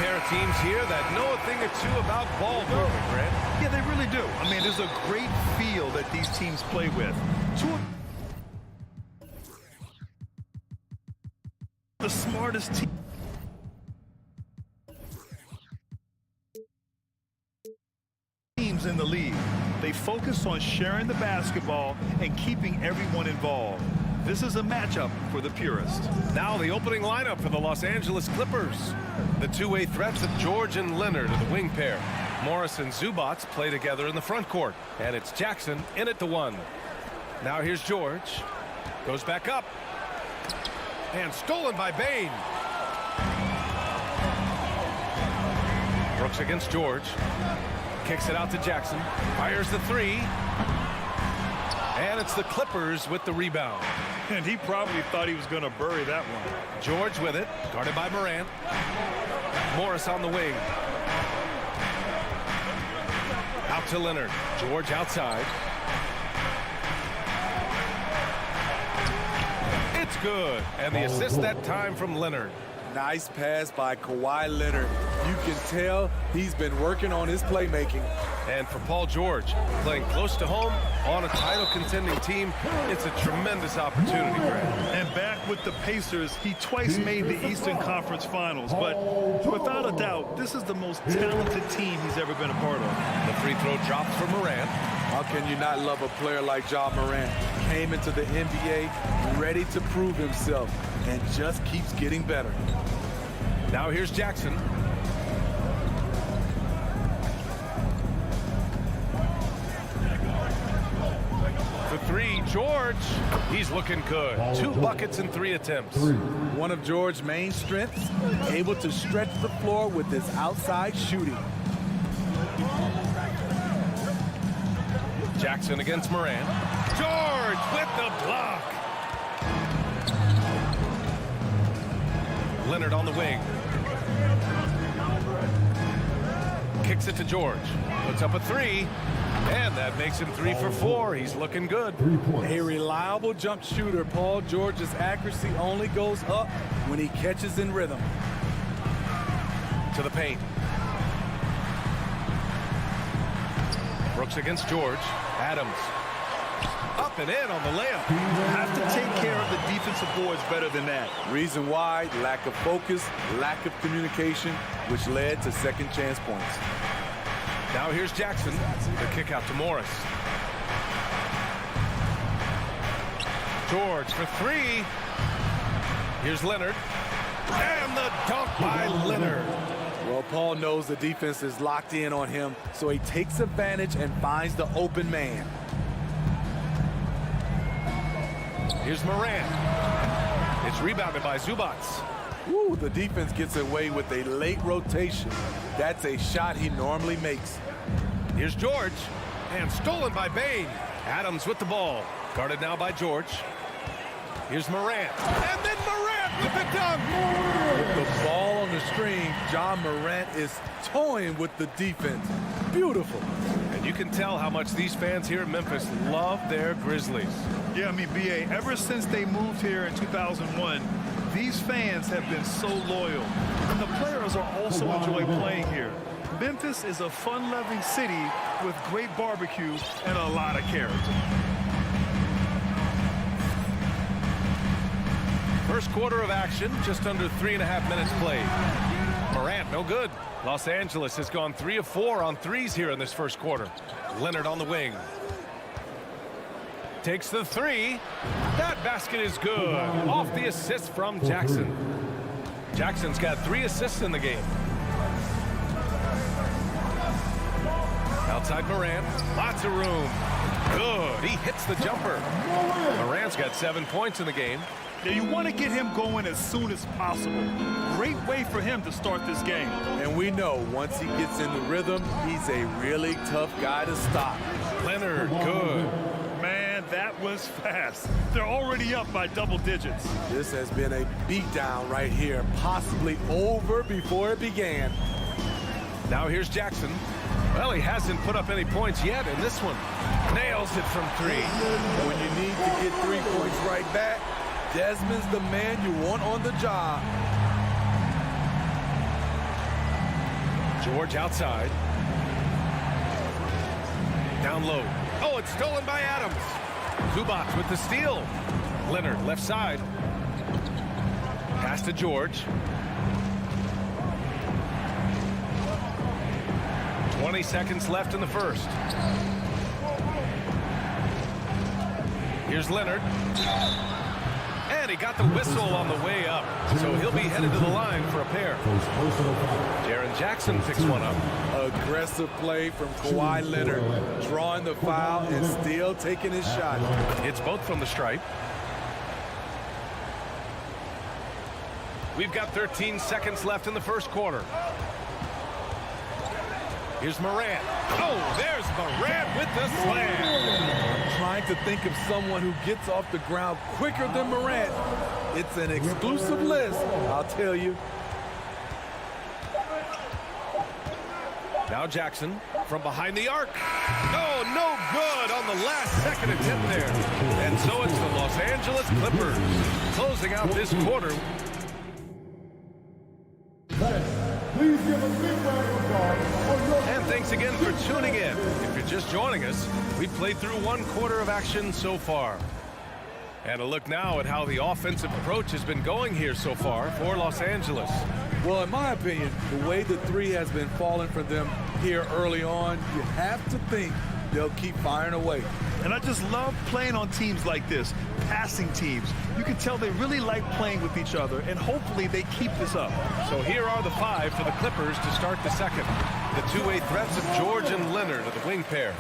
pair of teams here that know a thing or two about ball movement, Grant. Yeah, they really do. I mean, there's a great feel that these teams play with. The smartest teams in the league. They focus on sharing the basketball and keeping everyone involved. This is a matchup for the purist. Now the opening lineup for the Los Angeles Clippers. The two-way threats of George and Leonard are the wing pair. Morris and Zubac play together in the front court. And it's Jackson in at the one. Now here's George. Goes back up. And stolen by Bain. Brooks against George. Kicks it out to Jackson. Fires the three. And it's the Clippers with the rebound. And he probably thought he was going to bury that one. George with it, guarded by Morant. Morris on the wing. Out to Leonard. George outside. It's good. And the assist that time from Leonard. Nice pass by Kawhi Leonard. You can tell he's been working on his playmaking. And for Paul George, playing close to home on a title-contending team, it's a tremendous opportunity, Grant. And back with the Pacers, he twice made the Eastern Conference Finals. But without a doubt, this is the most talented team he's ever been a part of. The free throw drops for Morant. How can you not love a player like Ja Morant? Came into the NBA ready to prove himself and just keeps getting better. Now here's Jackson. For three, George. He's looking good. 2 buckets in 3 attempts. One of George's main strengths, able to stretch the floor with his outside shooting. Jackson against Morant. George with the block. Leonard on the wing. Kicks it to George. Puts up a three. And that makes him 3 for 4. He's looking good. A reliable jump shooter. Paul George's accuracy only goes up when he catches in rhythm. To the paint. Brooks against George. Adams. Up and in on the layup. Have to take care of the defensive boards better than that. Reason why, lack of focus, lack of communication, which led to second chance points. Now here's Jackson. The kick out to Morris. George for 3. Here's Leonard. And the dunk by Leonard. Well, Paul knows the defense is locked in on him, so he takes advantage and finds the open man. Here's Morant. It's rebounded by Zubac. Ooh, the defense gets away with a late rotation. That's a shot he normally makes. Here's George. And stolen by Bain. Adams with the ball. Guarded now by George. Here's Morant. And then Morant with the dunk. With the ball on the string, Ja Morant is toying with the defense. Beautiful. And you can tell how much these fans here in Memphis love their Grizzlies. Yeah, I mean, B.A., ever since they moved here in 2001, these fans have been so loyal. And the players are also enjoy playing here. Memphis is a fun-loving city with great barbecue and a lot of character. First quarter of action, just under 3.5 minutes played. Morant, no good. Los Angeles has gone 3 of 4 on threes here in this first quarter. Leonard on the wing. Takes the 3. That basket is good. Off the assist from Jackson. Jackson's got 3 assists in the game. Outside Morant. Lots of room. Good. He hits the jumper. Morant's got 7 points in the game. Yeah, you want to get him going as soon as possible. Great way for him to start this game. And we know once he gets in the rhythm, he's a really tough guy to stop. Leonard, good. Man, that was fast. They're already up by double digits. This has been a beatdown right here, possibly over before it began. Now here's Jackson. Well, he hasn't put up any points yet in this one. Nails it from 3. When you need to get 3 points right back, Desmond's the man you want on the job. George outside. Down low. Oh, it's stolen by Adams. Zubac with the steal. Leonard left side. Pass to George. 20 seconds left in the first. Here's Leonard. And he got the whistle on the way up. So he'll be headed to the line for a pair. Jaren Jackson picks one up. Aggressive play from Kawhi Leonard, drawing the foul and still taking his shot. It's both from the stripe. We've got 13 seconds left in the first quarter. Here's Morant. Oh, there's Morant with the slam. Trying to think of someone who gets off the ground quicker than Morant. It's an exclusive list, I'll tell you. Now Jackson from behind the arc. Oh, no good on the last second attempt there. And so it's the Los Angeles Clippers closing out this quarter. Please give a big round of applause. And thanks again for tuning in. If you're just joining us, we've played through one quarter of action so far. And a look now at how the offensive approach has been going here so far for Los Angeles. Well, in my opinion, the way the three has been falling for them here early on, you have to think they'll keep firing away. And I just love playing on teams like this, passing teams. You can tell they really like playing with each other, and hopefully they keep this up. So here are the five for the Clippers to start the second. The two-way threats of George and Leonard are the wing pair.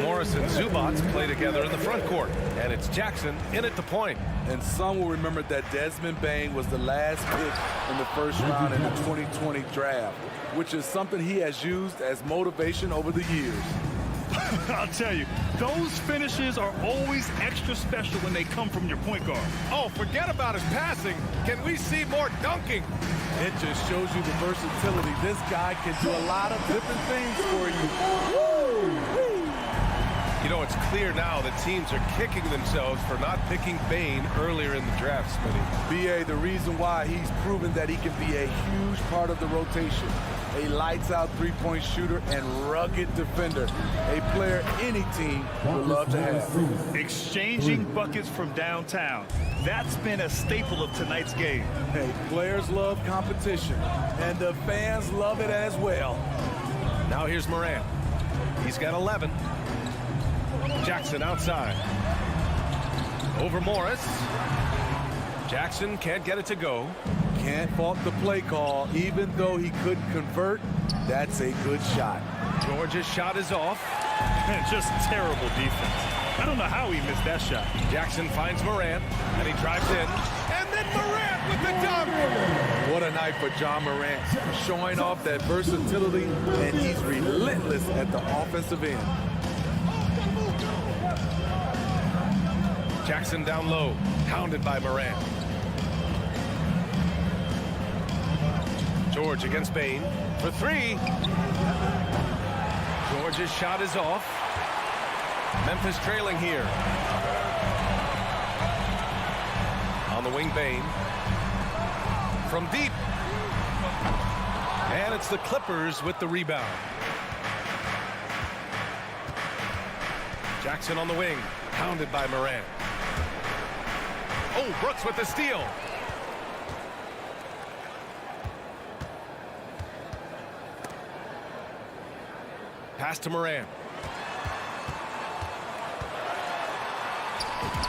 Morris and Zubac play together in the front court. And it's Jackson in at the point. And some will remember that Desmond Bane was the last pick in the first round in the 2020 draft, which is something he has used as motivation over the years. I'll tell you, those finishes are always extra special when they come from your point guard. Oh, forget about his passing. Can we see more dunking? It just shows you the versatility. This guy can do a lot of different things for you. Woo! You know, it's clear now that teams are kicking themselves for not picking Bane earlier in the draft, Spydi. BA, the reason why he's proven that he can be a huge part of the rotation. A lights-out three-point shooter and rugged defender. A player any team would love to have. Exchanging buckets from downtown. That's been a staple of tonight's game. Hey, players love competition, and the fans love it as well. Now here's Morant. He's got 11. Jackson outside. Over Morris. Jackson can't get it to go. Can't fault the play call. Even though he couldn't convert, that's a good shot. George's shot is off. Just terrible defense. I don't know how he missed that shot. Jackson finds Morant, and he drives in. And then Morant with the dunk! What a night for John Morant, showing off that versatility, and he's relentless at the offensive end. Jackson down low, hounded by Morant. George against Bane for three. George's shot is off. Memphis trailing here. On the wing, Bane. From deep. And it's the Clippers with the rebound. Jackson on the wing, hounded by Morant. Oh, Brooks with the steal. Pass to Morant.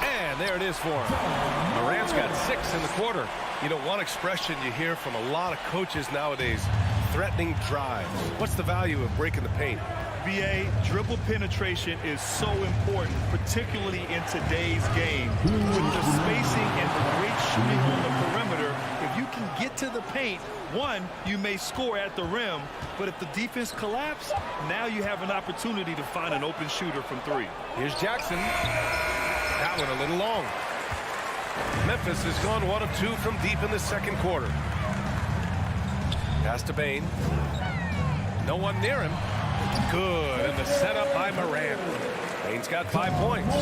And there it is for him. Morant's got 6 in the quarter. You know, one expression you hear from a lot of coaches nowadays, threatening drives. What's the value of breaking the paint? BA, dribble penetration is so important, particularly in today's game. With the spacing and the great shooting on the perimeter, if you can get to the paint, one, you may score at the rim, but if the defense collapses, now you have an opportunity to find an open shooter from three. Here's Jackson. That one a little long. Memphis has gone 1 of 2 from deep in the second quarter. Pass to Bane. No one near him. Good, and the setup by Morant. Bane's got 5 points.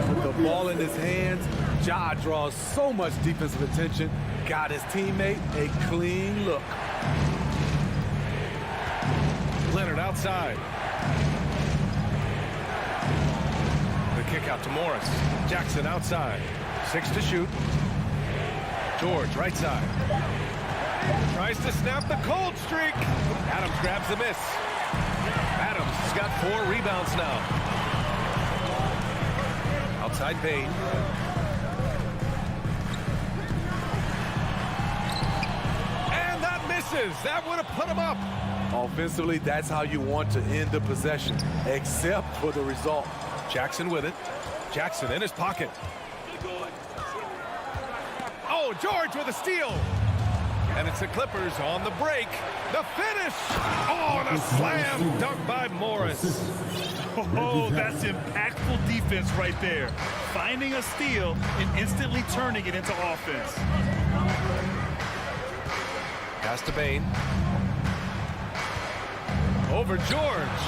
With the ball in his hands, Ja draws so much defensive attention. Got his teammate a clean look. outside. The kick out to Morris. Jackson outside. 6 to shoot. George right side. Tries to snap the cold streak. Adams grabs the miss. Adams has got 4 rebounds now. Outside Bain. And that misses. That would have put him up. Offensively, that's how you want to end the possession, except for the result. Jackson with it. Jackson in his pocket. Oh, George with a steal. And it's the Clippers on the break. The finish. Oh, and a slam dunk by Morris. Oh, that's impactful defense right there. Finding a steal and instantly turning it into offense. Pass to Bain. Over George.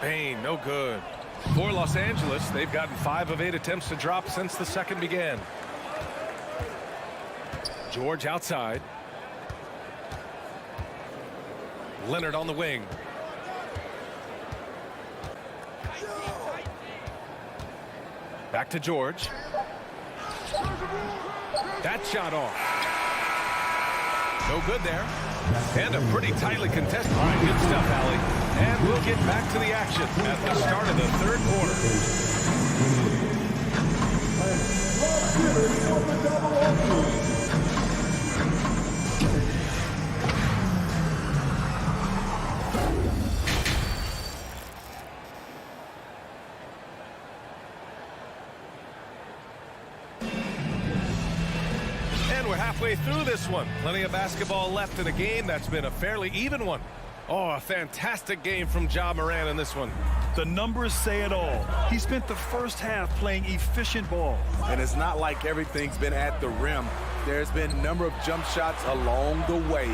Bain, no good. For Los Angeles, they've gotten 5 of 8 attempts to drop since the second began. George outside. Leonard on the wing. Back to George. That shot off. No good there. And a pretty tightly contested. All right, good stuff, Allie. And we'll get back to the action at the start of the third quarter. And we're halfway through this one. Plenty of basketball left in a game that's been a fairly even one. Oh, a fantastic game from Ja Morant in this one. The numbers say it all. He spent the first half playing efficient ball. And it's not like everything's been at the rim. There's been a number of jump shots along the way.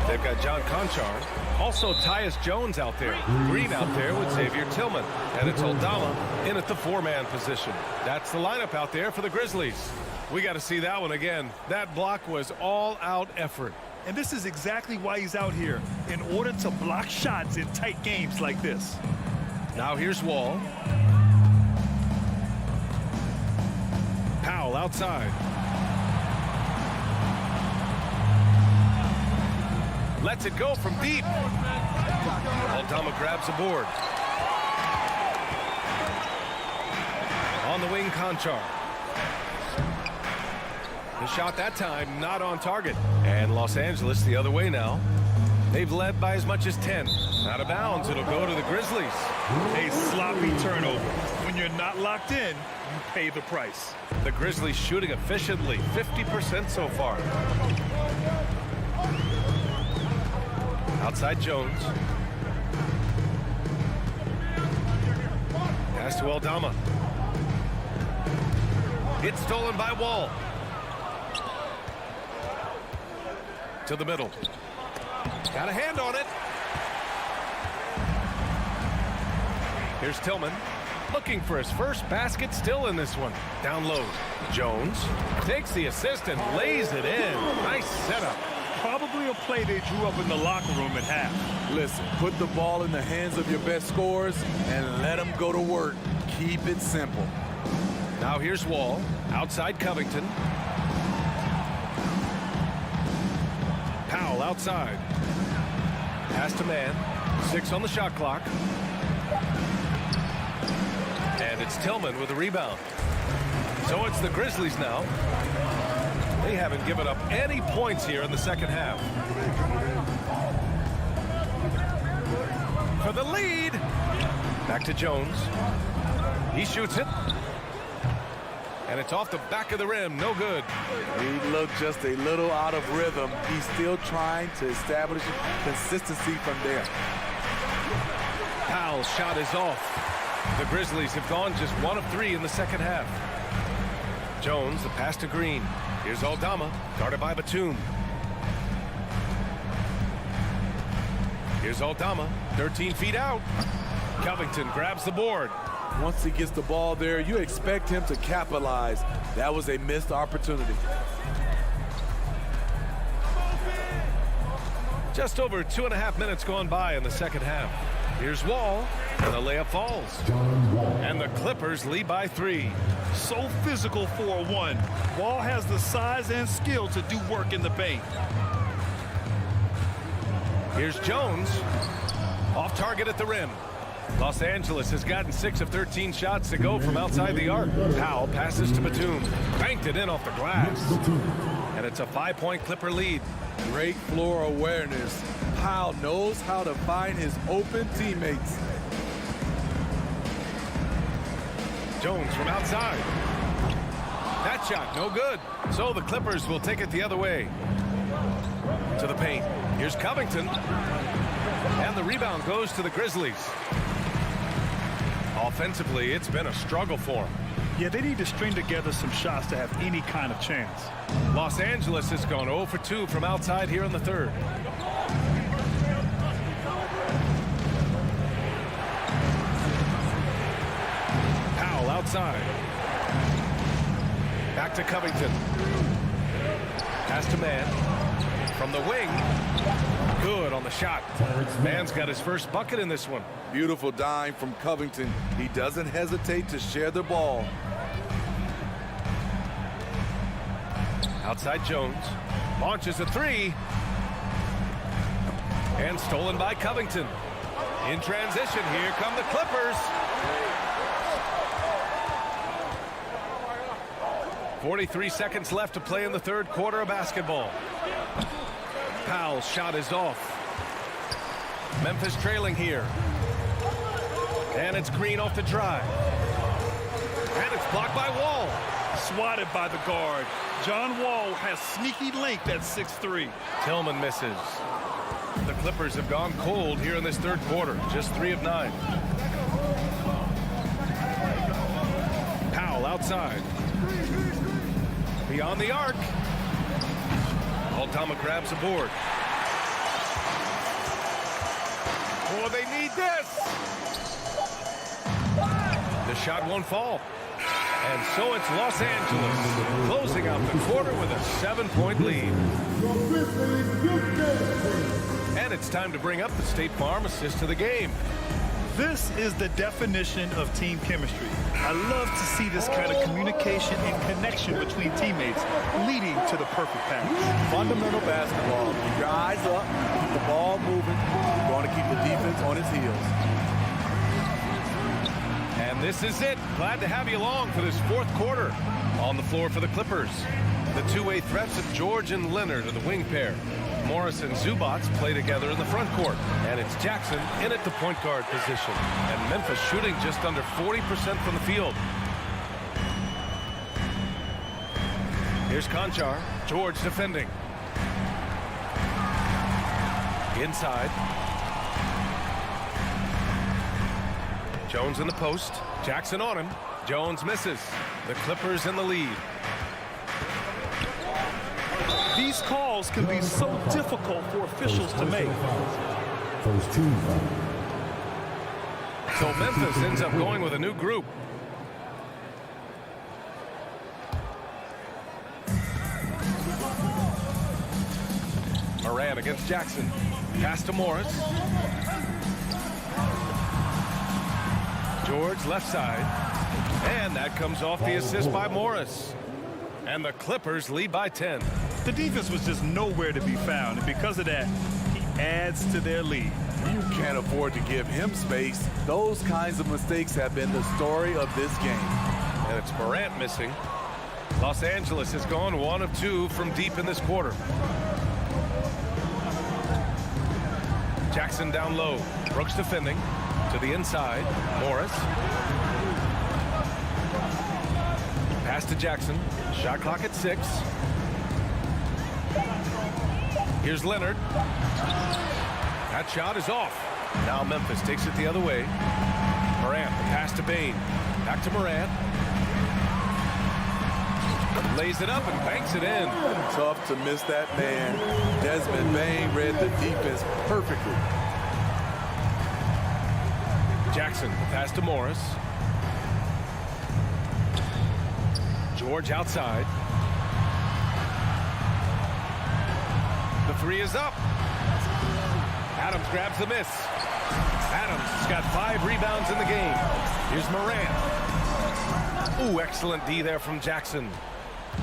They've got John Conchar. Also Tyus Jones out there. Green out there with Xavier Tillman. And it's Aldama in at the 4-man position. That's the lineup out there for the Grizzlies. We got to see that one again. That block was all-out effort. And this is exactly why he's out here, in order to block shots in tight games like this. Now here's Wall. Powell outside. Lets it go from deep. Aldama grabs the board. On the wing, Conchar. The shot that time not on target. And Los Angeles the other way now. They've led by as much as 10. Out of bounds, it'll go to the Grizzlies. A sloppy turnover. When you're not locked in, you pay the price. The Grizzlies shooting efficiently, 50% so far. Outside Jones. Pass to Aldama. It's stolen by Wall. To the middle. Got a hand on it. Here's Tillman. Looking for his first basket, still in this one. Down low. Jones takes the assist and lays it in. Nice setup. Probably a play they drew up in the locker room at half. Listen, put the ball in the hands of your best scorers and let them go to work. Keep it simple. Now here's Wall. Outside Covington. Powell outside. Pass to man. 6 on the shot clock. And it's Tillman with a rebound. So it's the Grizzlies now. They haven't given up any points here in the second half. For the lead. Back to Jones. He shoots it. And it's off the back of the rim. No good. He looked just a little out of rhythm. He's still trying to establish consistency from there. Powell's shot is off. The Grizzlies have gone just 1 of 3 in the second half. Jones, the pass to Green. Here's Aldama, guarded by Batum. Here's Aldama, 13 feet out. Covington grabs the board. Once he gets the ball there, you expect him to capitalize. That was a missed opportunity. Just over 2.5 minutes gone by in the second half. Here's Wall, and the layup falls. And the Clippers lead by 3. So physical for a 1. Wall has the size and skill to do work in the paint. Here's Jones. Off target at the rim. Los Angeles has gotten 6 of 13 shots to go from outside the arc. Powell passes to Batum. Banked it in off the glass. And it's a 5-point Clipper lead. Great floor awareness. Powell knows how to find his open teammates. Jones from outside. That shot, no good. So the Clippers will take it the other way. To the paint. Here's Covington. And the rebound goes to the Grizzlies. Offensively, it's been a struggle for them. Yeah, they need to string together some shots to have any kind of chance. Los Angeles has gone 0 for 2 from outside here in the third. Powell outside. Back to Covington. Pass to Mann. From the wing. Good on the shot. Mann's got his first bucket in this one. Beautiful dime from Covington. He doesn't hesitate to share the ball. Outside Jones. Launches a 3. And stolen by Covington. In transition, here come the Clippers. 43 seconds left to play in the third quarter of basketball. Powell's shot is off. Memphis trailing here. And it's Green off the drive. And it's blocked by Wall. Swatted by the guard. John Wall has sneaky length at 6'3". Tillman misses. The Clippers have gone cold here in this third quarter. Just 3 of 9. Powell outside. Beyond the arc. Aldama grabs a board. Oh, they need this. The shot won't fall. And so it's Los Angeles closing out the quarter with a 7-point lead. And it's time to bring up the State Farm assist to the game. This is the definition of team chemistry. I love to see this kind of communication and connection between teammates leading to the perfect pass. Fundamental basketball. Keep your eyes up, keep the ball moving. You're going to keep the defense on its heels. And this is it. Glad to have you along for this fourth quarter. On the floor for the Clippers, the two-way threats of George and Leonard are the wing pair. Morris and Zubac play together in the front court. And it's Jackson in at the point guard position. And Memphis shooting just under 40% from the field. Here's Conchar. George defending. Inside. Jones in the post. Jackson on him. Jones misses. The Clippers in the lead. These calls can be so difficult for officials to make. First team. So Memphis ends up going with a new group. Moran against Jackson. Pass to Morris. George left side. And that comes off the assist by Morris. And the Clippers lead by 10. The defense was just nowhere to be found, and because of that, he adds to their lead. You can't afford to give him space. Those kinds of mistakes have been the story of this game. And it's Morant missing. Los Angeles has gone 1 of 2 from deep in this quarter. Jackson down low. Brooks defending. To the inside. Morris. Pass to Jackson. Shot clock at 6. Here's Leonard. That shot is off. Now Memphis takes it the other way. Morant, the pass to Bain. Back to Morant. Lays it up and banks it in. Tough to miss that man. Desmond Bain read the defense perfectly. Jackson, the pass to Morris. George outside. The 3 is up. Adams grabs the miss. Adams has got 5 rebounds in the game. Here's Morant. Ooh, excellent D there from Jackson.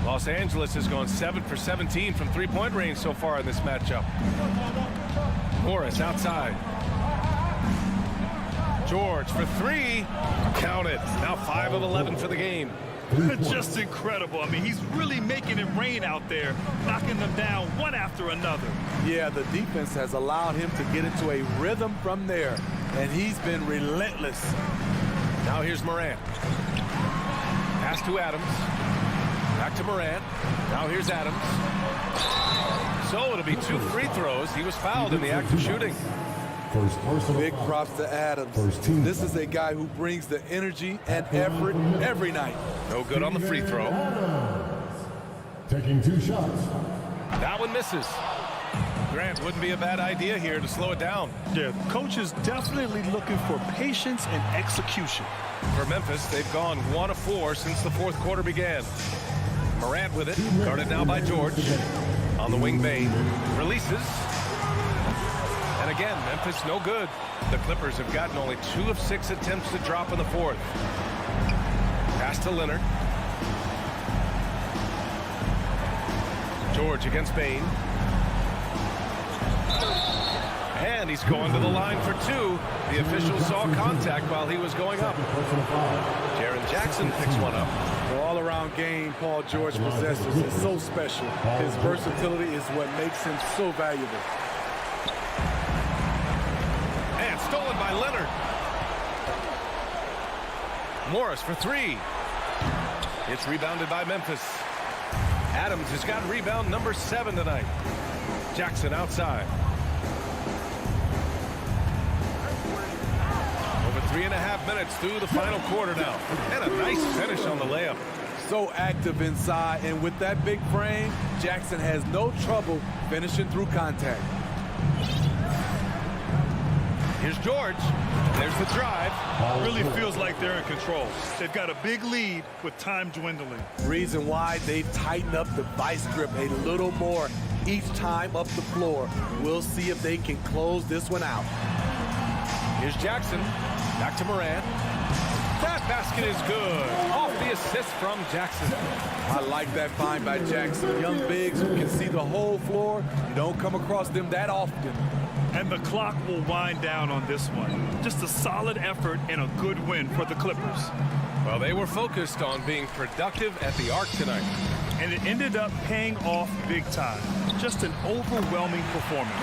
Los Angeles has gone 7 for 17 from three-point range so far in this matchup. Morris outside. George for 3. Count it. Now 5 of 11 for the game. Just incredible. I mean, he's really making it rain out there, knocking them down one after another. Yeah, the defense has allowed him to get into a rhythm from there, and he's been relentless. Now here's Morant. Pass to Adams. Back to Morant. Now here's Adams. So it'll be 2 free throws. He was fouled in the act of shooting. Big props to Adams. This is a guy who brings the energy and effort every night. No good on the free throw. Taking 2 shots. That one misses. Grant, wouldn't be a bad idea here to slow it down. Yeah, the coach is definitely looking for patience and execution. For Memphis, they've gone 1 of 4 since the 4th quarter began. Morant with it, guarded now by George. On the wing, Bain releases. And again, Memphis no good. The Clippers have gotten only 2 of 6 attempts to drop in the 4th. Pass to Leonard. George against Bain. And he's going to the line for 2. The official saw contact while he was going up. Jaren Jackson picks one up. The all-around game Paul George possesses is so special. His versatility is what makes him so valuable. And stolen by Leonard. Morris for 3. It's rebounded by Memphis. Adams has got rebound number 7 tonight. Jackson outside. Over 3.5 minutes through the final quarter now. And a nice finish on the layup. So active inside, and with that big frame, Jackson has no trouble finishing through contact. Here's George. There's the drive. Really feels like they're in control. They've got a big lead with time dwindling. Reason why they've tightened up the vice grip a little more each time up the floor. We'll see if they can close this one out. Here's Jackson. Back to Morant. That basket is good. Off the assist from Jackson. I like that find by Jackson. Young bigs who can see the whole floor. You don't come across them that often. And the clock will wind down on this one. Just a solid effort and a good win for the Clippers. Well, they were focused on being productive at the arc tonight. And it ended up paying off big time. Just an overwhelming performance.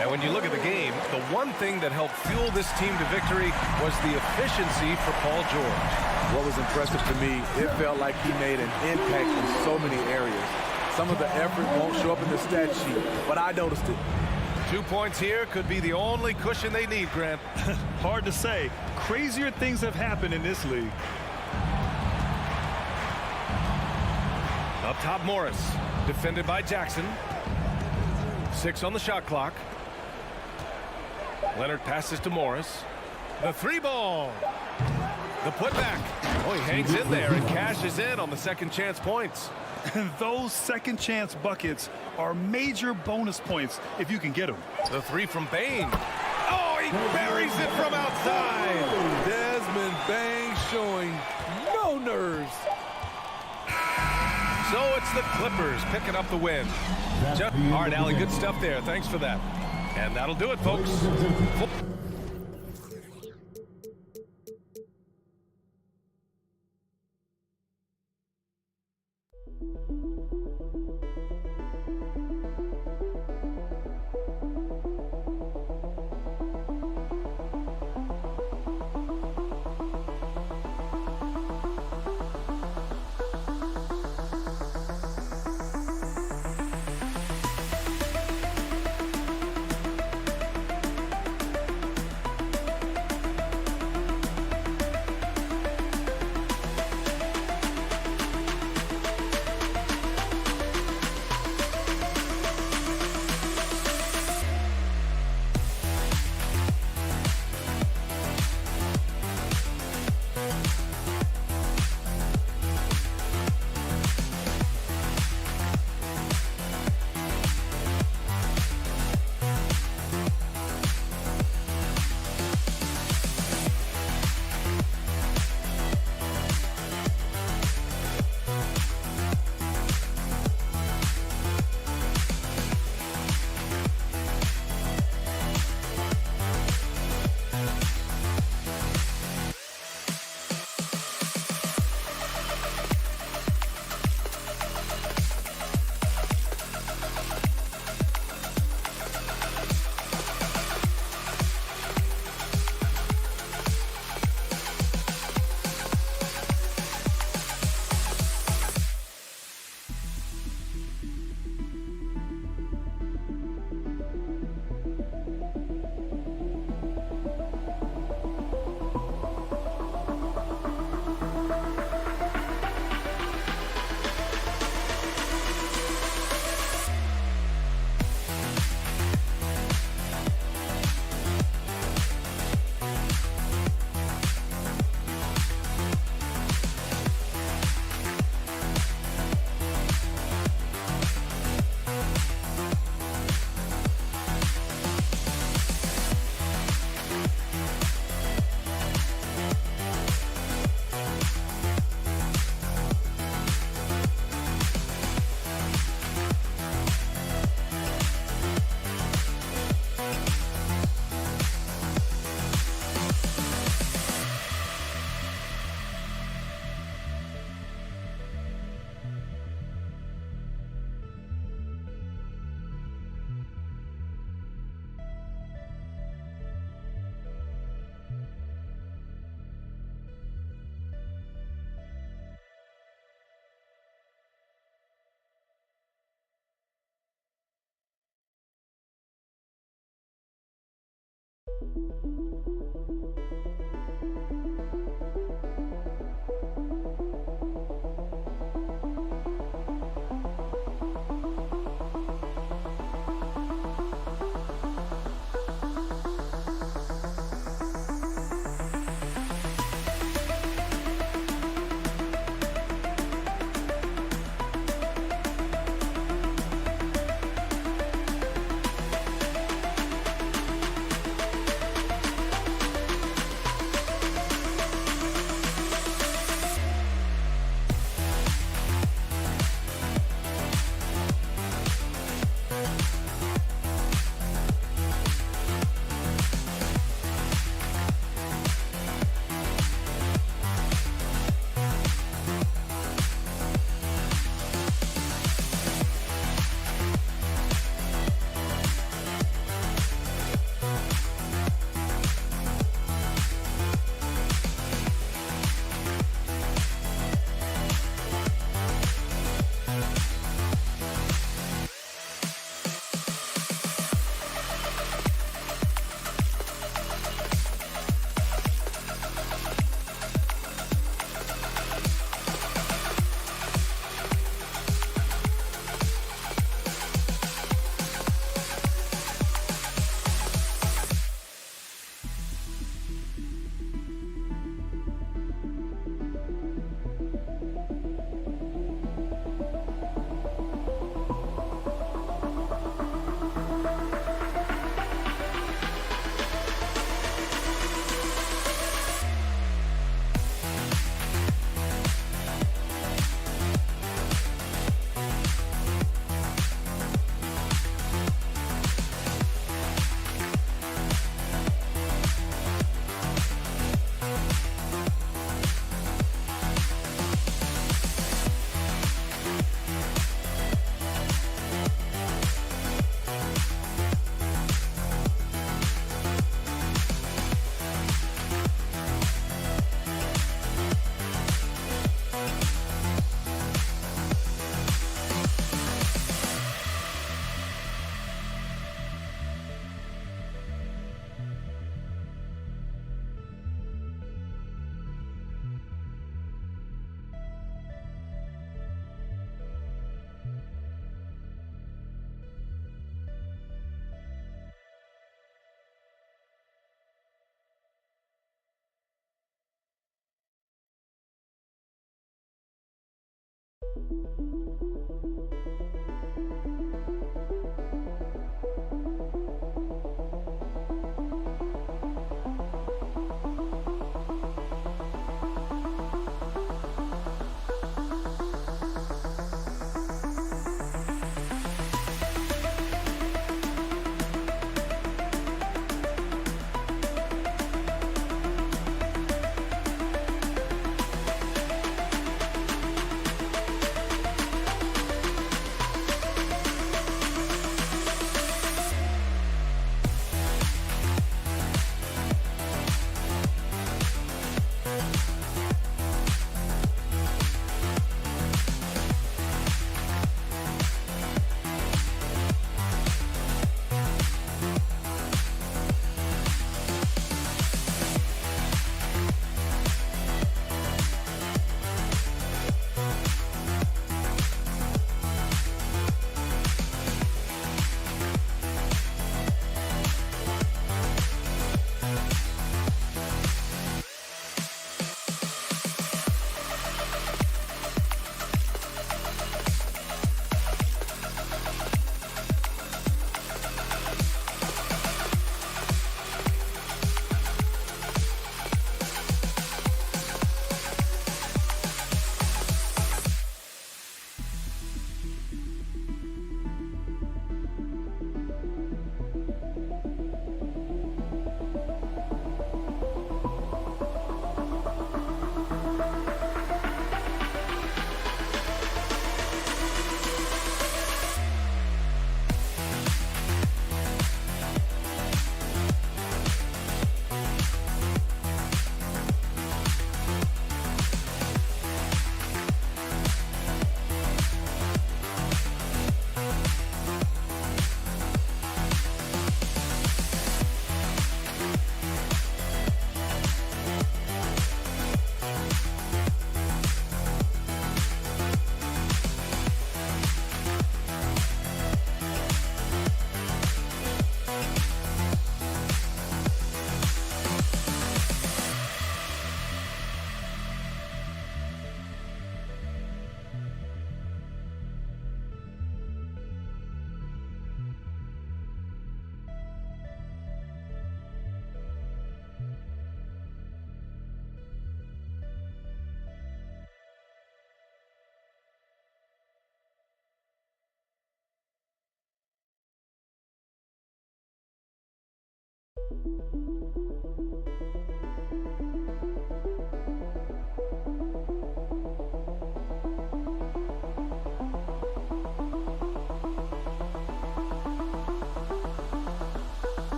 And when you look at the game, the one thing that helped fuel this team to victory was the efficiency for Paul George. What was impressive to me, it felt like he made an impact in so many areas. Some of the effort won't show up in the stat sheet, but I noticed it. 2 points here could be the only cushion they need, Grant. Hard to say. Crazier things have happened in this league. Up top, Morris. Defended by Jackson. 6 on the shot clock. Leonard passes to Morris. The 3 ball. The putback. Oh, he hangs in there and cashes in on the second chance points. And those second chance buckets are major bonus points if you can get them. The 3 from Bain. Oh, he buries it from outside. Desmond Bain showing no nerves. So it's the Clippers picking up the win. All right, Allie, good stuff there. Thanks for that. And that'll do it, folks.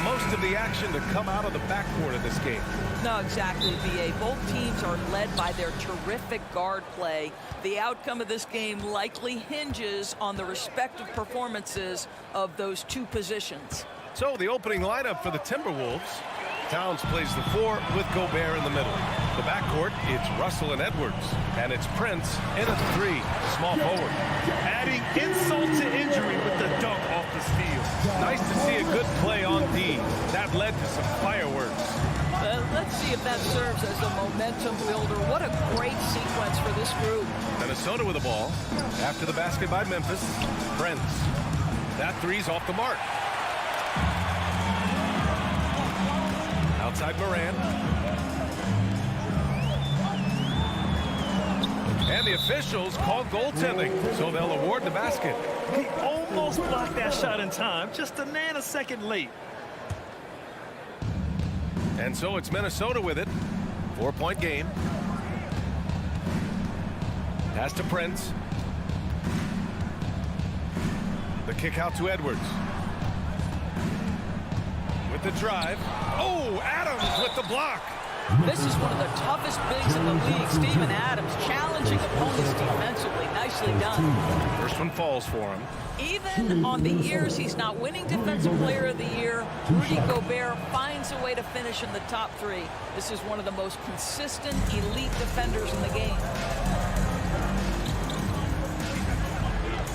Most of the action to come out of the backcourt of this game. No, exactly, B.A. Both teams are led by their terrific guard play. The outcome of this game likely hinges on the respective performances of those two positions. So the opening lineup for the Timberwolves. Towns plays the 4 with Gobert in the middle. The backcourt, it's Russell and Edwards. And it's Prince in at the 3, small forward. Adding insult to injury with the dunk off the steal. Nice to see a good play on D. That led to some fireworks. Let's see if that serves as a momentum builder. What a great sequence for this group. Minnesota with the ball. After the basket by Memphis, Prince. That 3's off the mark. Outside Moran. And the officials call goaltending, so they'll award the basket. He almost blocked that shot in time, just a nanosecond late. And so it's Minnesota with it. 4-point game. Pass to Prince. The kick out to Edwards. With the drive. Oh, Adams with the block. This is one of the toughest bigs in the league. Steven Adams challenging opponents defensively. Nicely done. First one falls for him. Even on the years he's not winning Defensive Player of the Year, Rudy Gobert finds a way to finish in the top 3. This is one of the most consistent elite defenders in the game.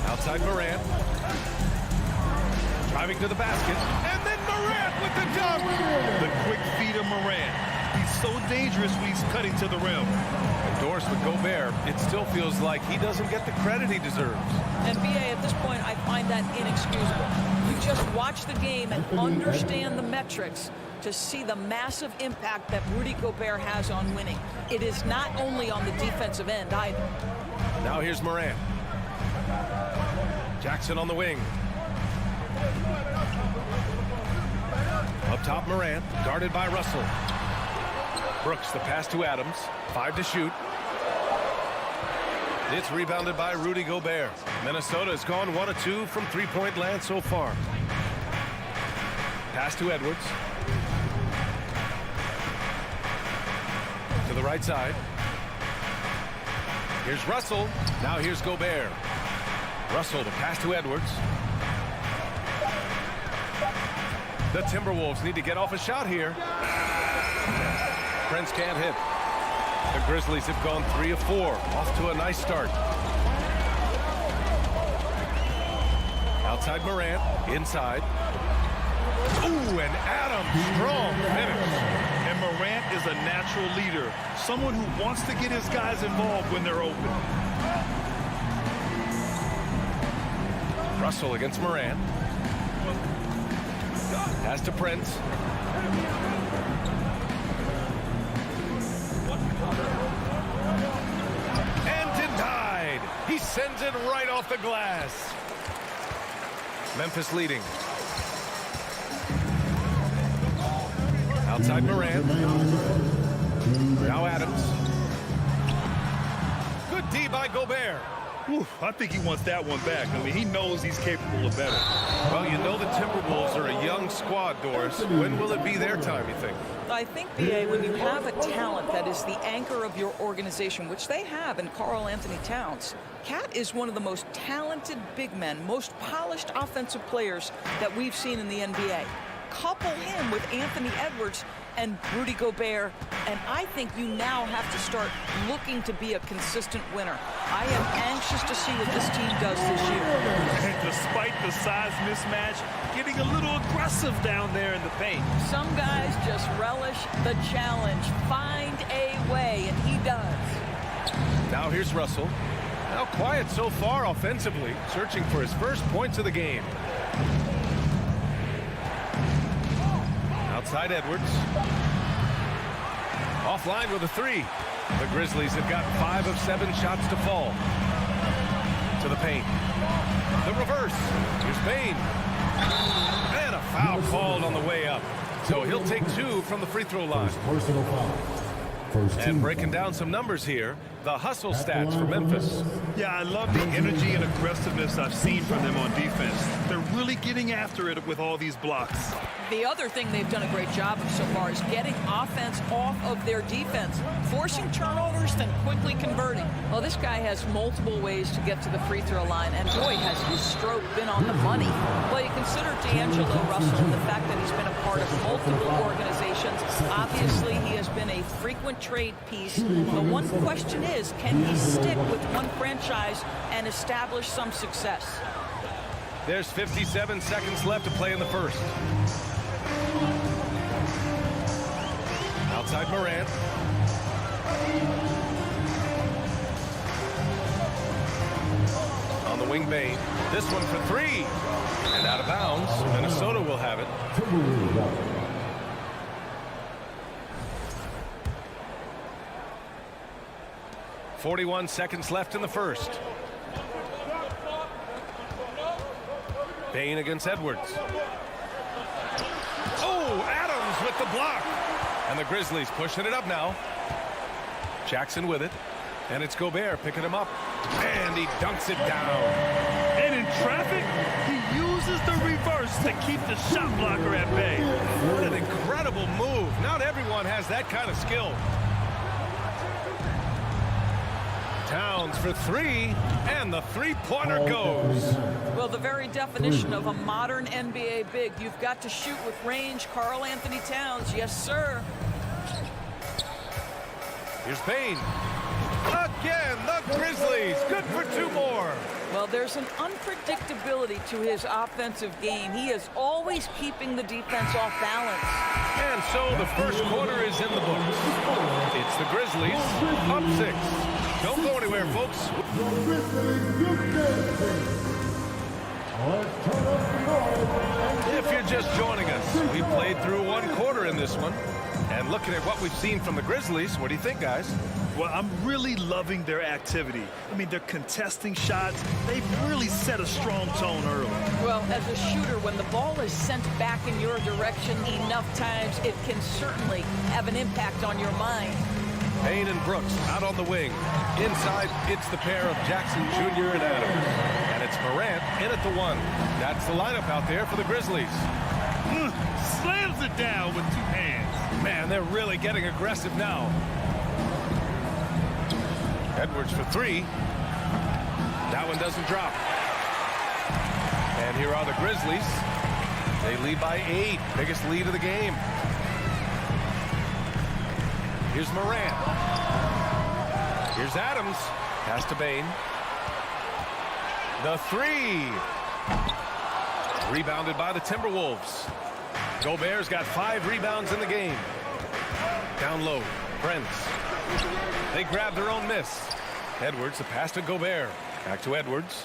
Outside Morant. Driving to the basket. And then Morant with the dunk. The quick feet of Morant. He's so dangerous when he's cutting to the rim. Endorsed with Gobert, it still feels like he doesn't get the credit he deserves. And BA, at this point, I find that inexcusable. You just watch the game and understand the metrics to see the massive impact that Rudy Gobert has on winning. It is not only on the defensive end either. Now here's Morant. Jackson on the wing. Up top, Morant, guarded by Russell. Brooks, the pass to Adams. 5 to shoot. It's rebounded by Rudy Gobert. Minnesota has gone 1 of 2 from three-point land so far. Pass to Edwards. To the right side. Here's Russell. Now here's Gobert. Russell, the pass to Edwards. The Timberwolves need to get off a shot here. Prince can't hit. The Grizzlies have gone 3 of 4. Off to a nice start. Outside Morant. Inside. Ooh, and Adams. Strong finish. And Morant is a natural leader. Someone who wants to get his guys involved when they're open. Russell against Morant. Pass to Prince. And denied. He sends it right off the glass. Memphis leading. Outside Morant. Now Adams. Good D by Gobert. Whew, I think he wants that one back. I mean, he knows he's capable of better. Well, you know the Timberwolves are a young squad, Doris. When will it be their time, you think? I think, BA, when you have a talent that is the anchor of your organization, which they have in Karl Anthony Towns, Cat is one of the most talented big men, most polished offensive players that we've seen in the NBA. Couple him with Anthony Edwards and Rudy Gobert, and I think you now have to start looking to be a consistent winner. I am anxious to see what this team does this year. And despite the size mismatch, getting a little aggressive down there in the paint. Some guys just relish the challenge, find a way, and he does. Now here's Russell. Now quiet so far offensively, searching for his first points of the game. Outside Edwards. Offline with a 3. The Grizzlies have got 5 of 7 shots to fall. To the paint. The reverse. Here's Bane. And a foul called on the way up. So he'll take 2 from the free throw line. Personal foul. And breaking down some numbers here, the hustle stats for Memphis. Yeah, I love the energy and aggressiveness I've seen from them on defense. They're really getting after it with all these blocks. The other thing they've done a great job of so far is getting offense off of their defense, forcing turnovers, then quickly converting. Well, this guy has multiple ways to get to the free throw line, and boy, has his stroke been on the money. Well, you consider D'Angelo Russell and the fact that he's been a part of multiple organizations. Obviously, he has been a frequent trade piece. The one question is, can he stick with one franchise and establish some success? There's 57 seconds left to play in the first. Outside Morant. On the wing, Bane. This one for 3. And out of bounds. Minnesota will have it. 41 seconds left in the first. Bane against Edwards. Oh, Adams with the block. And the Grizzlies pushing it up now. Jackson with it. And it's Gobert picking him up. And he dunks it down. And in traffic, he uses the reverse to keep the shot blocker at bay. What an incredible move. Not everyone has that kind of skill. Towns for 3, and the three-pointer goes. Well, the very definition of a modern NBA big. You've got to shoot with range. Karl Anthony Towns, yes, sir. Here's Bane. Again, the Grizzlies. Good for 2 more. Well, there's an unpredictability to his offensive game. He is always keeping the defense off balance. And so the first quarter is in the books. It's the Grizzlies up 6. Don't go anywhere, folks. The Grizzlies youth game. Let's turn up the noise. If you're just joining us, we played through one quarter in this one. And looking at what we've seen from the Grizzlies, what do you think, guys? Well, I'm really loving their activity. I mean, they're contesting shots. They've really set a strong tone early. Well, as a shooter, when the ball is sent back in your direction enough times, it can certainly have an impact on your mind. Payne and Brooks out on the wing. Inside, it's the pair of Jackson Jr. and Adams. And it's Morant in at the 1. That's the lineup out there for the Grizzlies. Slams it down with 2 hands. Man, they're really getting aggressive now. Edwards for 3. That one doesn't drop. And here are the Grizzlies. They lead by 8. Biggest lead of the game. Here's Morant. Here's Adams. Pass to Payne. The 3. Rebounded by the Timberwolves. Gobert's got 5 rebounds in the game. Down low, Brents. They grab their own miss. Edwards, the pass to Gobert. Back to Edwards.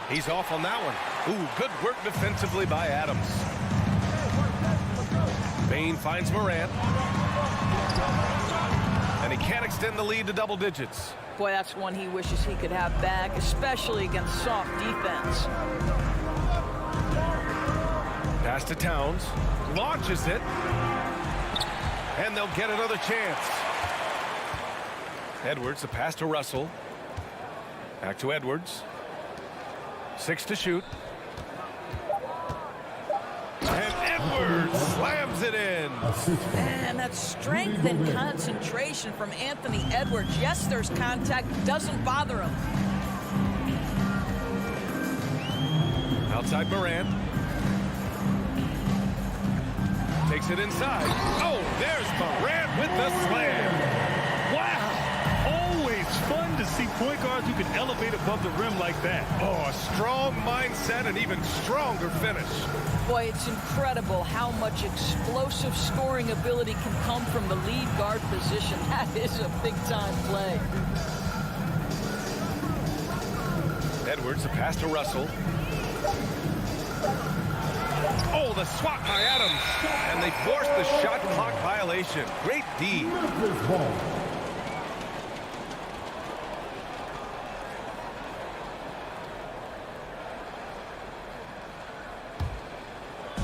He's off on that one. Ooh, good work defensively by Adams. Payne finds Morant. And he can't extend the lead to double digits. Boy, that's one he wishes he could have back, especially against soft defense. Pass to Towns. Launches it. And they'll get another chance. Edwards, the pass to Russell. Back to Edwards. 6 to shoot. And Edwards slams it in. And that strength and concentration from Anthony Edwards. Yes, there's contact. Doesn't bother him. Outside Morant. Takes it inside. Oh, there's Morant with the slam. Wow. Always fun to see point guards who can elevate above the rim like that. Oh, a strong mindset and even stronger finish. Boy, it's incredible how much explosive scoring ability can come from the lead guard position. That is a big-time play. Edwards, the pass to Russell. Oh, the swat by Adams. And they forced the shot clock violation. Great D.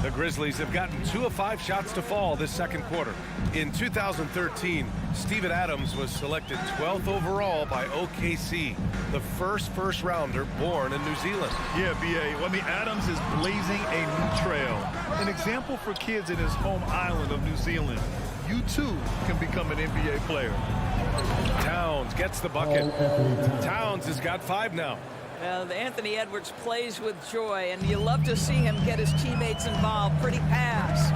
The Grizzlies have gotten 2 of 5 shots to fall this second quarter. In 2013, Steven Adams was selected 12th overall by OKC, the first rounder born in New Zealand. Yeah, B.A. Well, I mean, Adams is blazing a new trail. An example for kids in his home island of New Zealand. You, too, can become an NBA player. Towns gets the bucket. Towns has got 5 now. Anthony Edwards plays with joy, and you love to see him get his teammates involved. Pretty pass.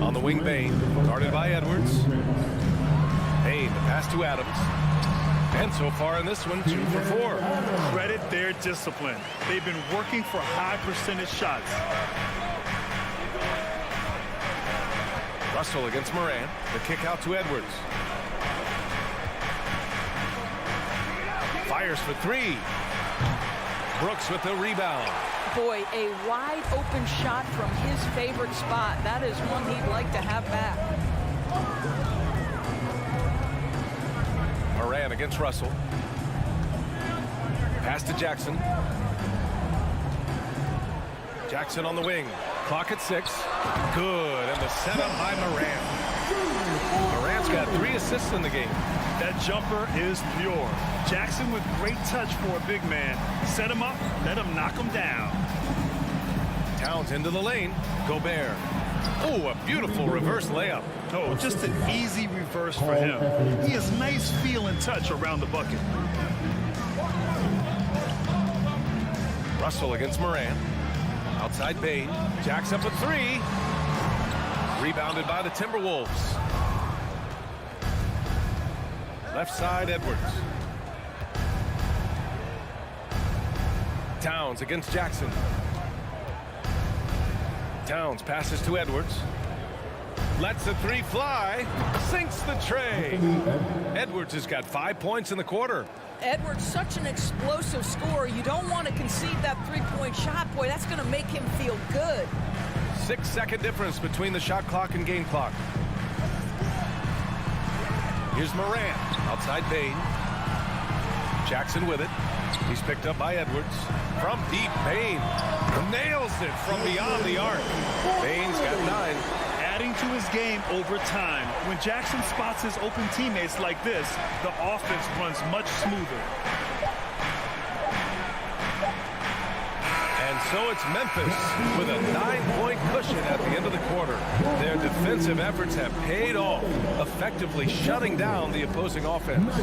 On the wing, Payne, guarded by Edwards. Payne, the pass to Adams. And so far in this one, 2 for 4. Credit their discipline. They've been working for high percentage shots. Russell against Morant. The kick out to Edwards. Fires for 3. Brooks with the rebound. Boy, a wide open shot from his favorite spot. That is one he'd like to have back. Morant against Russell. Pass to Jackson. Jackson on the wing. Clock at 6. Good. And the setup by Morant. Morant's got 3 assists in the game. That jumper is pure. Jackson with great touch for a big man. Set him up, let him knock him down. Towns into the lane. Gobert. Oh, a beautiful reverse layup. Oh, just an easy reverse for him. He has nice feel and touch around the bucket. Russell against Morant. Outside Payne. Jacks up a 3. Rebounded by the Timberwolves. Left side, Edwards. Towns against Jackson. Towns passes to Edwards. Lets the three fly. Sinks the tray. Edwards has got 5 points in the quarter. Edwards, such an explosive scorer. You don't want to concede that three-point shot. Boy, that's going to make him feel good. 6-second difference between the shot clock and game clock. Here's Morant. Outside Payne. Jackson with it. He's picked up by Edwards. From deep, Payne nails it from beyond the arc. Payne's got 9. Adding to his game over time. When Jackson spots his open teammates like this, the offense runs much smoother. And so it's Memphis with a 9-point cushion at the end of the quarter. Their defensive efforts have paid off, effectively shutting down the opposing offense.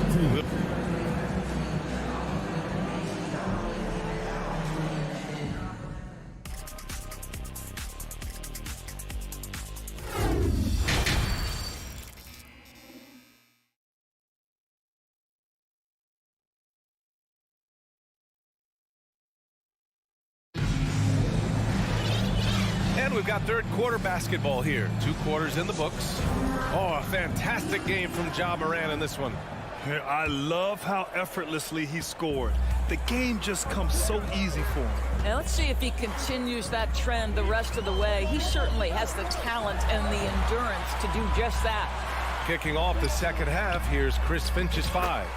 And we've got third quarter basketball here. 2 quarters in the books. Oh, a fantastic game from Ja Morant in this one. I love how effortlessly he scored. The game just comes so easy for him. Now let's see if he continues that trend the rest of the way. He certainly has the talent and the endurance to do just that. Kicking off the second half, here's Chris Finch's 5.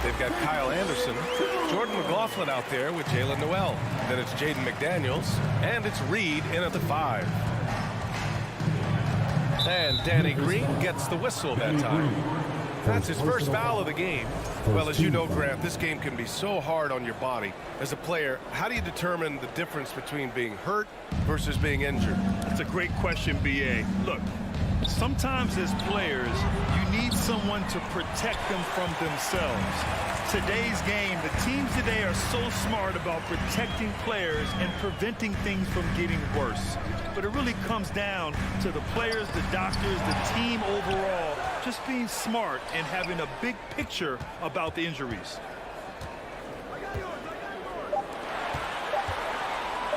They've got Kyle Anderson, Jordan McLaughlin out there with Jalen Noel. Then it's Jaden McDaniels, and it's Reed in at the 5. And Danny Green gets the whistle that time. That's his first foul of the game. Well, as you know, Grant, this game can be so hard on your body. As a player, how do you determine the difference between being hurt versus being injured? That's a great question, B.A. Look, sometimes as players, you need someone to protect them from themselves. Today's game, the teams today are so smart about protecting players and preventing things from getting worse. But it really comes down to the players, the doctors, the team overall, just being smart and having a big picture about the injuries.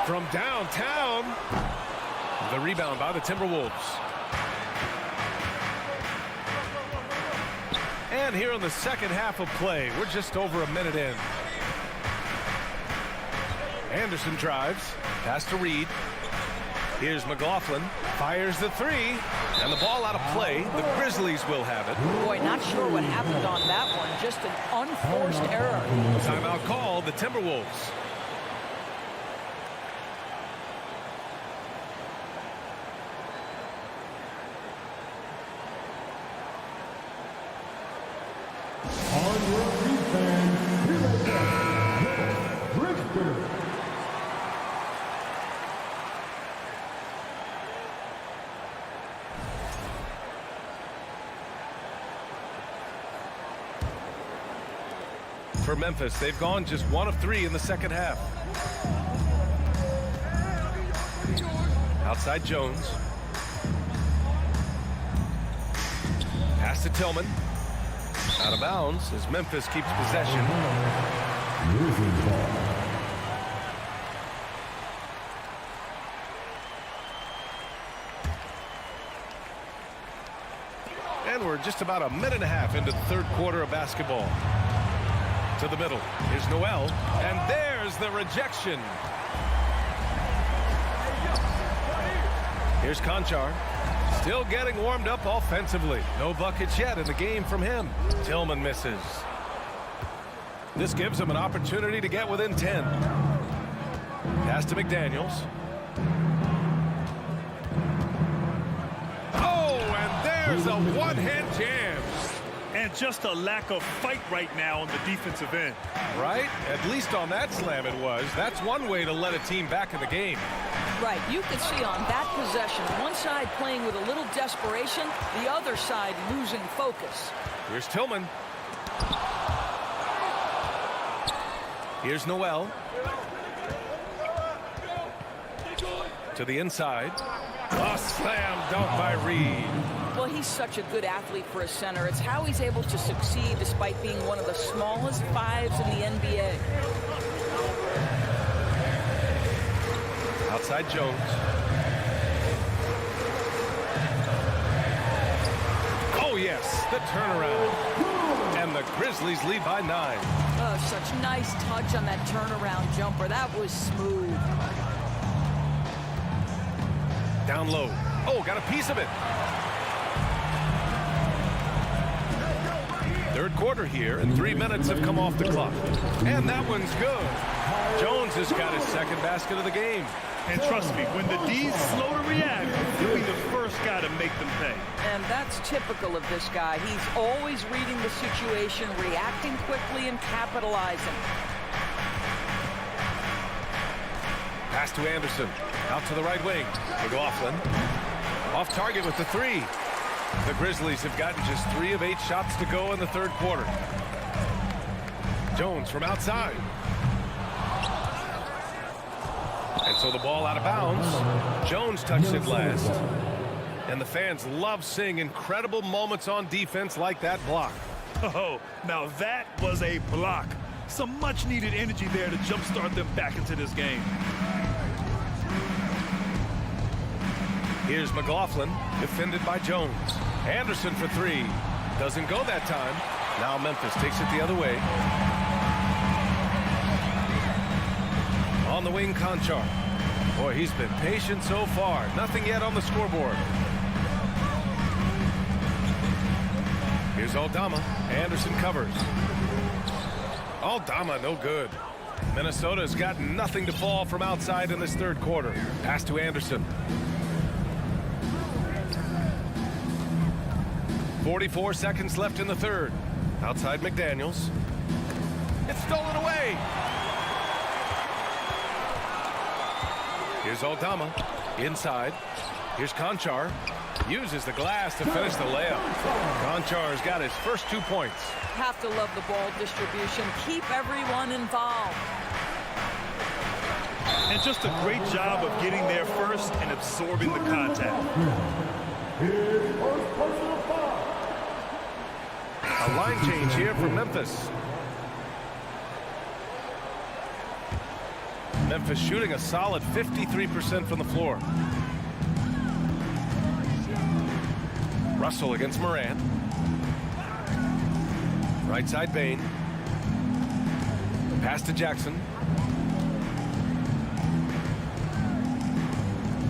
From downtown, the rebound by the Timberwolves. And here in the second half of play, we're just over a minute in. Anderson drives, pass to Reed. Here's McLaughlin, fires the 3, and the ball out of play. The Grizzlies will have it. Boy, not sure what happened on that one. Just an unforced error. Timeout called, the Timberwolves. On your feet, fans, here they go. Grizzlies. For Memphis, they've gone just 1 of 3 in the second half. Outside Jones. Pass to Tillman. Out of bounds as Memphis keeps possession. And we're just about a minute and a half into the third quarter of basketball. To the middle. Here's Noel. And there's the rejection. Here's Conchar. Still getting warmed up offensively. No buckets yet in the game from him. Tillman misses. This gives him an opportunity to get within 10. Pass to McDaniels. Oh, and there's a one-hand jam. And just a lack of fight right now on the defensive end. Right? At least on that slam it was. That's one way to let a team back in the game. Right, you could see on that possession, one side playing with a little desperation, the other side losing focus. Here's Tillman. Here's Noel. To the inside. A slam dunk by Reed. Well, he's such a good athlete for a center. It's how he's able to succeed despite being one of the smallest fives in the NBA. Outside Jones. Oh, yes, the turnaround. And the Grizzlies lead by 9. Oh, such nice touch on that turnaround jumper. That was smooth. Down low. Oh, got a piece of it. Third quarter here, and 3 minutes have come off the clock. And that one's good. Jones has got his second basket of the game. And trust me, when the D's slow to react, he'll be the first guy to make them pay. And that's typical of this guy. He's always reading the situation, reacting quickly, and capitalizing. Pass to Anderson. Out to the right wing. McLaughlin. Off target with the 3. The Grizzlies have gotten just 3 of 8 shots to go in the third quarter. Jones from outside. And so the ball out of bounds. Jones touched it last. And the fans love seeing incredible moments on defense like that block. Oh, now that was a block. Some much-needed energy there to jumpstart them back into this game. Here's McLaughlin, defended by Jones. Anderson for 3. Doesn't go that time. Now Memphis takes it the other way. On the wing, Conchar. Boy, he's been patient so far. Nothing yet on the scoreboard. Here's Aldama. Anderson covers. Aldama, no good. Minnesota's got nothing to fall from outside in this third quarter. Pass to Anderson. 44 seconds left in the third. Outside McDaniels. It's stolen away. Here's Aldama. Inside. Here's Conchar. Uses the glass to finish the layup. Conchar's got his first 2 points. Have to love the ball distribution. Keep everyone involved. And just a great job of getting there first and absorbing the contact. A line change here for Memphis. Memphis shooting a solid 53% from the floor. Russell against Moran. Right side Bain. Pass to Jackson.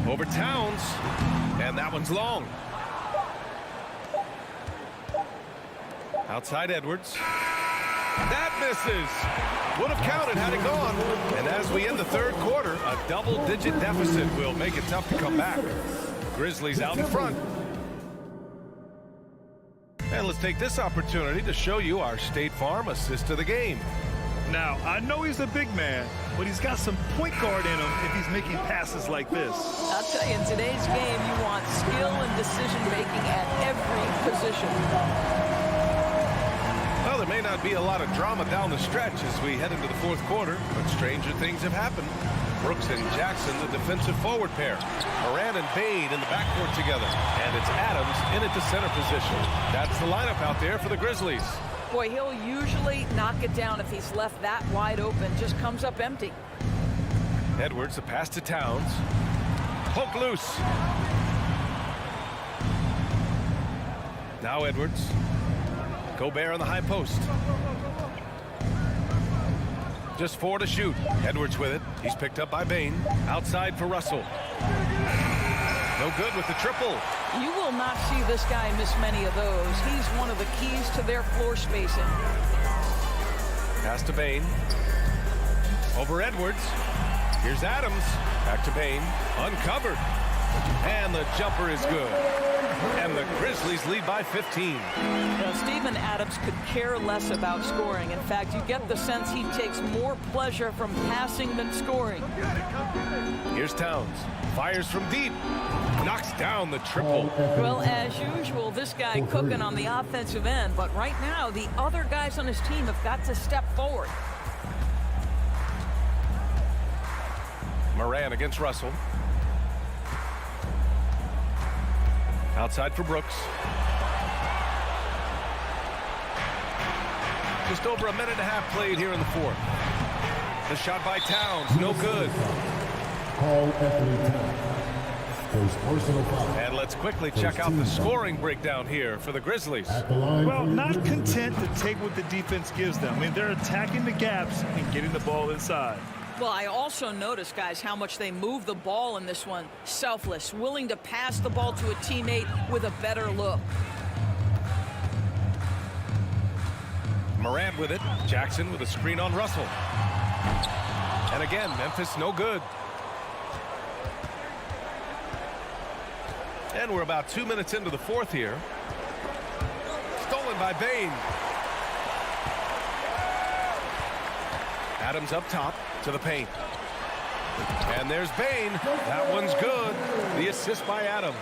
Over Towns. And that one's long. Outside Edwards. That misses. Would have counted had it gone. And as we end the third quarter, a double-digit deficit will make it tough to come back. Grizzlies out in front. And let's take this opportunity to show you our State Farm assist of the game. Now, I know he's a big man, but he's got some point guard in him if he's making passes like this. I'll tell you, in today's game, you want skill and decision-making at every position. Well, there may not be a lot of drama down the stretch as we head into the fourth quarter, but stranger things have happened. Brooks and Jackson, the defensive forward pair. Moran and Bain in the backcourt together. And it's Adams in at the center position. That's the lineup out there for the Grizzlies. Boy, he'll usually knock it down if he's left that wide open. Just comes up empty. Edwards, a pass to Towns. Poke loose. Now Edwards. Gobert on the high post. Just 4 to shoot. Edwards with it. He's picked up by Bain. Outside for Russell. No good with the triple. You will not see this guy miss many of those. He's one of the keys to their floor spacing. Pass to Bain. Over Edwards. Here's Adams. Back to Bain. Uncovered. And the jumper is good. And the Grizzlies lead by 15. Now, Steven Adams could care less about scoring. In fact, you get the sense he takes more pleasure from passing than scoring. Here's Towns. Fires from deep. Knocks down the triple. Well, as usual, this guy cooking on the offensive end. But right now, the other guys on his team have got to step forward. Moran against Russell. Outside for Brooks. Just over a minute and a half played here in the fourth. The shot by Towns, no good. Call Anthony Towns. First personal foul. And let's quickly check out the scoring breakdown here for the Grizzlies. At the line Well, for not your content to take what the defense gives them. I mean, they're attacking the gaps and getting the ball inside. Well, I also noticed, guys, how much they move the ball in this one. Selfless, willing to pass the ball to a teammate with a better look. Morant with it. Jackson with a screen on Russell. And again, Memphis no good. And we're about 2 minutes into the fourth here. Stolen by Bain. Adams up top to the paint. And there's Bain. That one's good. The assist by Adams.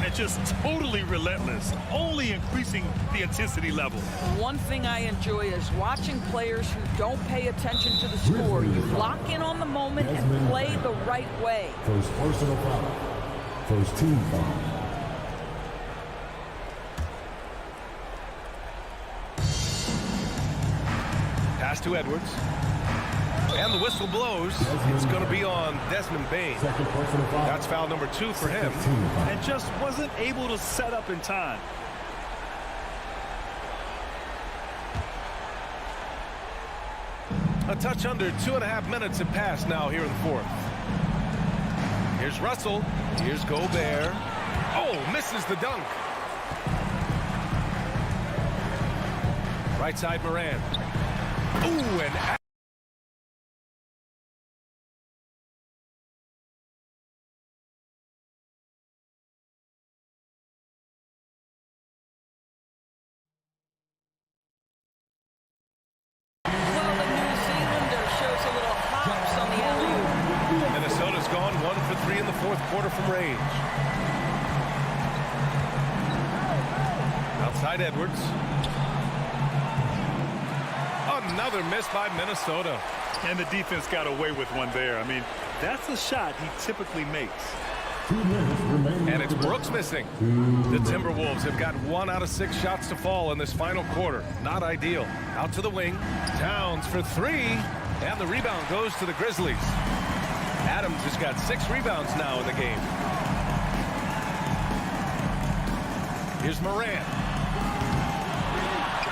And just totally relentless, only increasing the intensity level. One thing I enjoy is watching players who don't pay attention to the score. You lock in on the moment and play the right way. first personal foul. First team foul. Pass to Edwards. And the whistle blows. It's going to be on Desmond Bain. Second personal foul. That's foul number 2 for him. Team foul. And just wasn't able to set up in time. A touch under 2.5 minutes have passed now here in the fourth. Here's Russell. Here's Gobert. Oh, misses the dunk. Right side Morant. Ooh, and Well, the New Zealander shows a little hops on the alley-oop. Minnesota's gone 1 for 3 in the fourth quarter from range. Outside Edwards. Another miss by Minnesota. And the defense got away with one there. I mean, that's a shot he typically makes. 2 minutes remaining. And it's Brooks missing. The Timberwolves have got 1 out of 6 shots to fall in this final quarter. Not ideal. Out to the wing. Towns for 3. And the rebound goes to the Grizzlies. Adams has got 6 rebounds now in the game. Here's Morant.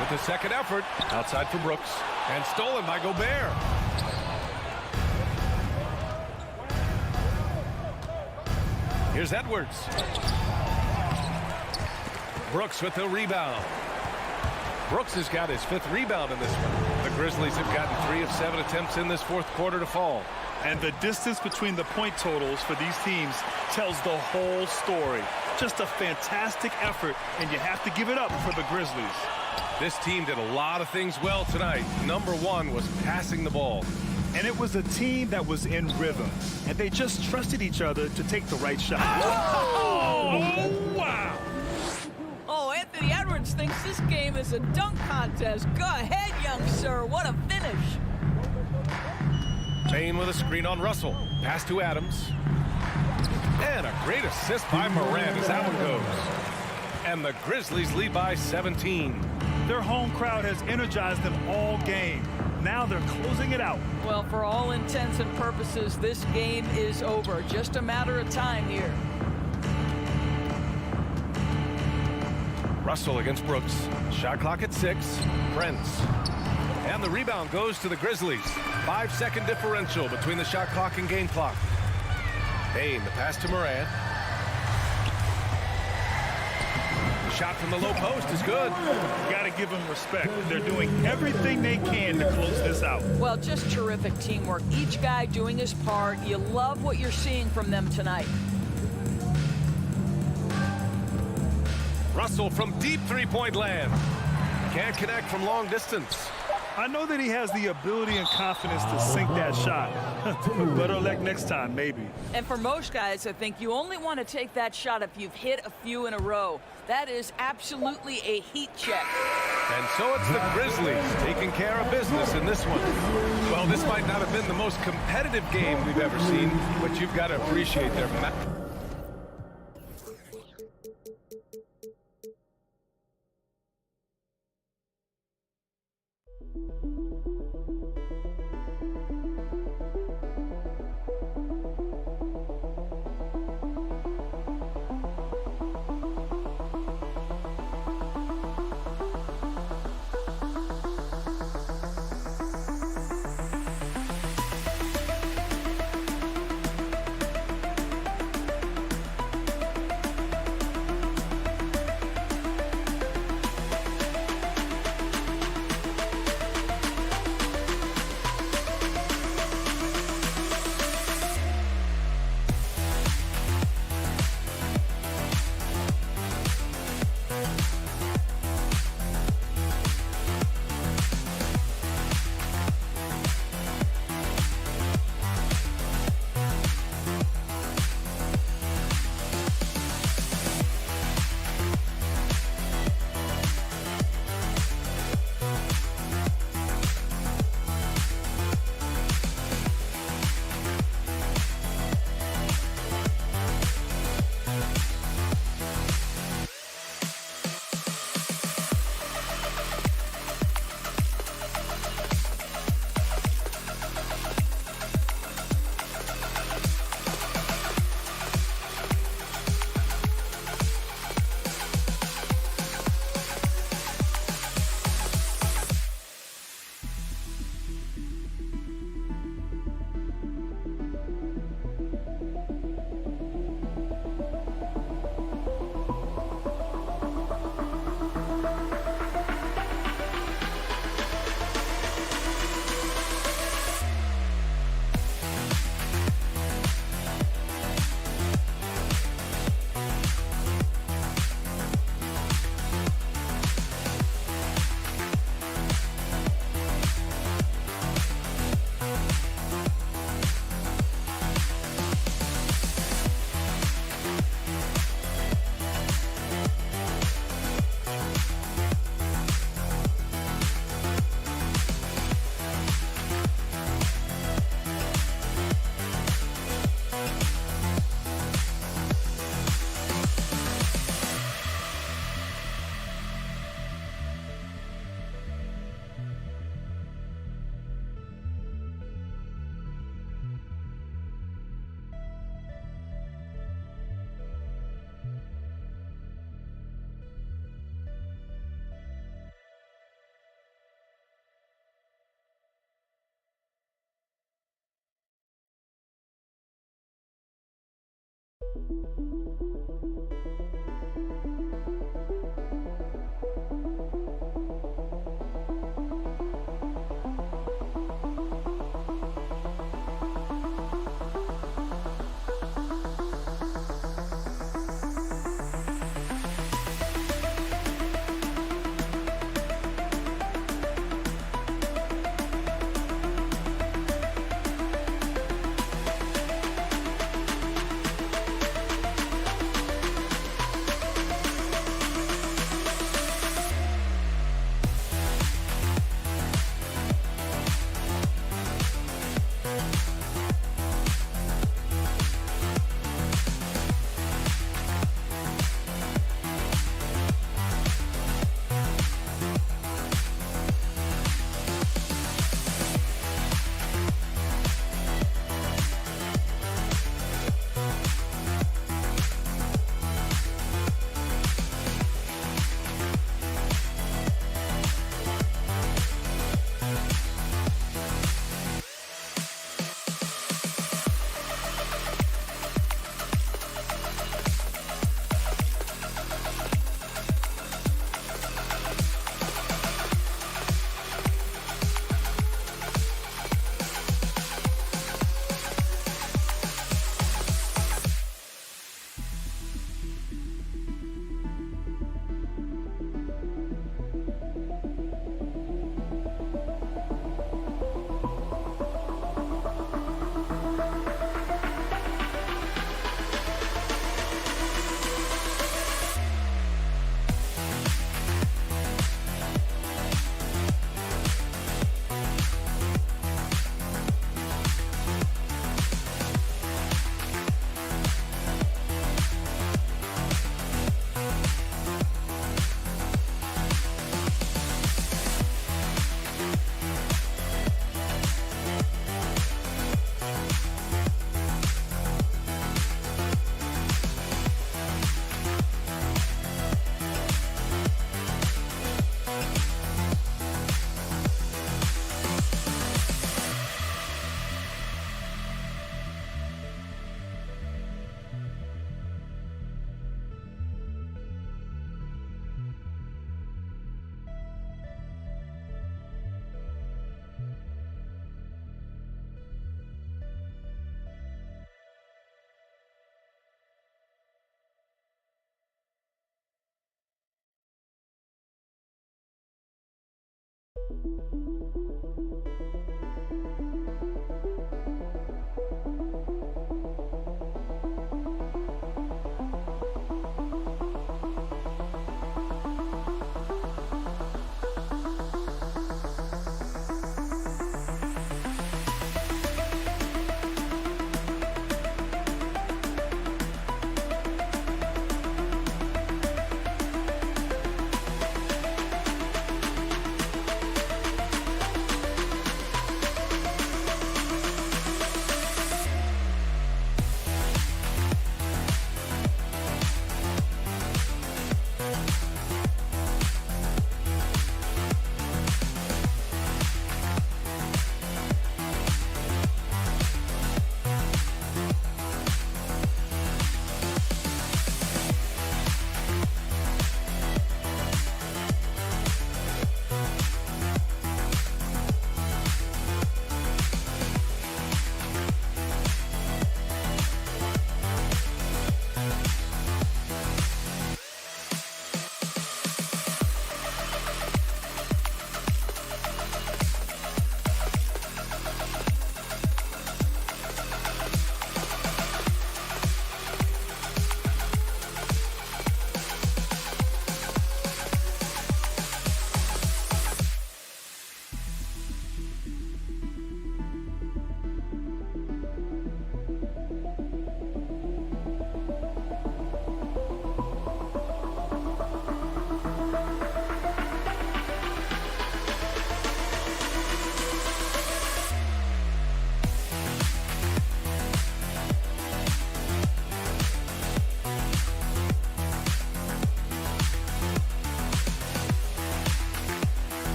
With the second effort. Outside for Brooks. And stolen by Gobert. Here's Edwards. Brooks with the rebound. Brooks has got his 5th rebound in this one. The Grizzlies have gotten 3 of 7 attempts in this fourth quarter to fall. And the distance between the point totals for these teams tells the whole story. Just a fantastic effort, and you have to give it up for the Grizzlies. This team did a lot of things well tonight. Number 1 was passing the ball. And it was a team that was in rhythm, and they just trusted each other to take the right shot. Oh, wow. Oh, Anthony Edwards thinks this game is a dunk contest. Go ahead, young sir. What a finish. Bain with a screen on Russell. Pass to Adams. And a great assist by Morant as that one goes. And the Grizzlies lead by 17. Their home crowd has energized them all game. Now they're closing it out. Well, for all intents and purposes, this game is over. Just a matter of time here. Russell against Brooks. Shot clock at 6. Prince. And the rebound goes to the Grizzlies. 5-second differential between the shot clock and game clock. Bain, the pass to Morant. The shot from the low post is good. Got to give them respect. They're doing everything they can to close this out. Well, just terrific teamwork. Each guy doing his part. You love what you're seeing from them tonight. Russell from deep three-point land. Can't connect from long distance. I know that he has the ability and confidence to sink that shot. Better luck next time, maybe. And for most guys, I think you only want to take that shot if you've hit a few in a row. That is absolutely a heat check. And so it's the Grizzlies taking care of business in this one. Well, this might not have been the most competitive game we've ever seen, but you've got to appreciate their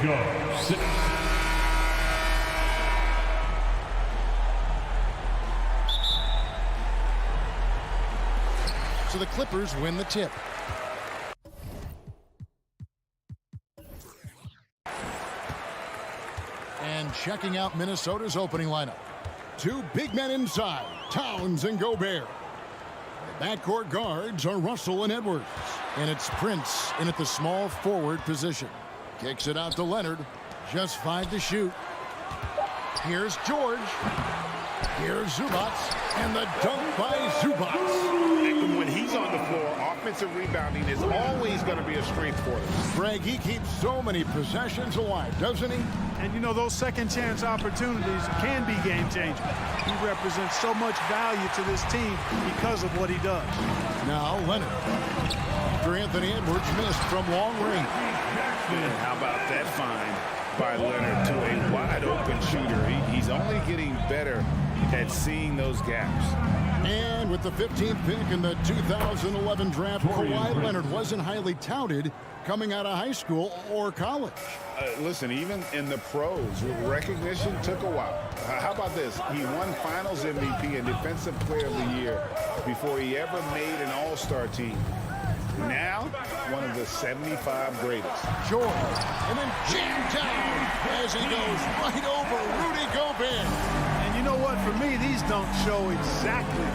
Go 6. So the Clippers win the tip. And checking out Minnesota's opening lineup. Two big men inside, Towns and Gobert. The backcourt guards are Russell and Edwards. And it's Prince in at the small forward position. Kicks it out to Leonard. Just 5 to shoot. Here's George. Here's Zubats. And the dunk by Zubats. When he's on the floor, offensive rebounding is always going to be a strength for them. Greg, he keeps so many possessions alive, doesn't he? And you know, those second chance opportunities can be game changing. He represents so much value to this team because of what he does. Now Leonard. After Anthony Edwards missed from long range. And how about that find by Leonard to a wide open shooter? He's only getting better at seeing those gaps. And with the 15th pick in the 2011 draft, Kawhi Leonard wasn't highly touted coming out of high school or college. Listen, even in the pros, recognition took a while. How about this? He won Finals MVP and Defensive Player of the Year before he ever made an All-Star team. Now, one of the 75 greatest. George, and then jammed down as he goes right over Rudy Gobert. And you know what? For me, these dunks show exactly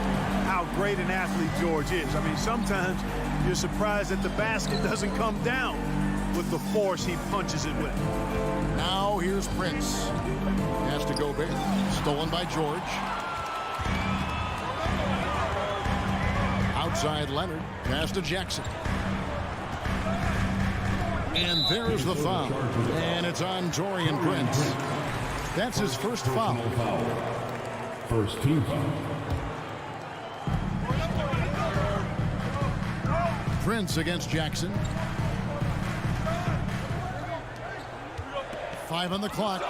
how great an athlete George is. I mean, sometimes you're surprised that the basket doesn't come down with the force he punches it with. Now here's Prince. Pass to Gobert. Stolen by George. Outside Leonard. Pass to Jackson. And there's the foul. And it's on Taurean Prince. That's his first foul. First team foul. Prince against Jackson. 5 on the clock.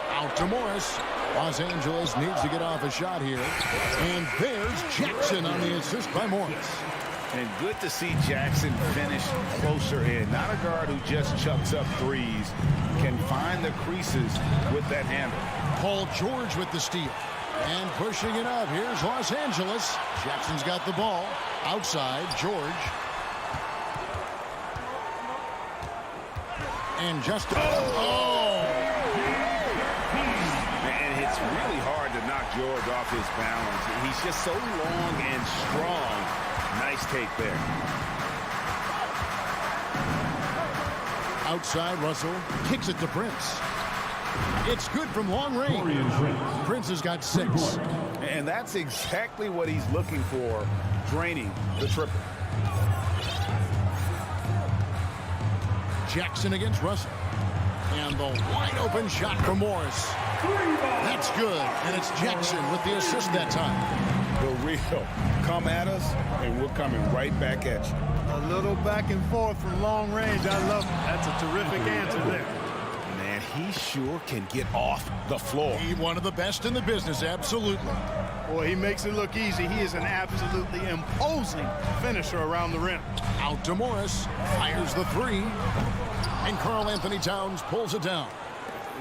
Out to Morris. Los Angeles needs to get off a shot here. And there's Jackson on the assist by Morris. And good to see Jackson finish closer in. Not a guard who just chucks up threes. Can find the creases with that handle. Paul George with the steal. And pushing it up. Here's Los Angeles. Jackson's got the ball. Outside, George. And just... Oh! And it's really hard to knock George off his balance. He's just so long and strong. Nice take there. Outside, Russell kicks it to Prince. It's good from long range. Prince has got 6. And that's exactly what he's looking for, draining the triple. Jackson against Russell. And the wide open shot from Morris. That's good. And it's Jackson with the assist that time. The real. Come at us, and we're coming right back at you. A little back and forth from long range. I love it. That's a terrific answer there. Man, he sure can get off the floor. He's one of the best in the business, absolutely. Boy, he makes it look easy. He is an absolutely imposing finisher around the rim. Out to Morris. Fires the 3. And Karl Anthony Towns pulls it down.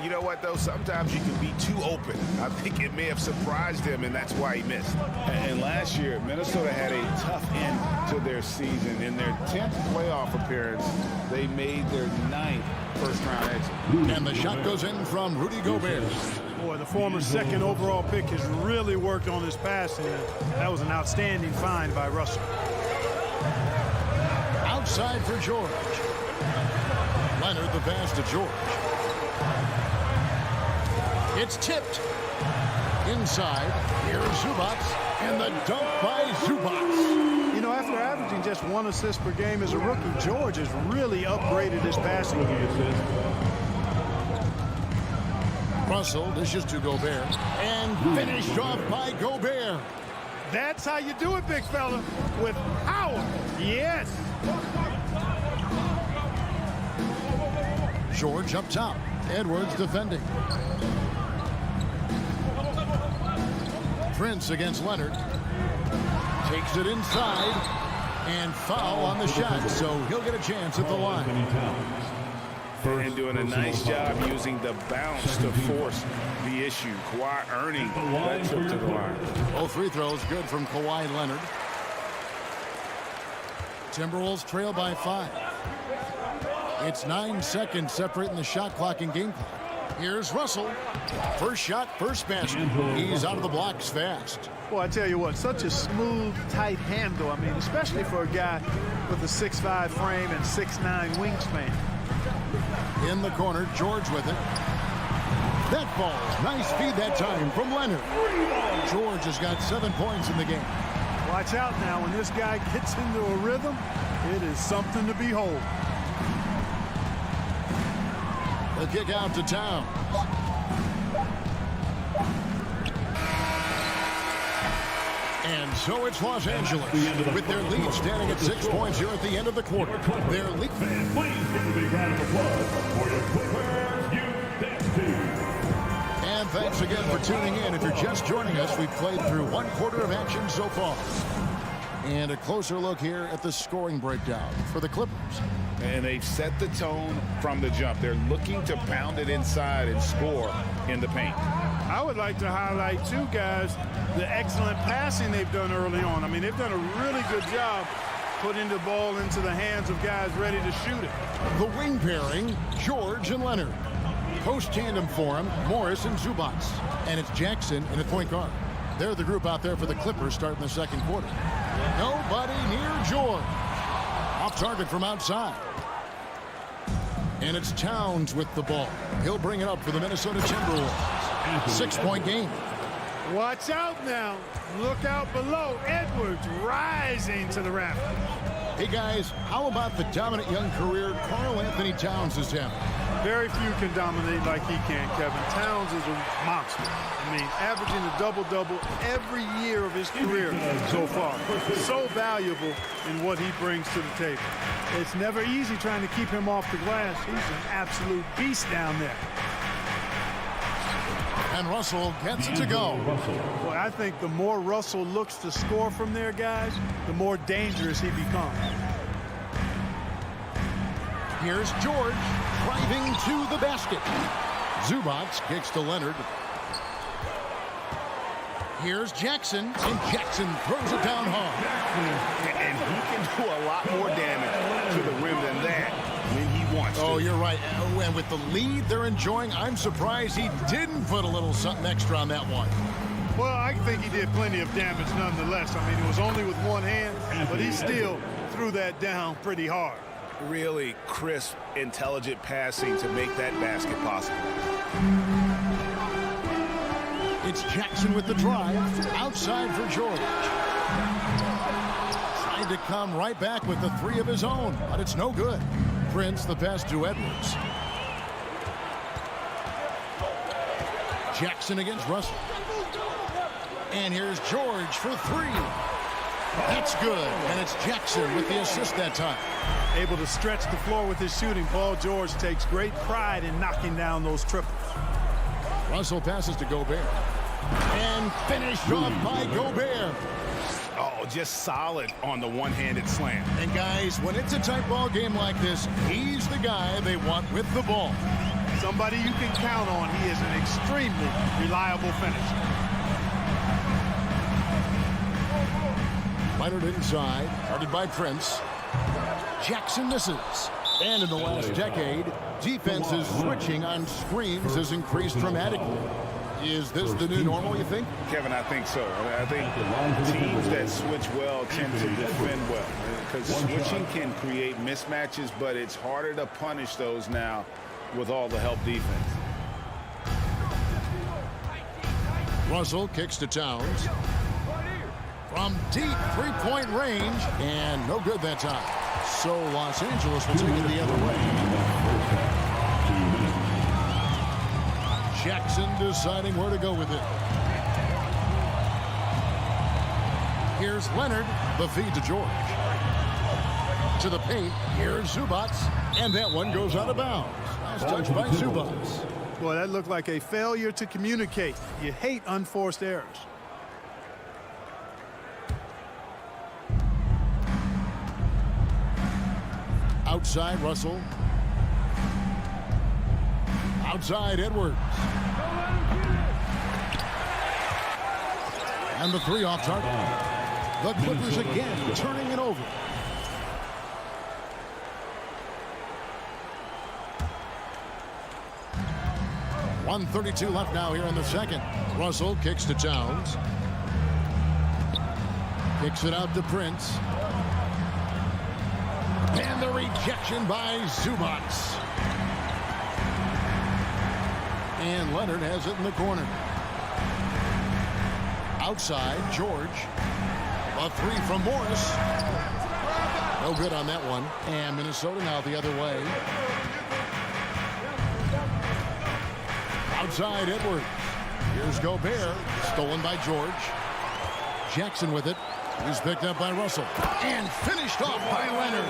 You know what, though? Sometimes you can be too open. I think it may have surprised him, and that's why he missed. And last year, Minnesota had a tough end to their season. In their 10th playoff appearance, they made their 9th first-round exit. And the shot goes in from Rudy Gobert. Boy, the former second overall pick has really worked on his passing. That was an outstanding find by Russell. Outside for George. Leonard the pass to George. It's tipped. Inside, here's Zubats, and the dunk by Zubats. You know, after averaging just 1 assist per game as a rookie, George has really upgraded his passing game. Russell dishes to Gobert, and finished off by Gobert. That's how you do it, big fella, with power. Yes. George up top. Edwards defending. Prince against Leonard. Takes it inside. And foul on the shot, so he'll get a chance at the line. and doing a nice job using the bounce to force the issue. Kawhi earning that trip to the line. Both free throws good from Kawhi Leonard. Timberwolves trail by 5. It's 9 seconds separating the shot clock and game clock. Here's Russell. First shot, first basket. He's out of the blocks fast. Well, I tell you what, such a smooth, tight handle. I mean, especially for a guy with a 6'5" frame and 6'9" wingspan. In the corner, George with it. That ball, nice feed that time from Leonard. George has got 7 points in the game. Watch out now. When this guy gets into a rhythm, it is something to behold. The kick out to Towns. And so it's Los Angeles with their lead standing at 6 points here at the end of the quarter. Their lead. And thanks again for tuning in. If you're just joining us, we've played through 1 quarter of action so far. And a closer look here at the scoring breakdown for the Clippers. And they've set the tone from the jump. They're looking to pound it inside and score in the paint. I would like to highlight, too, guys, the excellent passing they've done early on. I mean, they've done a really good job putting the ball into the hands of guys ready to shoot it. The wing pairing, George and Leonard. Post tandem for him, Morris and Zubac. And it's Jackson in the point guard. They're the group out there for the Clippers starting the second quarter. Nobody near George. Off target from outside. And it's Towns with the ball. He'll bring it up for the Minnesota Timberwolves. 6-point game. Watch out now. Look out below. Edwards rising to the rafters. Hey, guys, how about the dominant young career Karl Anthony Towns has had? Very few can dominate like he can, Kevin. Towns is a monster. I mean, averaging a double-double every year of his career so far. So valuable in what he brings to the table. It's never easy trying to keep him off the glass. He's an absolute beast down there. And Russell gets it to go. Well, I think the more Russell looks to score from there, guys, the more dangerous he becomes. Here's George driving to the basket. Zubac kicks to Leonard. Here's Jackson, and Jackson throws it down hard. And he can do a lot more damage to the rim than that when he wants to. Oh, you're right. And with the lead they're enjoying, I'm surprised he didn't put a little something extra on that one. Well, I think he did plenty of damage nonetheless. I mean, it was only with one hand, but he still threw that down pretty hard. Really crisp, intelligent passing to make that basket possible. It's Jackson with the drive. Outside for George. Trying to come right back with the 3 of his own, but it's no good. Prince the pass to Edwards. Jackson against Russell. And here's George for 3. That's good. And it's Jackson with the assist that time. Able to stretch the floor with his shooting. Paul George takes great pride in knocking down those triples. Russell passes to Gobert. And finished off by Gobert. Oh, just solid on the one-handed slam. And guys, when it's a tight ball game like this, he's the guy they want with the ball. Somebody you can count on. He is an extremely reliable finisher. Leonard inside, guarded by Prince. Jackson misses. And in the last decade, defenses switching on screens has increased dramatically. Is this the new normal, you think? Kevin, I think so. I think teams that switch well tend to defend well. Because switching can create mismatches, but it's harder to punish those now with all the help defense. Russell kicks to Towns. From deep three-point range, and no good that time. So Los Angeles will take it the other way. Jackson deciding where to go with it. Here's Leonard, the feed to George. To the paint, here's Zubac, and that one goes out of bounds. Nice touch by Zubac. Boy, that looked like a failure to communicate. You hate unforced errors. Outside, Russell. Outside Edwards. And the three off target. The Clippers again turning it over. .132 left now here in the second. Russell kicks to Towns. Kicks it out to Prince. And the rejection by Zubac. And Leonard has it in the corner. Outside, George. A three from Morris. No good on that one. And Minnesota now the other way. Outside Edwards. Here's Gobert. Stolen by George. Jackson with it. He's picked up by Russell. And finished off by Leonard.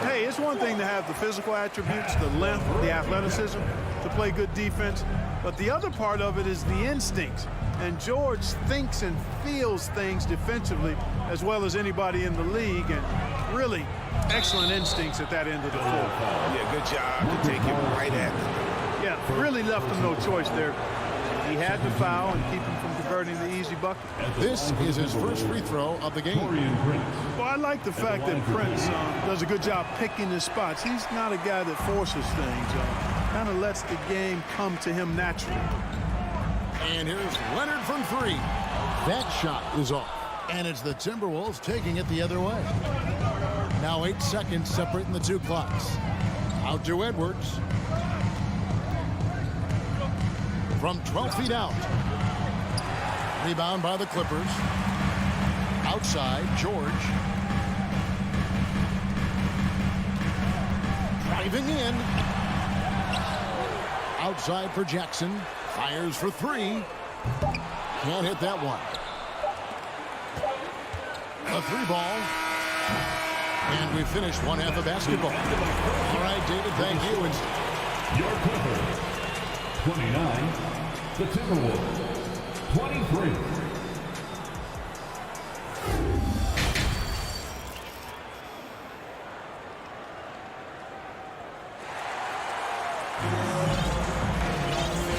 Hey, it's one thing to have the physical attributes, the length, the athleticism, to play good defense. But the other part of it is the instinct. And George thinks and feels things defensively as well as anybody in the league. And really excellent instincts at that end of the floor. Yeah, good job to take him right at him. Yeah, really left him no choice there. He had to foul and keep him from converting the easy bucket. This is his first free throw of the game. Well, I like the fact that Prince does a good job picking his spots. He's not a guy that forces things. Kind of lets the game come to him naturally. And here's Leonard from three. That shot is off. And it's the Timberwolves taking it the other way. Now 8 seconds separating the two clocks. Out to Edwards. From 12 feet out. Rebound by the Clippers. Outside, George. Driving in. Outside for Jackson. Fires for three. Can't hit that one. A three ball. And we finished one half of basketball. All right, David, thank you. Your Clippers, 29. The Timberwolves, 23.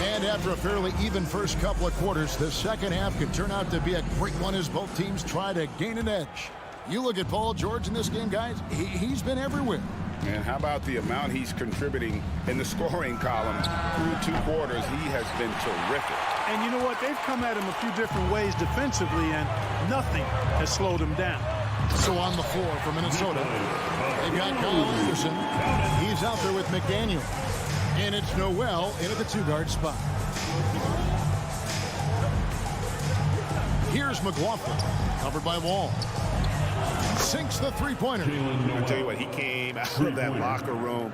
And after a fairly even first couple of quarters, the second half could turn out to be a great one as both teams try to gain an edge. You look at Paul George in this game, guys, he's been everywhere. And how about the amount he's contributing in the scoring column through 2 quarters? He has been terrific. And you know what? They've come at him a few different ways defensively, and nothing has slowed him down. So on the floor for Minnesota, they've got Kyle Anderson. He's out there with McDaniel. And it's Noel into the 2-guard spot. Here's McLaughlin, covered by Wall. Sinks the three-pointer. I'll tell you what, he came out of that locker room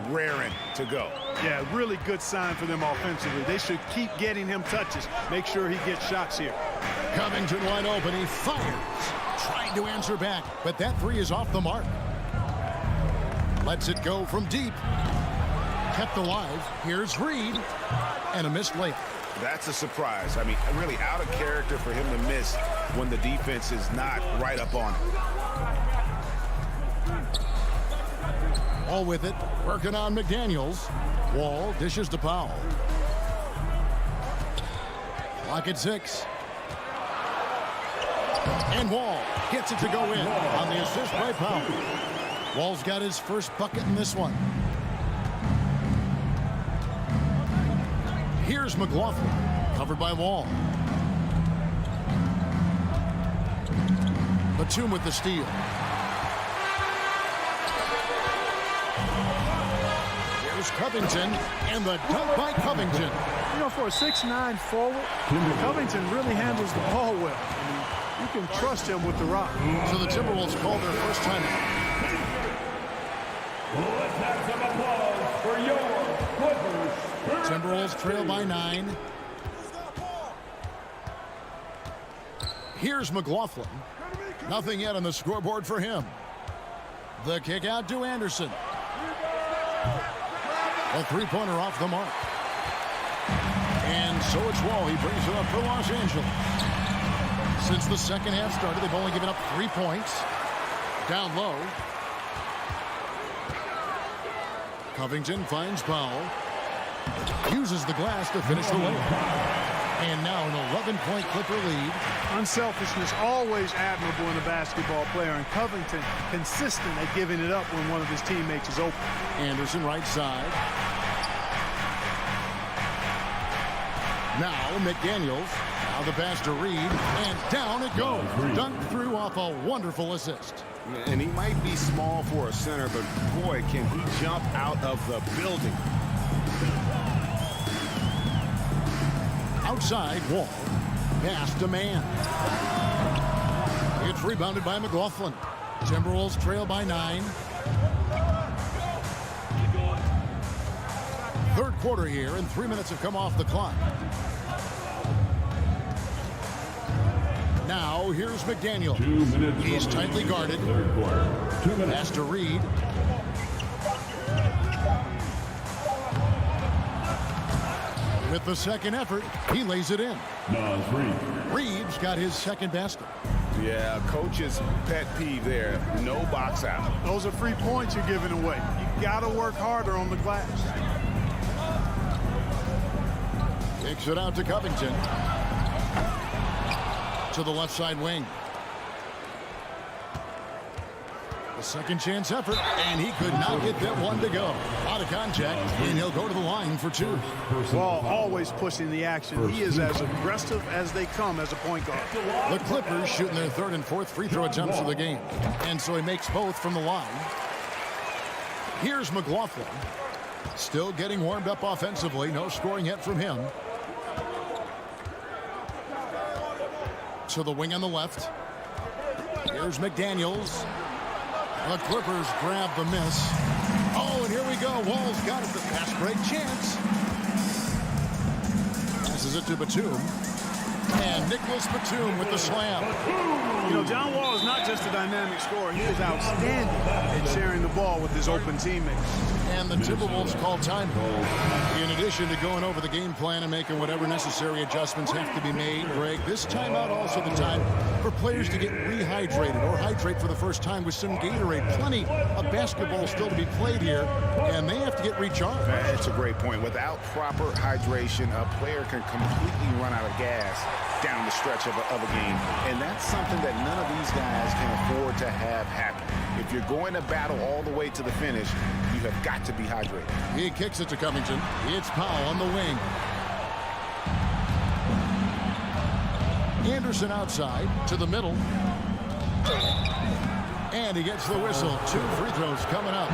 raring to go. Yeah, really good sign for them offensively. They should keep getting him touches. Make sure he gets shots here. Covington wide open. He fires. Trying to answer back, but that three is off the mark. Lets it go from deep. Kept alive. Here's Reed. And a missed layup. That's a surprise. I mean, really out of character for him to miss when the defense is not right up on him. Wall with it. Working on McDaniels. Wall dishes to Powell. Clock at 6. And Wall gets it to go in on the assist by Powell. Wall's got his first bucket in this one. Here's McLaughlin, covered by Wall. Batum with the steal. Here's Covington, and the dunk by Covington. You know, for a 6'9" forward, Covington really handles the ball well. I mean, you can trust him with the rock. So the Timberwolves call their first timeout. Let's have some applause for your Clippers. Timberwolves trail by 9. Here's McLaughlin. Nothing yet on the scoreboard for him. The kick out to Anderson. A three-pointer off the mark. And so it's Wall. He brings it up for Los Angeles. Since the second half started, they've only given up 3 points. Down low. Covington finds Powell. Uses the glass to finish the layup. And now an 11-point Clipper lead. Unselfishness always admirable in a basketball player, and Covington consistent at giving it up when one of his teammates is open. Anderson right side. Now McDaniels. Now the pass to Reed, and down it goes. Dunked through off a wonderful assist. And he might be small for a center, but boy, can he jump out of the building. Outside Wall. Pass to Man. It's rebounded by McLaughlin. Timberwolves trail by 9. Third quarter here, and 3 minutes have come off the clock. Now here's McDaniel. He's tightly guarded. Pass to Reed. With the second effort, he lays it in. Reed's got his second basket. Yeah, coach's pet peeve there. No box out. Those are free points you're giving away. You got to work harder on the glass. Takes it out to Covington. To the left side wing. The second chance effort, and he could not get that one to go. Out of contact, and he'll go to the line for 2. Ball always pushing the action. He is as aggressive as they come as a point guard. The Clippers shooting their third and fourth free throw attempts of the game. And so he makes both from the line. Here's McLaughlin. Still getting warmed up offensively. No scoring yet from him. To the wing on the left. Here's McDaniels. The Clippers grab the miss. Oh, and here we go. Wall's got it. The fast break chance. Passes it to Batum. And Nicholas Batum with the slam. You know, John Wall is not just a dynamic scorer. He is outstanding at sharing the ball with his open teammates. And the Timberwolves call time. In addition to going over the game plan and making whatever necessary adjustments have to be made, Greg, this timeout also the time for players to get rehydrated or hydrate for the first time with some Gatorade. Plenty of basketball still to be played here, and they have to get recharged. That's a great point. Without proper hydration, a player can completely run out of gas down the stretch of a game. And that's something that none of these guys can afford to have happen. If you're going to battle all the way to the finish, you have got to be hydrated. He kicks it to Covington. It's Powell on the wing. Anderson outside to the middle. And he gets the whistle. 2 free throws coming up.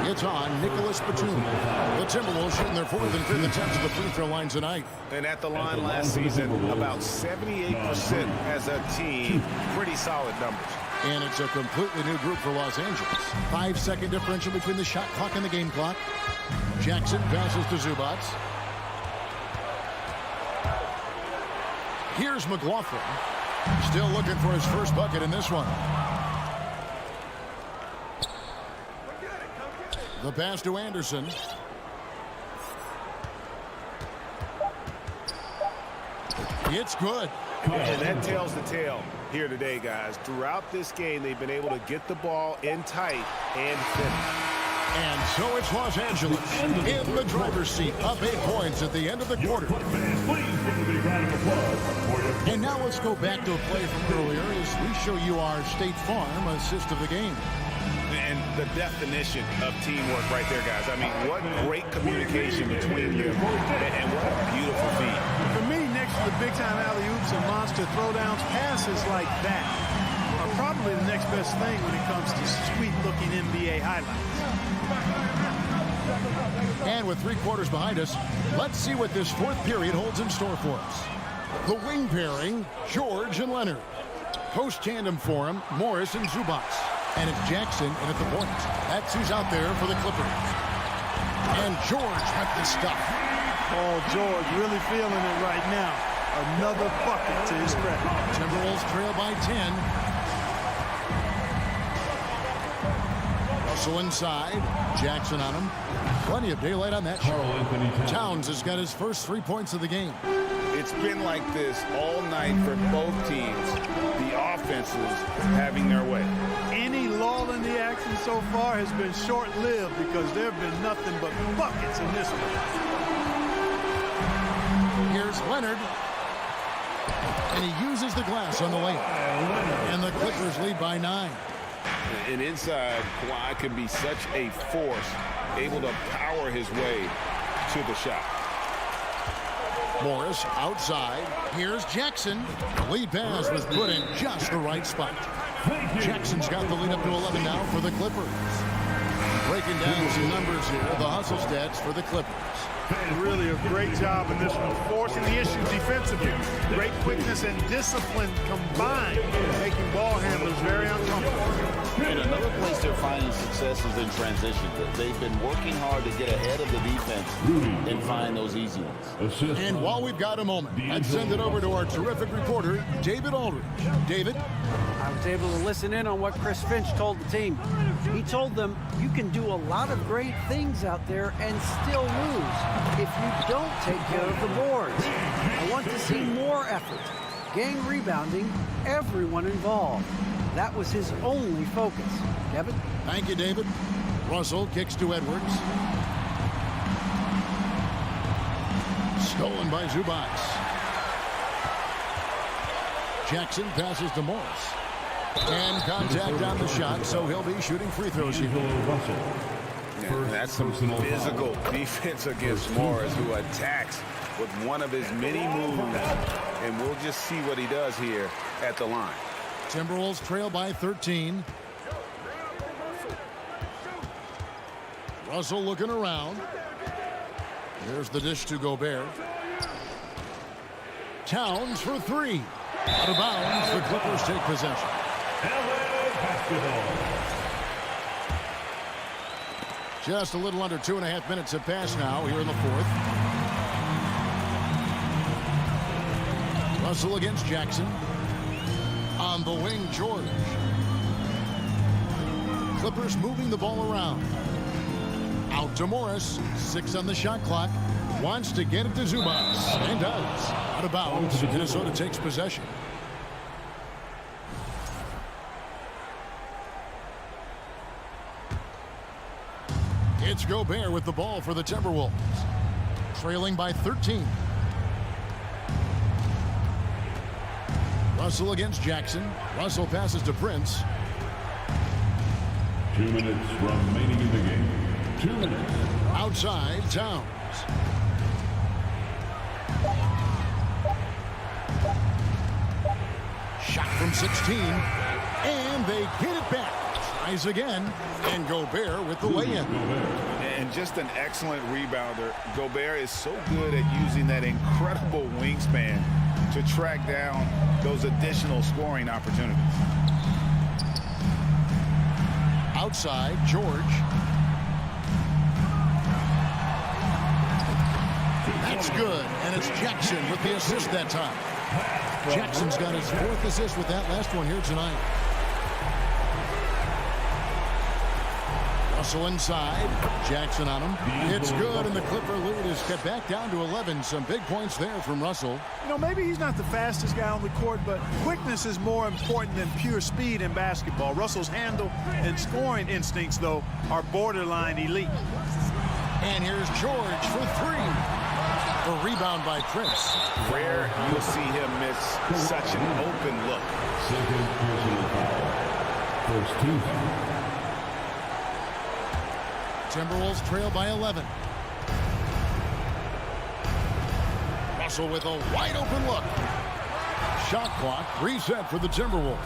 It's on Nicholas Batum. The Timberwolves shooting their fourth and fifth attempts at the free throw line tonight. And at the line last season, about 78% as a team. Pretty solid numbers. And it's a completely new group for Los Angeles. 5-second differential between the shot clock and the game clock. Jackson passes to Zubac. Here's McLaughlin. Still looking for his first bucket in this one. The pass to Anderson. It's good. And that tells the tale here today, guys. Throughout this game, they've been able to get the ball in tight and finish. And so it's Los Angeles in the driver's seat, up 8 points at the end of the quarter. And now let's go back to a play from earlier as we show you our State Farm assist of the game. And the definition of teamwork right there, guys. I mean, what great communication between them, and what a beautiful feat. For me, next to the big-time alley-oops and monster throwdowns, passes like that are probably the next best thing when it comes to sweet-looking NBA highlights. And with 3 quarters behind us, let's see what this fourth period holds in store for us. The wing pairing, George and Leonard. Post tandem for him, Morris and Zubac. And it's Jackson in at the point. That's who's out there for the Clippers. And George with the stuff. Oh, George really feeling it right now. Another bucket to his credit. Timberwolves trail by 10. Russell inside. Jackson on him. Plenty of daylight on that shot. Towns has got his first 3 points of the game. it's been like this all night for both teams. The offenses having their way. Any lull in the action so far has been short-lived because there have been nothing but buckets in this one. Here's Leonard. And he uses the glass on the layup. And the Clippers lead by 9. And inside, Kawhi can be such a force, able to power his way to the shot. Morris outside. Here's Jackson. The lead pass was put in just the right spot. Jackson's got the lead up to 11 now for the Clippers. Breaking down some numbers here, the hustle stats for the Clippers. Really a great job in this one, forcing the issue defensively. Great quickness and discipline combined, making ball handlers very uncomfortable. And another place they're finding success is in transition. They've been working hard to get ahead of the defense and find those easy ones. And while we've got a moment, let's send it over to our terrific reporter, David Aldridge. David? I was able to listen in on what Chris Finch told the team. He told them, you can do a lot of great things out there and still lose if you don't take care of the boards. I want to see more effort, gang rebounding, everyone involved. That was his only focus. Kevin? Thank you, David. Russell kicks to Edwards. Stolen by Zubac. Jackson passes to Morris. And contact on the shot, so he'll be shooting free throws here. Yeah, that's some physical defense against Morris, who attacks with one of his many moves. And we'll just see what he does here at the line. Timberwolves trail by 13. Russell looking around. There's the dish to Gobert. Towns for 3. Out of bounds, the Clippers take possession. Just a little under 2.5 minutes have passed now here in the fourth. Russell against Jackson. On the wing, George. Clippers moving the ball around. Out to Morris. 6 on the shot clock. Wants to get it to Zubac. And does. Out of bounds. Minnesota takes possession. It's Gobert with the ball for the Timberwolves. Trailing by 13. Russell against Jackson. Russell passes to Prince. 2 minutes remaining in the game. 2 minutes. Outside, Towns. Shot from 16. And they get it back. Tries again. And Gobert with the lay-in. And just an excellent rebounder. Gobert is so good at using that incredible wingspan to track down those additional scoring opportunities. Outside, George. That's good, and it's Jackson with the assist that time. Jackson's got his 4th assist with that last one here tonight. Russell inside. Jackson on him. It's good, and the Clipper lead is cut back down to 11. Some big points there from Russell. You know, maybe he's not the fastest guy on the court, but quickness is more important than pure speed in basketball. Russell's handle and scoring instincts, though, are borderline elite. And here's George for 3. A rebound by Prince. Rare you'll see him miss such an open look. Second personal foul. First team foul. Timberwolves trail by 11. Russell with a wide open look. Shot clock reset for the Timberwolves.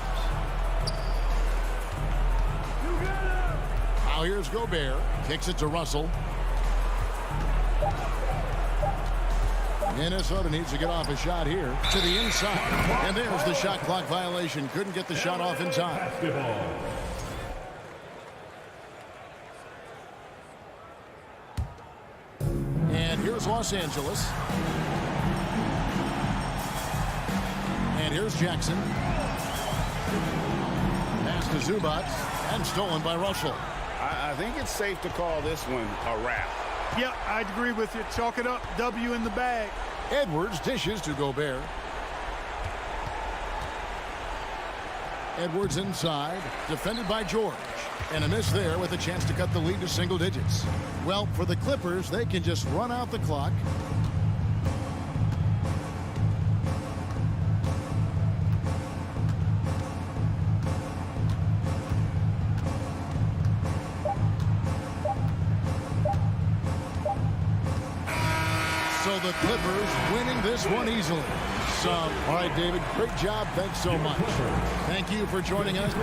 Now here's Gobert. Kicks it to Russell. Minnesota needs to get off a shot here to the inside. And there's the shot clock violation. Couldn't get the shot off in time. And here's Los Angeles. And here's Jackson. Pass to Zubac. And stolen by Russell. I think it's safe to call this one a wrap. Yep, I'd agree with you. Chalk it up. W in the bag. Edwards dishes to Gobert. Edwards inside, defended by George. And a miss there with a chance to cut the lead to single digits. Well, for the Clippers, they can just run out the clock. So the Clippers winning this one easily. All right, David, great job. Thanks so much. Thank you for joining us.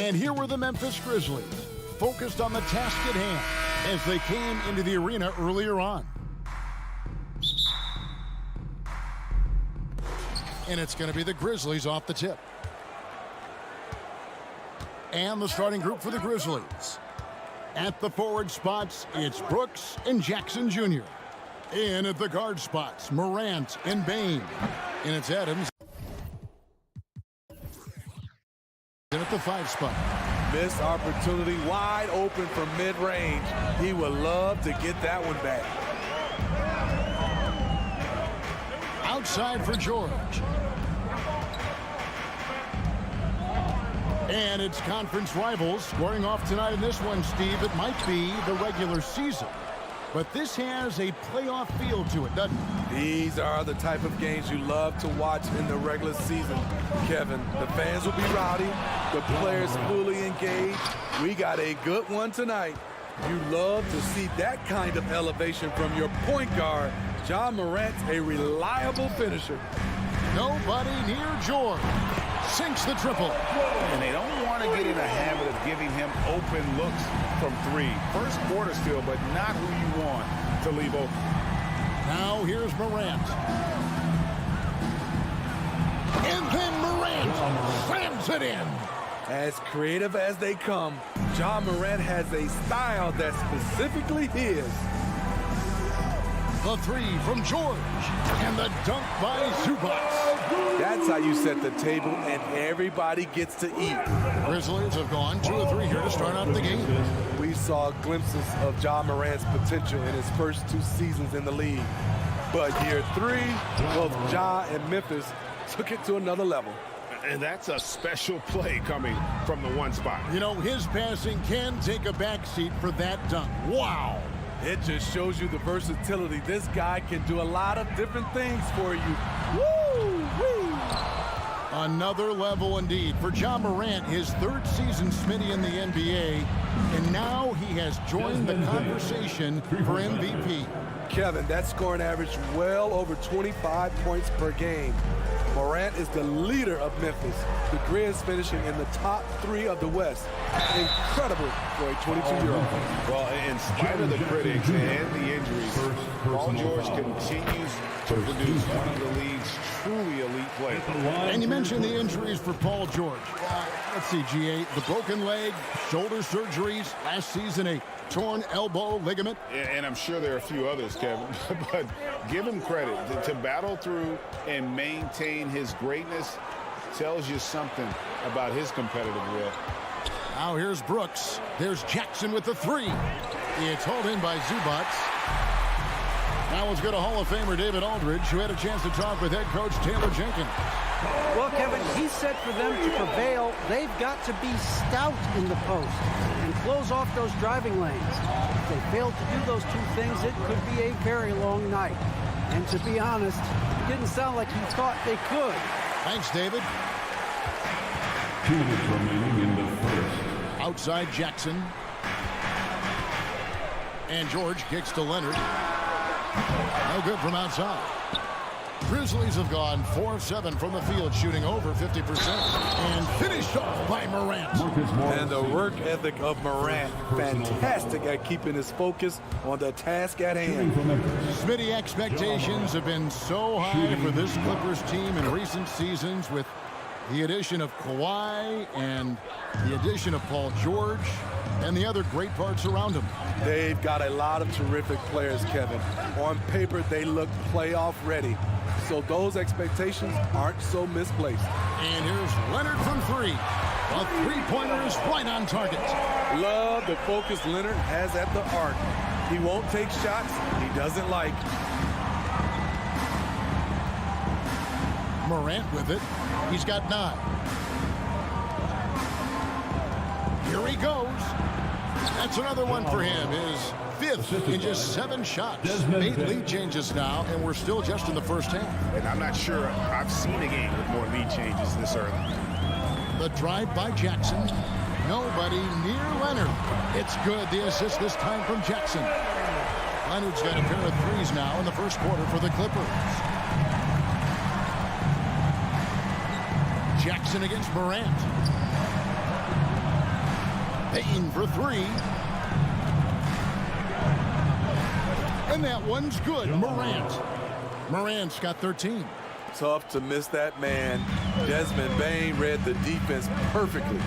And here were the Memphis Grizzlies, focused on the task at hand as they came into the arena earlier on. And it's going to be the Grizzlies off the tip. And the starting group for the Grizzlies. At the forward spots, it's Brooks and Jackson Jr. In at the guard spots, Morant and Bain. And it's Adams. In at the 5 spot. Missed opportunity, wide open from mid-range. He would love to get that one back. Outside for George. And it's conference rivals scoring off tonight in this one, Steve. It might be the regular season, but this has a playoff feel to it, doesn't it? These are the type of games you love to watch in the regular season, Kevin. The fans will be rowdy, the players fully engaged. We got a good one tonight. You love to see that kind of elevation from your point guard. Ja Morant's a reliable finisher. Nobody near George. Sinks the triple. And they don't want to get in a habit of giving him open looks from 3. First quarter still, but not who you want to leave open. Now here's Morant. And then Morant slams it in. As creative as they come, Ja Morant has a style that's specifically his. The 3 from George. And the dunk by Zubac. That's how you set the table, and everybody gets to eat. Grizzlies have gone 2 of 3 here to start out the game. We saw glimpses of Ja Morant's potential in his first 2 seasons in the league. But year 3, both Ja and Memphis took it to another level. And that's a special play coming from the 1 spot. You know, his passing can take a backseat for that dunk. Wow. It just shows you the versatility. This guy can do a lot of different things for you. Woo-wee! Another level indeed for Ja Morant, his 3rd season, Smitty, in the NBA, and now he has joined the conversation for MVP. Kevin, that scoring average well over 25 points per game. Morant is the leader of Memphis. The Grizz finishing in the top 3 of the West. Incredible for a 22-year-old. Well, in spite of the critics and the injuries, Paul George continues to produce one of the league's truly elite players. And you mentioned the injuries for Paul George. Let's see, G8, the broken leg, shoulder surgeries, last season a torn elbow ligament. And I'm sure there are a few others, Kevin, but give him credit. To battle through and maintain his greatness tells you something about his competitive will. Now here's Brooks. There's Jackson with the 3. It's hauled in by Zubac. Now let's go to Hall of Famer David Aldridge, who had a chance to talk with head coach Taylor Jenkins. Well, Kevin, he said for them to prevail, they've got to be stout in the post and close off those driving lanes. If they failed to do those 2 things, it could be a very long night. And to be honest, it didn't sound like he thought they could. Thanks, David. 2 minutes remaining in the first. Outside Jackson. And George kicks to Leonard. No good from outside. Grizzlies have gone 4 of 7 from the field, shooting over 50%. And finished off by Morant. And the work ethic of Morant, fantastic at keeping his focus on the task at hand. Smitty, expectations have been so high for this Clippers team in recent seasons with the addition of Kawhi and the addition of Paul George and the other great parts around him. They've got a lot of terrific players, Kevin. On paper, they look playoff ready. So those expectations aren't so misplaced. And here's Leonard from 3. A 3-pointer is right on target. Love the focus Leonard has at the arc. He won't take shots he doesn't like. Morant with it. He's got 9. Here he goes. That's another one for him. His 5th in just 7 shots. 8 lead changes now, and we're still just in the first half. And I'm not sure I've seen a game with more lead changes this early. The drive by Jackson. Nobody near Leonard. It's good. The assist this time from Jackson. Leonard's got a pair of 3s now in the first quarter for the Clippers. Jackson against Morant. Payton for 3. And that one's good. Morant's got 13. tough to miss that man. Desmond Bain read the defense perfectly.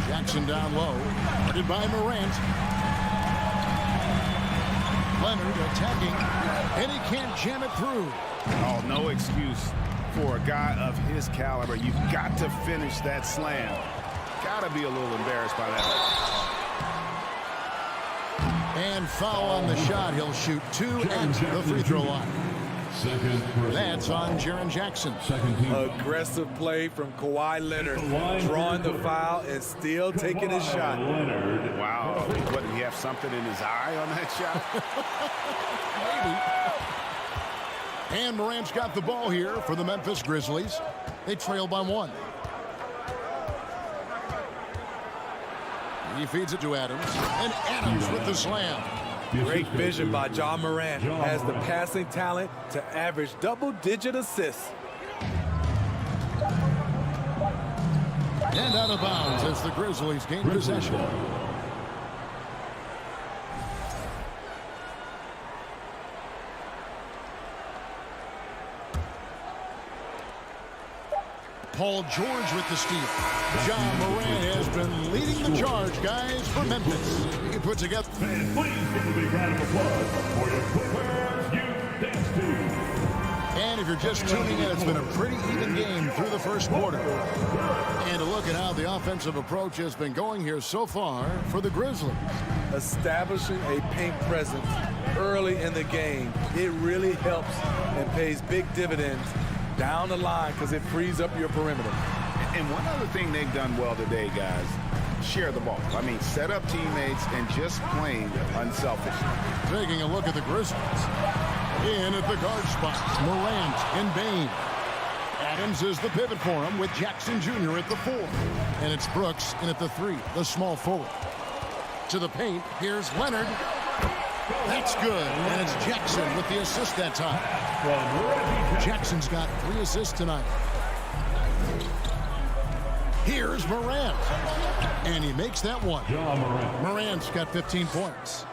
Jackson down low, guarded by Morant. Leonard attacking, and he can't jam it through. Oh, no excuse for a guy of his caliber. You've got to finish that slam. Got to be a little embarrassed by that. And foul on the shot. He'll shoot 2 at the free throw line. That's on Jaren Jackson. Aggressive play from Kawhi Leonard, drawing the foul and still taking his shot. Wow. What, did he have something in his eye on that shot? Maybe. And Morant's got the ball here for the Memphis Grizzlies. They trail by 1. He feeds it to Adams, and Adams with the slam. Great vision by Ja Morant. Has the passing talent to average double-digit assists. And out of bounds as the Grizzlies gain possession. Paul George with the steal. Ja Morant has been leading the charge, guys, for Memphis. He put together. And please give a big round of applause for your Clippers Youth Dance Team. And if you're just tuning in, it's been a pretty even game through the first quarter. And a look at how the offensive approach has been going here so far for the Grizzlies. Establishing a paint presence early in the game, it really helps and pays big dividends down the line because it frees up your perimeter. And one other thing they've done well today, guys, share the ball. I mean, set up teammates and just playing unselfishly. Taking a look at the Grizzlies. In at the guard spots, Morant and Bain. Adams is the pivot for him with Jackson Jr. at the 4. And it's Brooks in at the 3, the small forward. To the paint, here's Leonard. That's good, and it's Jackson with the assist that time. Jackson's got 3 assists tonight. Here's Morant, and he makes that one. Morant's got 15 points.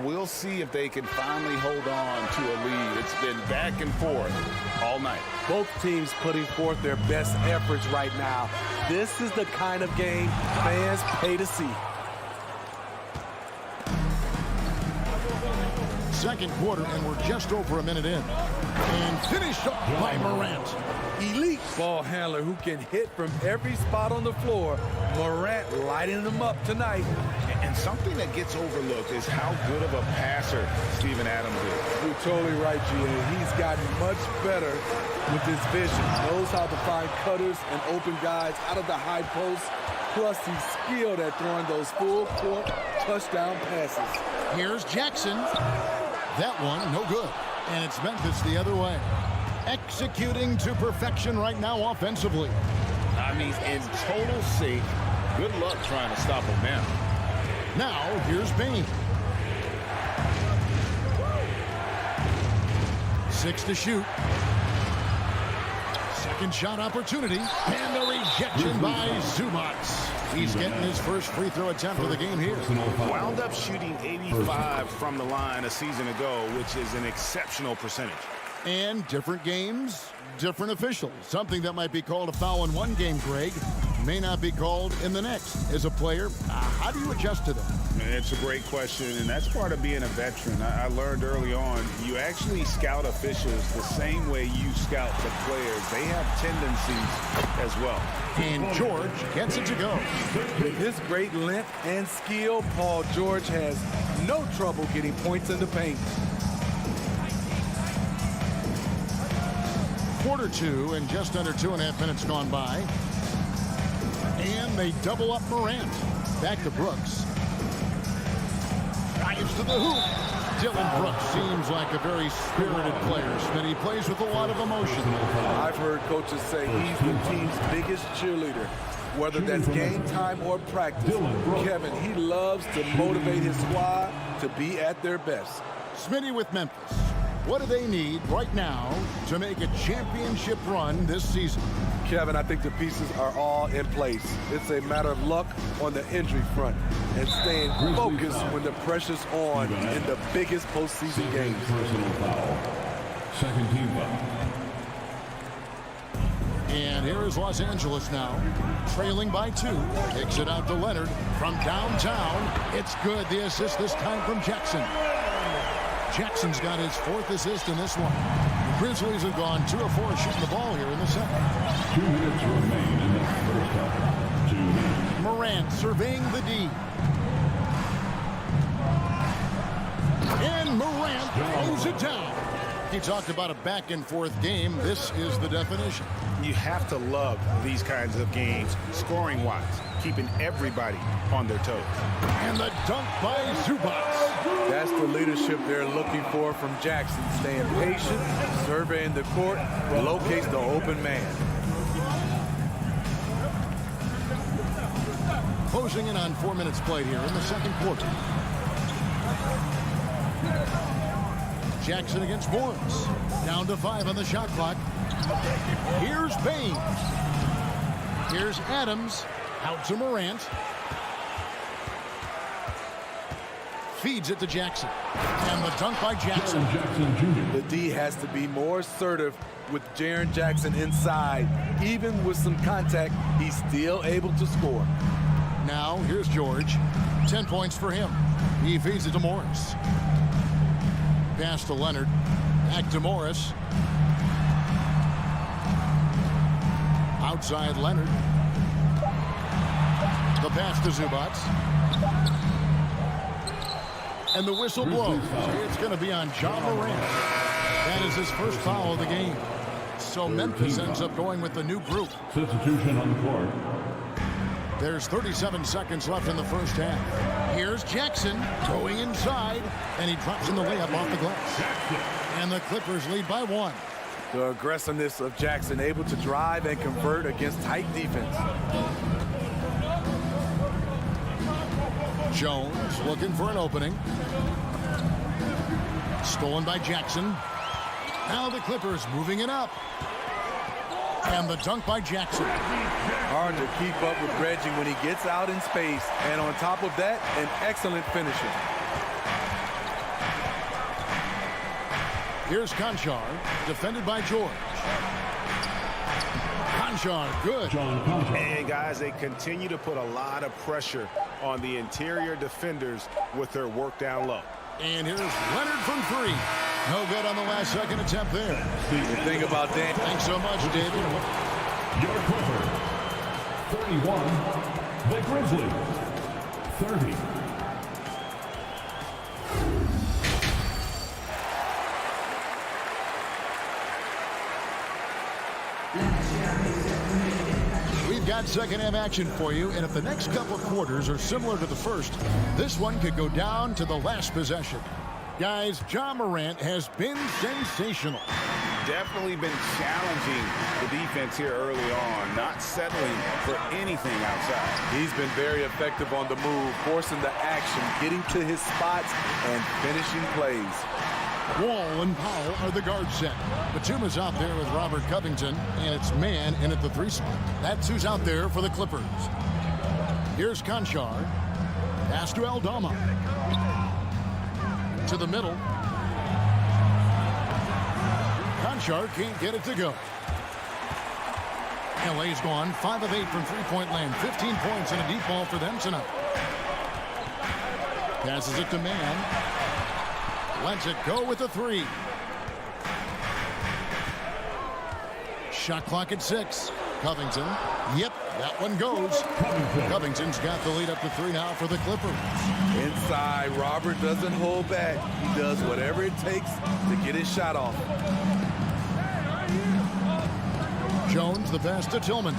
We'll see if they can finally hold on to a lead. It's been back and forth all night. Both teams putting forth their best efforts right now. This is the kind of game fans pay to see. Second quarter, and we're just over a minute in. And finished up by Morant. Elite ball handler who can hit from every spot on the floor. Morant lighting them up tonight. And something that gets overlooked is how good of a passer Steven Adams is. You're totally right, G.A. He's gotten much better with his vision. Knows how to find cutters and open guys out of the high post. Plus, he's skilled at throwing those full-court touchdown passes. Here's Jackson. That one, no good. And it's Memphis the other way. Executing to perfection right now offensively. I mean, in total sync. Good luck trying to stop him now. Now, here's Bain. 6 to shoot. Second shot opportunity. And the rejection by Zubac. He's getting his first free throw attempt of the game here. Wound up shooting 85 from the line a season ago, which is an exceptional percentage. And different games, different officials. Something that might be called a foul in one game, Greg, may not be called in the next. As a player, how do you adjust to that? It's a great question, and that's part of being a veteran. I learned early on, you actually scout officials the same way you scout the players. They have tendencies as well. And George gets it to go. With his great length and skill, Paul George has no trouble getting points in the paint. Quarter 2 and just under 2.5 minutes gone by. And they double up Morant. Back to Brooks. Drives to the hoop. Dylan Brooks seems like a very spirited player, and he plays with a lot of emotion. I've heard coaches say he's the team's biggest cheerleader. Whether that's game time or practice, Kevin, he loves to motivate his squad to be at their best. Spydi with Memphis. What do they need right now to make a championship run this season? Kevin, I think the pieces are all in place. It's a matter of luck on the injury front and staying focused when the pressure's on in the biggest postseason games. Personal foul. Second team foul. And here is Los Angeles now, trailing by 2. Kicks it out to Leonard from downtown. It's good. The assist this time from Jackson. Jackson's got his 4th assist in this one. The Grizzlies have gone 2 of 4 shooting the ball here in the second. 2 minutes remain in the first half. 2 minutes. Morant surveying the D. And Morant throws it down. He talked about a back-and-forth game. This is the definition. You have to love these kinds of games, scoring-wise, keeping everybody on their toes. And the dunk by Zubac. That's the leadership they're looking for from Jackson. Staying patient, surveying the court, locates the open man. Closing in on 4 minutes played here in the second quarter. Jackson against Morris. Down to 5 on the shot clock. Here's Payne. Here's Adams. Out to Morant. Feeds it to Jackson. And the dunk by Jackson. The D has to be more assertive with Jaren Jackson inside. Even with some contact, he's still able to score. Now, here's George. 10 points for him. He feeds it to Morris. Pass to Leonard. Back to Morris. Outside Leonard. The pass to Zubac. And the whistle blows. It's going to be on John Morant. That is his first foul of the game. So Memphis ends up going with the new group. Substitution on the court. There's 37 seconds left in the first half. Here's Jackson going inside, and he drops in the layup off the glass. And the Clippers lead by 1. The aggressiveness of Jackson, able to drive and convert against tight defense. Jones looking for an opening. Stolen by Jackson. Now the Clippers moving it up. And the dunk by Jackson. Hard to keep up with Reggie when he gets out in space. And on top of that, an excellent finisher. Here's Conchar, defended by George. Conchar, good. And guys, they continue to put a lot of pressure on the interior defenders with their work down low. And here's Leonard from 3. No good on the last second attempt there. The thing about that. Thanks so much, David. Your Clippers, 31. The Grizzlies, 30. We've got second half action for you, and if the next couple of quarters are similar to the first, this one could go down to the last possession. Guys, John Morant has been sensational. Definitely been challenging the defense here early on, not settling for anything outside. He's been very effective on the move, forcing the action, getting to his spots, and finishing plays. Wall and Powell are the guard set. Batuma's out there with Robert Covington, and it's man in at the 3 spot. That's who's out there for the Clippers. Here's Conchar. Pass to Aldama. To the middle. Conchar can't get it to go. LA's gone 5 of 8 from three-point land. 15 points and a deep ball for them tonight. Passes it to Mann. Lets it go with a 3. Shot clock at 6. Covington. Yep, that one goes. Covington's got the lead up to 3 now for the Clippers. Inside, Robert doesn't hold back. He does whatever it takes to get his shot off. Jones, the pass to Tillman.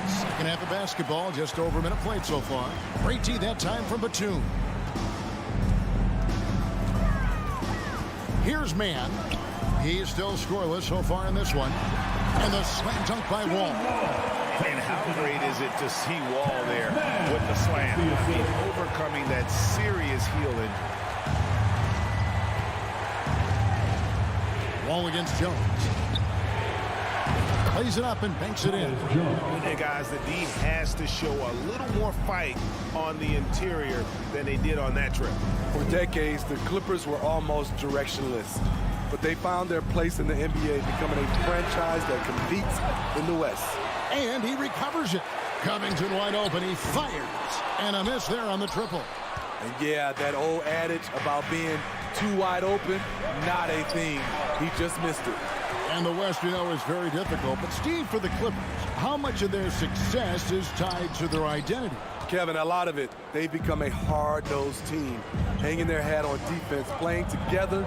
Second half of basketball, just over a minute played so far. Great tee that time from Batum. Here's Mann. He's still scoreless so far in this one. And the slam dunk by Wall. How great is it to see Wall there with the slam? I mean, overcoming that serious heel injury. Wall against Jones. Plays it up and banks it in. And guys, the D has to show a little more fight on the interior than they did on that trip. For decades, the Clippers were almost directionless, but they found their place in the NBA, becoming a franchise that competes in the West. And he recovers it. Covington wide open. He fires. And a miss there on the triple. And yeah, that old adage about being too wide open, not a thing. He just missed it. And the West, you know, is very difficult. But, Steve, for the Clippers, how much of their success is tied to their identity? Kevin, a lot of it. They've become a hard-nosed team, hanging their hat on defense, playing together,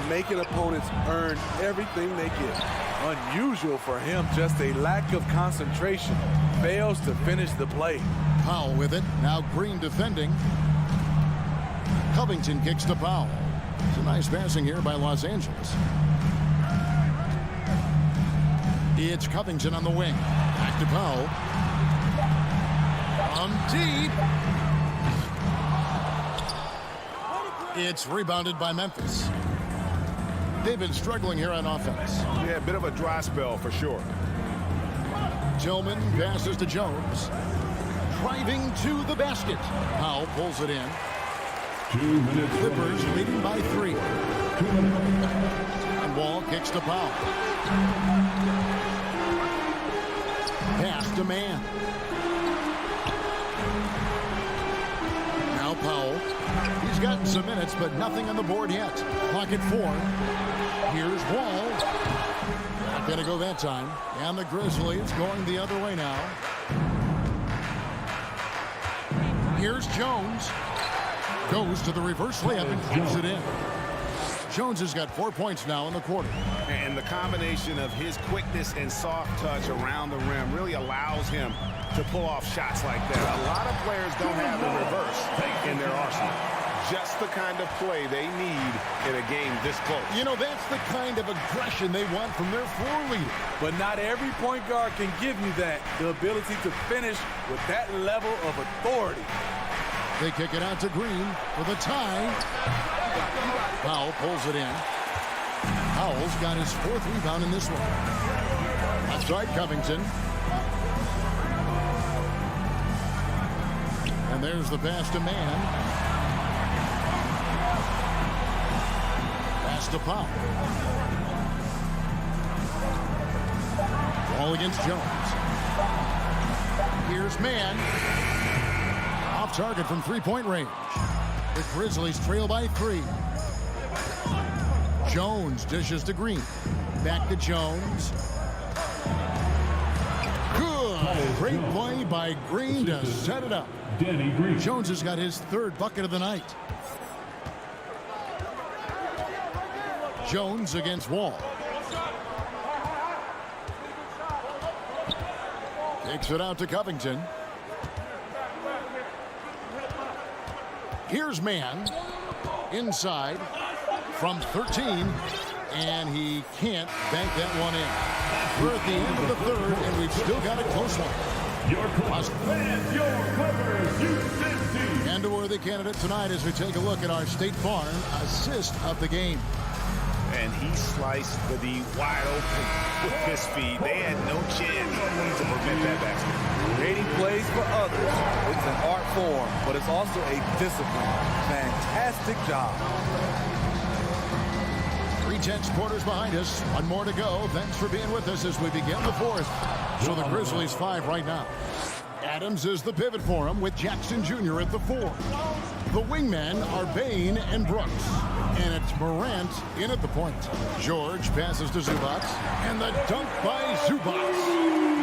making opponents earn everything they get. Unusual for him, just a lack of concentration. Fails to finish the play. Powell with it. Now Green defending. Covington kicks to Powell. It's a nice passing here by Los Angeles. It's Covington on the wing. Back to Powell. On deep. It's rebounded by Memphis. They've been struggling here on offense. Yeah, a bit of a dry spell for sure. Tillman passes to Jones. Driving to the basket. Powell pulls it in. 2 minutes. Clippers leading by 3. 2 minutes. And Wall kicks to Powell. Pass to Man. Now Powell. He's gotten some minutes, but nothing on the board yet. Clock at 4. Here's Wall. Not going to go that time. And the Grizzlies going the other way now. Here's Jones. Goes to the reverse layup and clings it in. Jones has got 4 points now in the quarter. And the combination of his quickness and soft touch around the rim really allows him to pull off shots like that. A lot of players don't have the reverse in their arsenal. Just the kind of play they need in a game this close. You know, that's the kind of aggression they want from their floor leader. But not every point guard can give you that. The ability to finish with that level of authority. They kick it out to Green for the tie. Powell pulls it in. Powell's got his 4th rebound in this one. That's right, Covington. And there's the pass to Man. Pass to Powell. Ball against Jones. Here's Man. Off target from 3-point range. The Grizzlies trail by 3. Jones dishes to Green. Back to Jones. Good. Great play by Green to set it up. Danny Green. Jones has got his 3rd bucket of the night. Jones against Wall. Takes it out to Covington. Here's Man inside from 13, and he can't bank that one in. We're at the end of the 3rd, and we've still got a close one. Your Clippers. And your Clippers, Houston team. And a worthy candidate tonight as we take a look at our State Farm assist of the game. And he sliced the D wide open with his feet. They had no chance to prevent that basket. Creating plays for others. It's an art form, but it's also a discipline. Fantastic job. 3:10 quarters behind us. 1 more to go. Thanks for being with us as we begin the 4th. So the Grizzlies 5 right now. Adams is the pivot for him with Jackson Jr. at the 4. The wingmen are Bain and Brooks. And it's Morant in at the point. George passes to Zubac. And the dunk by Zubac.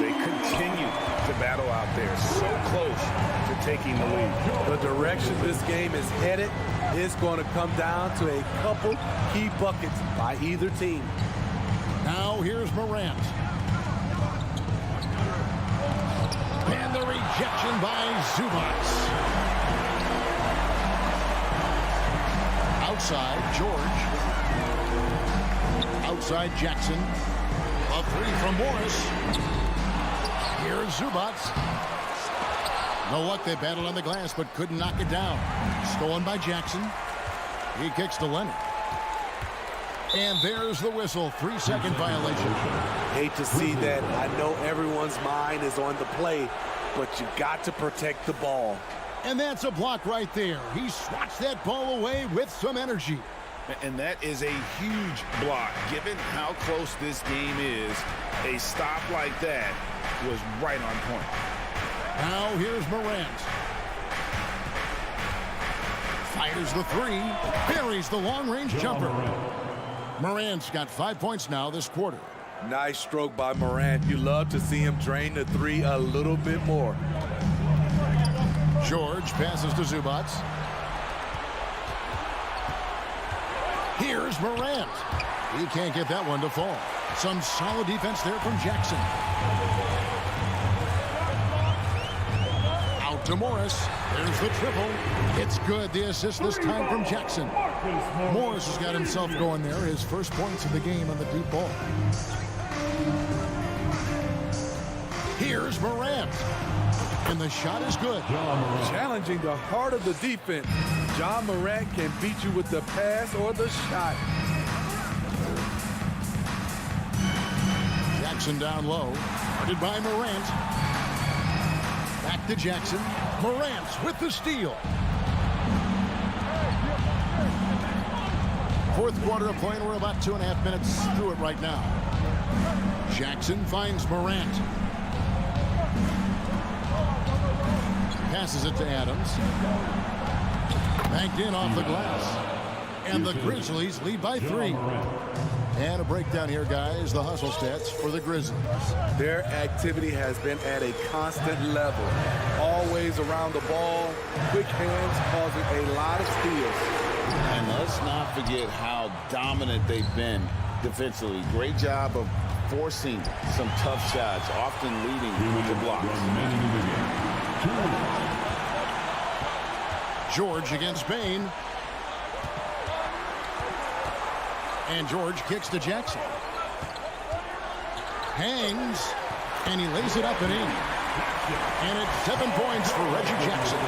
They continue to battle out there, so close to taking the lead. The direction this game is headed is going to come down to a couple key buckets by either team. Now here's Morant. And the rejection by Zubac. Outside, George. Outside, Jackson. A 3 from Morris. Here's Zubats. No luck, they battled on the glass, but couldn't knock it down. Stolen by Jackson. He kicks to Leonard. And there's the whistle. 3-second violation. Hate to see that. I know everyone's mind is on the play, but you got to protect the ball. And that's a block right there. He swats that ball away with some energy. And that is a huge block. Given how close this game is, a stop like that was right on point. Now here's Morant. Fires the three. Buries the long-range jumper. Morant's got 5 points now this quarter. Nice stroke by Morant. You love to see him drain the three a little bit more. George passes to Zubats. Here's Morant. He can't get that one to fall. Some solid defense there from Jackson. Out to Morris. There's the triple. It's good. The assist this time from Jackson. Morris has got himself going there. His first points of the game on the deep ball. Here's Morant. And the shot is good. Challenging the heart of the defense. John Morant can beat you with the pass or the shot. Jackson down low. Guarded by Morant. Back to Jackson. Morant with the steal. Fourth quarter of play, and we're about 2.5 minutes through it right now. Jackson finds Morant. Passes it to Adams. Banked in off the glass. And the Grizzlies lead by 3. And a breakdown here, guys. The hustle stats for the Grizzlies. Their activity has been at a constant level. Always around the ball. Quick hands causing a lot of steals. And let's not forget how dominant they've been defensively. Great job of forcing some tough shots, often leading with the blocks. George against Bain. And George kicks to Jackson. Hangs. And he lays it up and in. And it's 7 points for Reggie Jackson.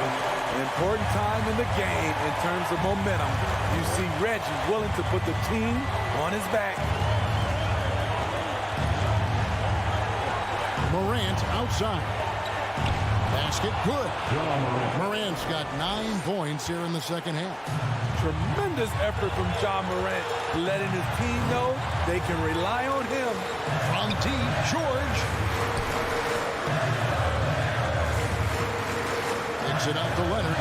Important time in the game in terms of momentum. You see Reggie willing to put the team on his back. Morant outside. Basket good. Morant's got 9 points here in the second half. Tremendous effort from John Morant, letting his team know they can rely on him. From deep, George. Kicks it out to Leonard.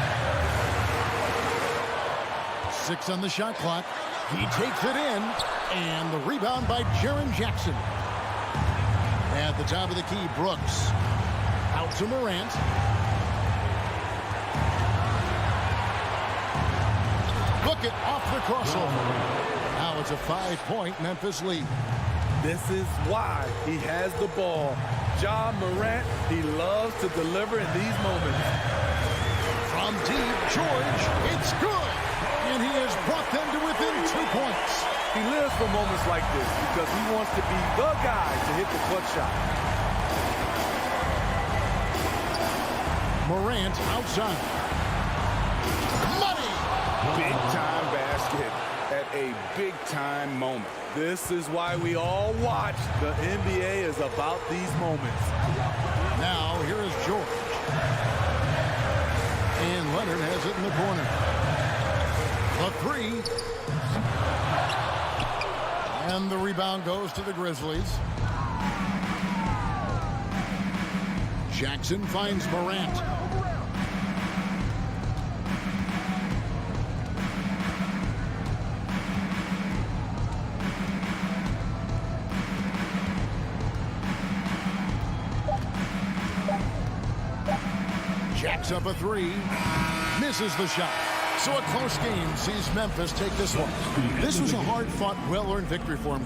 6 on the shot clock. He takes it in. And the rebound by Jaren Jackson. At the top of the key, Brooks. Out to Morant. Look it off the crossover. Now it's a 5-point Memphis lead. This is why he has the ball. John Morant, he loves to deliver in these moments. From deep, George, it's good. And he has brought them to within 2 points. He lives for moments like this because he wants to be the guy to hit the clutch shot. Morant outside. Money! Big-time basket at a big-time moment. This is why we all watch. The NBA is about these moments. Now, here is George. And Leonard has it in the corner. The 3. And the rebound goes to the Grizzlies. Jackson finds Morant. Jacks up a 3. Misses the shot. So a close game sees Memphis take this one. This was a hard-fought, well-earned victory for him.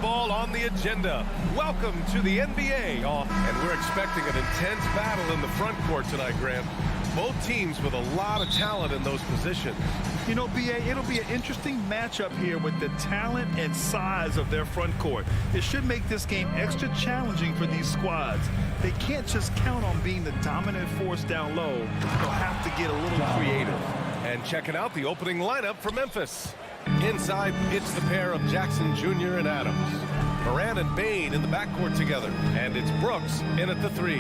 Ball on the agenda. Welcome to the NBA. And we're expecting an intense battle in the front court tonight, Grant. Both teams with a lot of talent in those positions. You know, B.A., it'll be an interesting matchup here with the talent and size of their front court. It should make this game extra challenging for these squads. They can't just count on being the dominant force down low. They'll have to get a little creative. And checking out the opening lineup for Memphis. Inside, it's the pair of Jackson Jr. and Adams. Moran and Bain in the backcourt together. And it's Brooks in at the 3.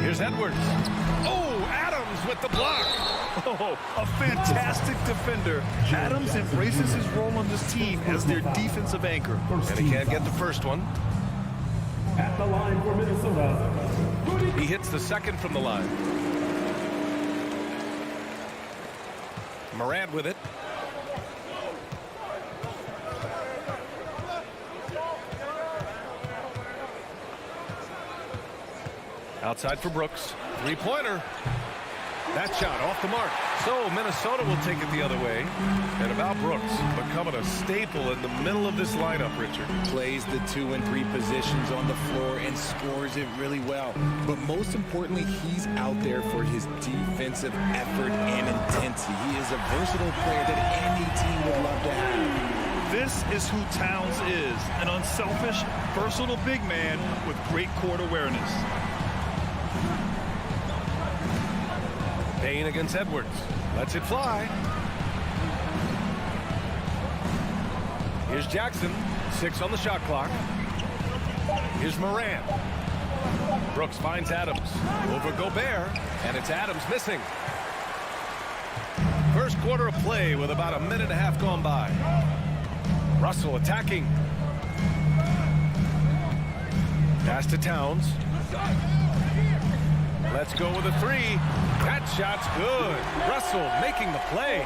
Here's Edwards. Oh, Adams with the block. Oh, a fantastic defender. Adams embraces his role on this team as their defensive anchor. And he can't get the first one. At the line for Minnesota. He hits the second from the line. Morant with it. Outside for Brooks. Three-pointer. That shot off the mark. So Minnesota will take it the other way. And about Brooks, becoming a staple in the middle of this lineup, Richard. Plays the 2 and 3 positions on the floor and scores it really well. But most importantly, he's out there for his defensive effort and intensity. He is a versatile player that any team would love to have. This is who Towns is, an unselfish, versatile big man with great court awareness. Bain against Edwards. Lets it fly. Here's Jackson. 6 on the shot clock. Here's Moran. Brooks finds Adams. Over Gobert. And it's Adams missing. First quarter of play with about a minute and a half gone by. Russell attacking. Pass to Towns. Let's go with a 3. That shot's good. Russell making the play.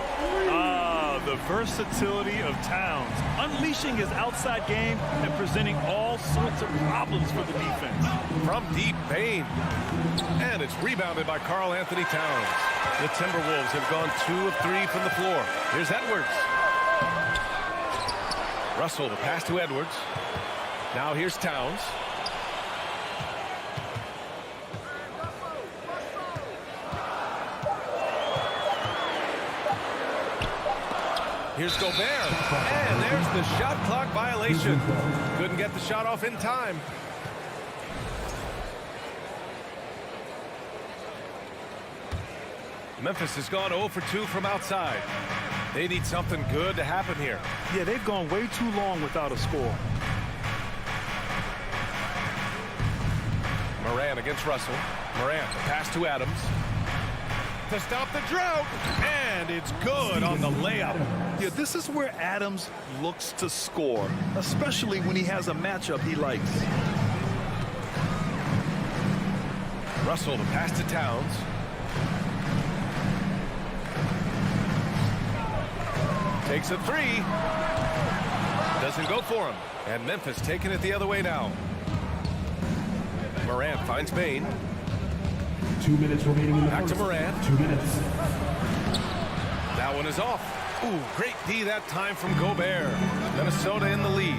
The versatility of Towns, unleashing his outside game and presenting all sorts of problems for the defense. From deep, Bain. And it's rebounded by Karl Anthony Towns. The Timberwolves have gone 2 of 3 from the floor. Here's Edwards. Russell, the pass to Edwards. Now here's Towns. Here's Gobert. And there's the shot clock violation. Couldn't get the shot off in time. Memphis has gone 0 for 2 from outside. They need something good to happen here. Yeah, they've gone way too long without a score. Morant against Russell. Morant, pass to Adams. To stop the drought. And it's good on the layup. Yeah, this is where Adams looks to score, especially when he has a matchup he likes. Russell, the pass to Towns. Takes a 3. Doesn't go for him. And Memphis taking it the other way now. Morant finds Bain. 2 minutes remaining in the Back first. to Morant. 2 minutes. That one is off. Ooh, great D that time from Gobert. Minnesota in the lead.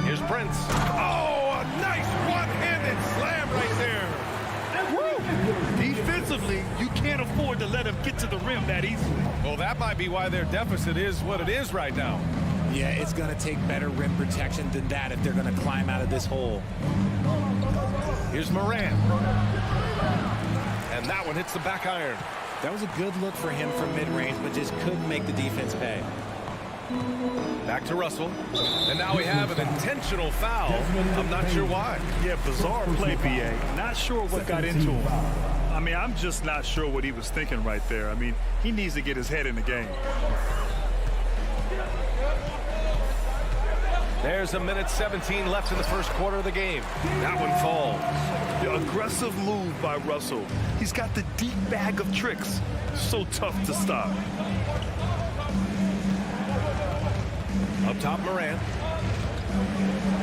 Here's Prince. Oh, a nice one-handed slam right there. Woo! Defensively, you can't afford to let him get to the rim that easily. Well, that might be why their deficit is what it is right now. Yeah, it's going to take better rim protection than that if they're going to climb out of this hole. Here's Morant. And that one hits the back iron. That was a good look for him from mid-range, but just couldn't make the defense pay. Back to Russell. And now we have an intentional foul. I'm not sure why. Yeah, bizarre play, BA. Not sure what got into him. I mean, I'm just not sure what he was thinking right there. I mean, he needs to get his head in the game. There's 1:17 left in the first quarter of the game. That one falls. The aggressive move by Russell. He's got the deep bag of tricks. So tough to stop. Up top, Morant.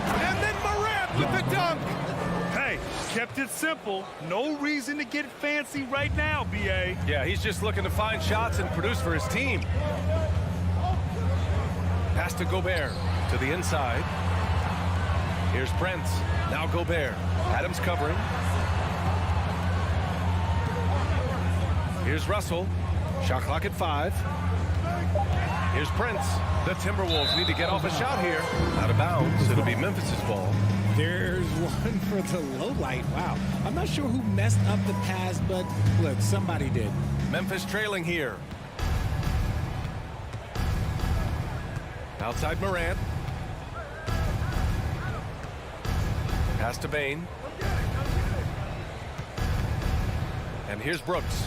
And then Morant with the dunk. Hey, kept it simple. No reason to get fancy right now, BA. Yeah, he's just looking to find shots and produce for his team. Pass to Gobert to the inside. Here's Prince. Now Gobert. Adams covering. Here's Russell. Shot clock at 5. Here's Prince. The Timberwolves need to get off a shot here. Out of bounds. It'll be Memphis's ball. There's one for the low light. Wow. I'm not sure who messed up the pass, but look, somebody did. Memphis trailing here. Outside Morant. Pass to Bain. And here's Brooks.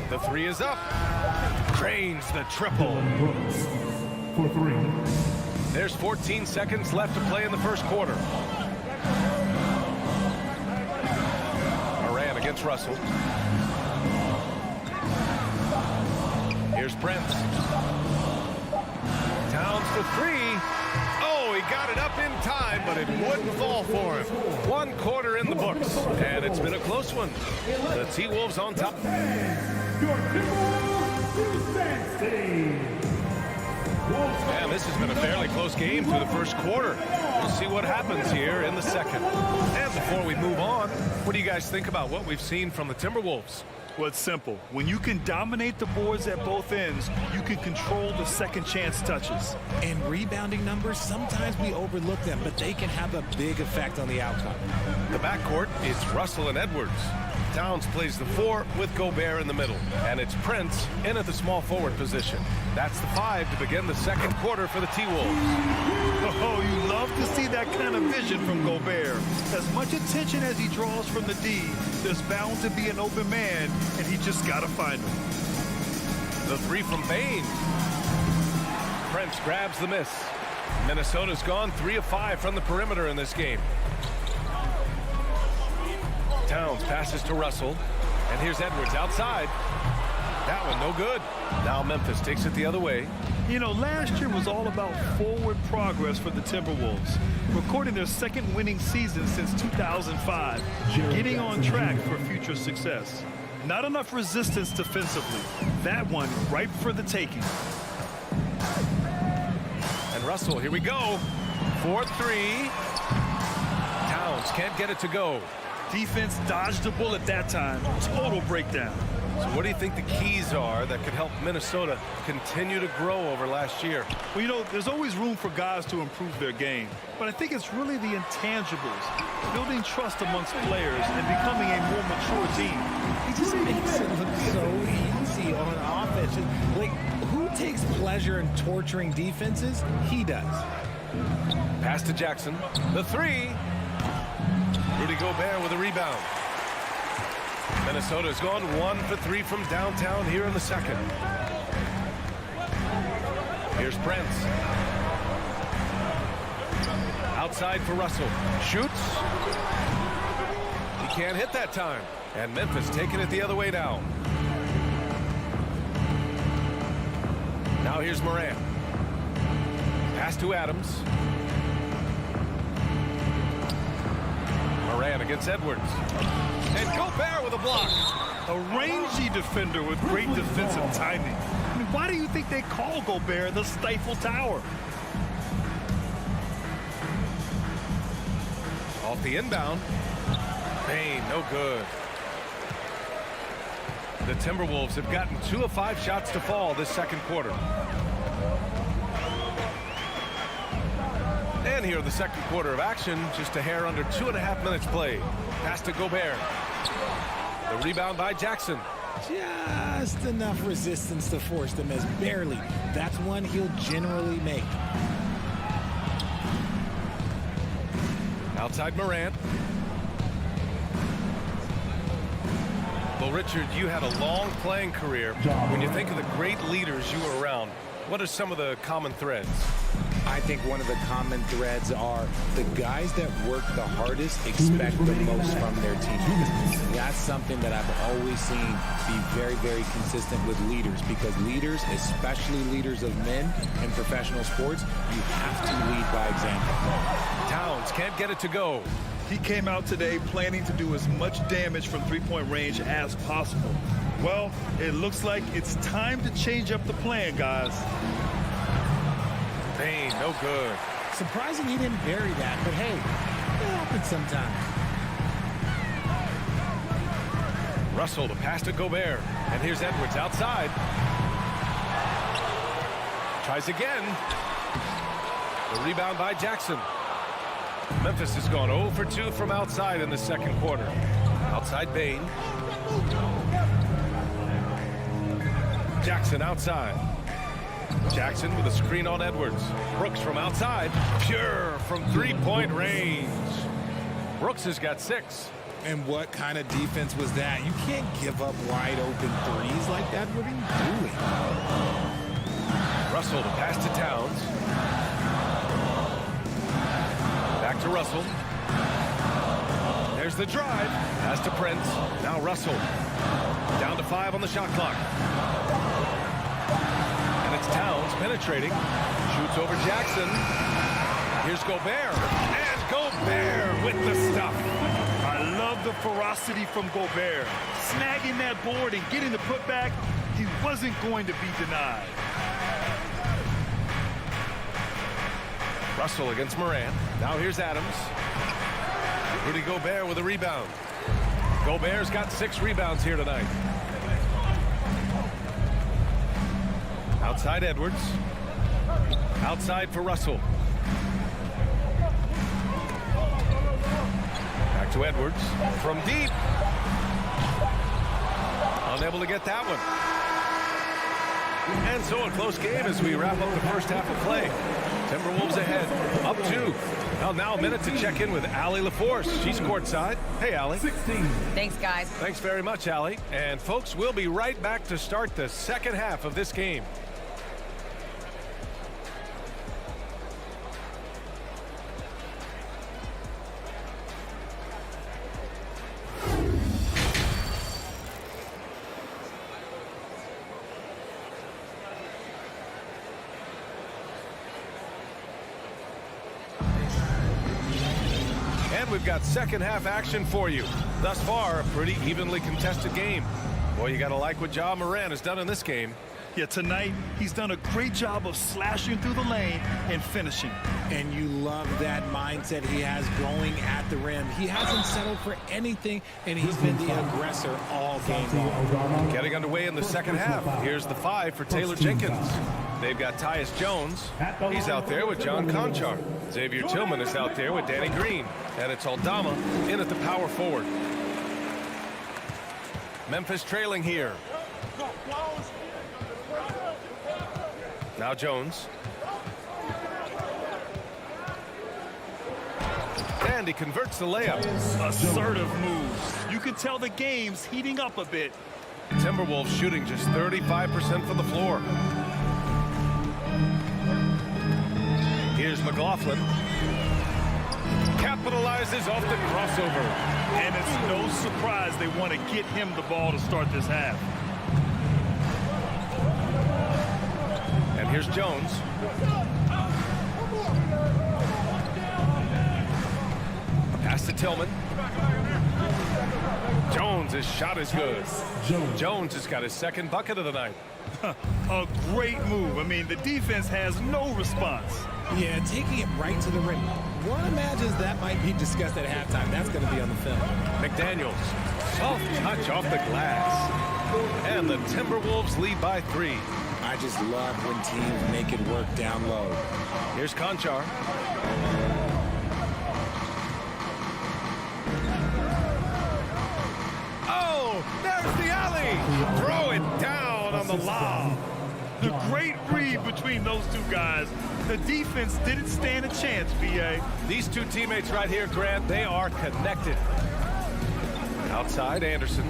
The 3 is up. Drains the triple. Brooks for 3. There's 14 seconds left to play in the first quarter. Morant against Russell. Here's Prince. Towns for 3. Oh, he got it up in time, but it wouldn't fall for him. 1 quarter in the books, and it's been a close one. The T-Wolves on top. And this has been a fairly close game through the first quarter. We'll see what happens here in the second. And before we move on, what do you guys think about what we've seen from the Timberwolves? Well, it's simple. When you can dominate the boards at both ends, you can control the second chance touches. And rebounding numbers, sometimes we overlook them, but they can have a big effect on the outcome. The backcourt is Russell and Edwards. Towns plays the 4 with Gobert in the middle. And it's Prince in at the small forward position. That's the 5 to begin the second quarter for the T-Wolves. Oh, you love to see that kind of vision from Gobert. As much attention as he draws from the D, there's bound to be an open man, and he just got to find him. The 3 from Bain. Prince grabs the miss. Minnesota's gone 3 of 5 from the perimeter in this game. Towns passes to Russell. And here's Edwards outside. That one no good. Now Memphis takes it the other way. You know, last year was all about forward progress for the Timberwolves, recording their second winning season since 2005, getting on track for future success. Not enough resistance defensively. That one ripe for the taking. And Russell, here we go. 4-3. Towns can't get it to go. Defense dodged a bullet that time. Total breakdown. So what do you think the keys are that could help Minnesota continue to grow over last year? Well, you know, there's always room for guys to improve their game. But I think it's really the intangibles, building trust amongst players and becoming a more mature team. He just makes it look so easy on offense. Like, who takes pleasure in torturing defenses? He does. Pass to Jackson. The three. Rudy Gobert with a rebound. Minnesota's gone 1 for 3 from downtown here in the second. Here's Prince. Outside for Russell. Shoots. He can't hit that time. And Memphis taking it the other way now. Now here's Morant. Pass to Adams. Morant against Edwards. And Gobert with a block. A rangy defender with great defensive timing. I mean, why do you think they call Gobert the Stifle Tower? Off the inbound. Payne, no good. The Timberwolves have gotten 2 of 5 shots to fall this second quarter. And here in the second quarter of action, just a hair under 2.5 minutes played. Pass to Gobert. The rebound by Jackson. Just enough resistance to force them as barely. That's one he'll generally make. Outside Morant. Well, Richard, you had a long playing career. When you think of the great leaders you were around, what are some of the common threads? I think one of the common threads are the guys that work the hardest expect the most from their teammates. That's something that I've always seen be very, very consistent with leaders, because leaders, especially leaders of men in professional sports, you have to lead by example. Towns can't get it to go. He came out today planning to do as much damage from three-point range as possible. Well, it looks like it's time to change up the plan, guys. Payne, no good. Surprising he didn't bury that, but hey, it happens sometimes. Russell, the pass to Gobert. And here's Edwards outside. Tries again. The rebound by Jackson. Memphis has gone 0 for 2 from outside in the second quarter. Outside Payne. Jackson outside. Jackson with a screen on Edwards. Brooks from outside. Pure from three-point range. Brooks has got 6. And what kind of defense was that? You can't give up wide open threes like that. What are you doing? Russell, the pass to Towns. Back to Russell. There's the drive. Pass to Prince. Now Russell. Down to 5 on the shot clock. And it's Towns penetrating. Shoots over Jackson. Here's Gobert. And Gobert with the stuff. I love the ferocity from Gobert. Snagging that board and getting the putback, he wasn't going to be denied. Russell against Morant. Now here's Adams. Rudy Gobert with a rebound. Gobert's got 6 rebounds here tonight. Outside Edwards. Outside for Russell. Back to Edwards. From deep. Unable to get that one. And so a close game as we wrap up the first half of play. Timberwolves ahead, up 2. Well, now a minute to check in with Allie LaForce. She's courtside. Hey, Allie. 16. Thanks, guys. Thanks very much, Allie. And folks, we'll be right back to start the second half of this game. And we've got second half action for you. Thus far, a pretty evenly contested game. Boy, you got to like what Ja Morant has done in this game. Yeah, tonight, he's done a great job of slashing through the lane and finishing. And you love that mindset he has going at the rim. He hasn't settled for anything, and he's been the aggressor all game long. Getting underway in the second half. Here's the 5 for Taylor Jenkins. They've got Tyus Jones. He's out there with John Conchar. Xavier Tillman is out there with Danny Green. And it's Aldama in at the power forward. Memphis trailing here. Now Jones. And he converts the layup. Assertive moves. You can tell the game's heating up a bit. Timberwolves shooting just 35% from the floor. Here's McLaughlin. Capitalizes off the crossover. And it's no surprise they want to get him the ball to start this half. And here's Jones. Pass to Tillman. Jones' shot is good. Jones has got his second bucket of the night. A great move. I mean, the defense has no response. Yeah, taking it right to the rim. One imagines that might be discussed at halftime. That's going to be on the film. McDaniels, soft touch off the glass. And the Timberwolves lead by 3. I just love when teams make it work down low. Here's Conchar. Oh, there's the alley. Throw it down on the lob. The great read between those two guys. The defense didn't stand a chance, VA. These two teammates right here, Grant, they are connected. Outside, Anderson.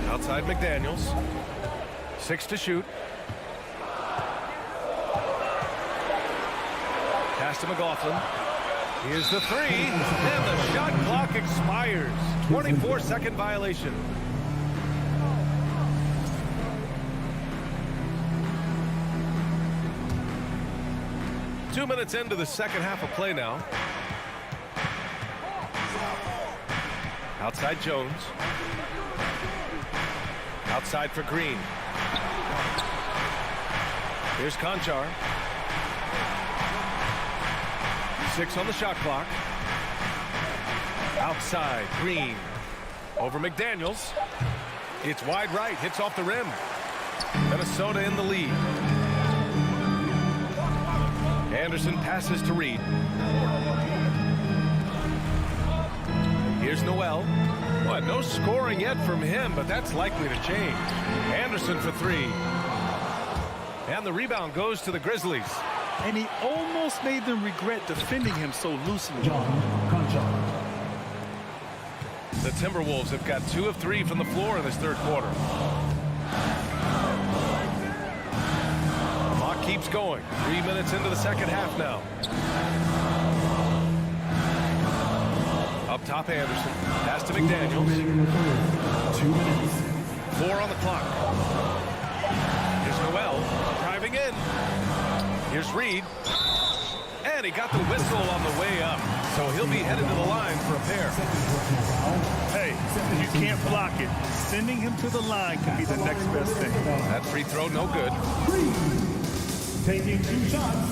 Outside, McDaniels. 6 to shoot. Pass to McLaughlin. Here's the 3, and the shot clock expires. 24-second violation. Two minutes into the second half of play now. Outside Jones. Outside for Green. Here's Conchar. 6 on the shot clock. Outside, Green. Over McDaniels. It's wide right, hits off the rim. Minnesota in the lead. Anderson passes to Reed. Here's Noel. Boy, no scoring yet from him, but that's likely to change. Anderson for 3. And the rebound goes to the Grizzlies. And he almost made them regret defending him so loosely. The Timberwolves have got 2 of 3 from the floor in this third quarter. Clock keeps going. 3 minutes into the second half now. Up top, Anderson. Pass to McDaniels. 2 minutes. 4 on the clock. Here's Noel driving in. Here's Reed. And he got the whistle on the way up. So he'll be headed to the line for a pair. Hey, you can't block it. Sending him to the line can be the next best thing. That free throw, no good. Taking 2 shots.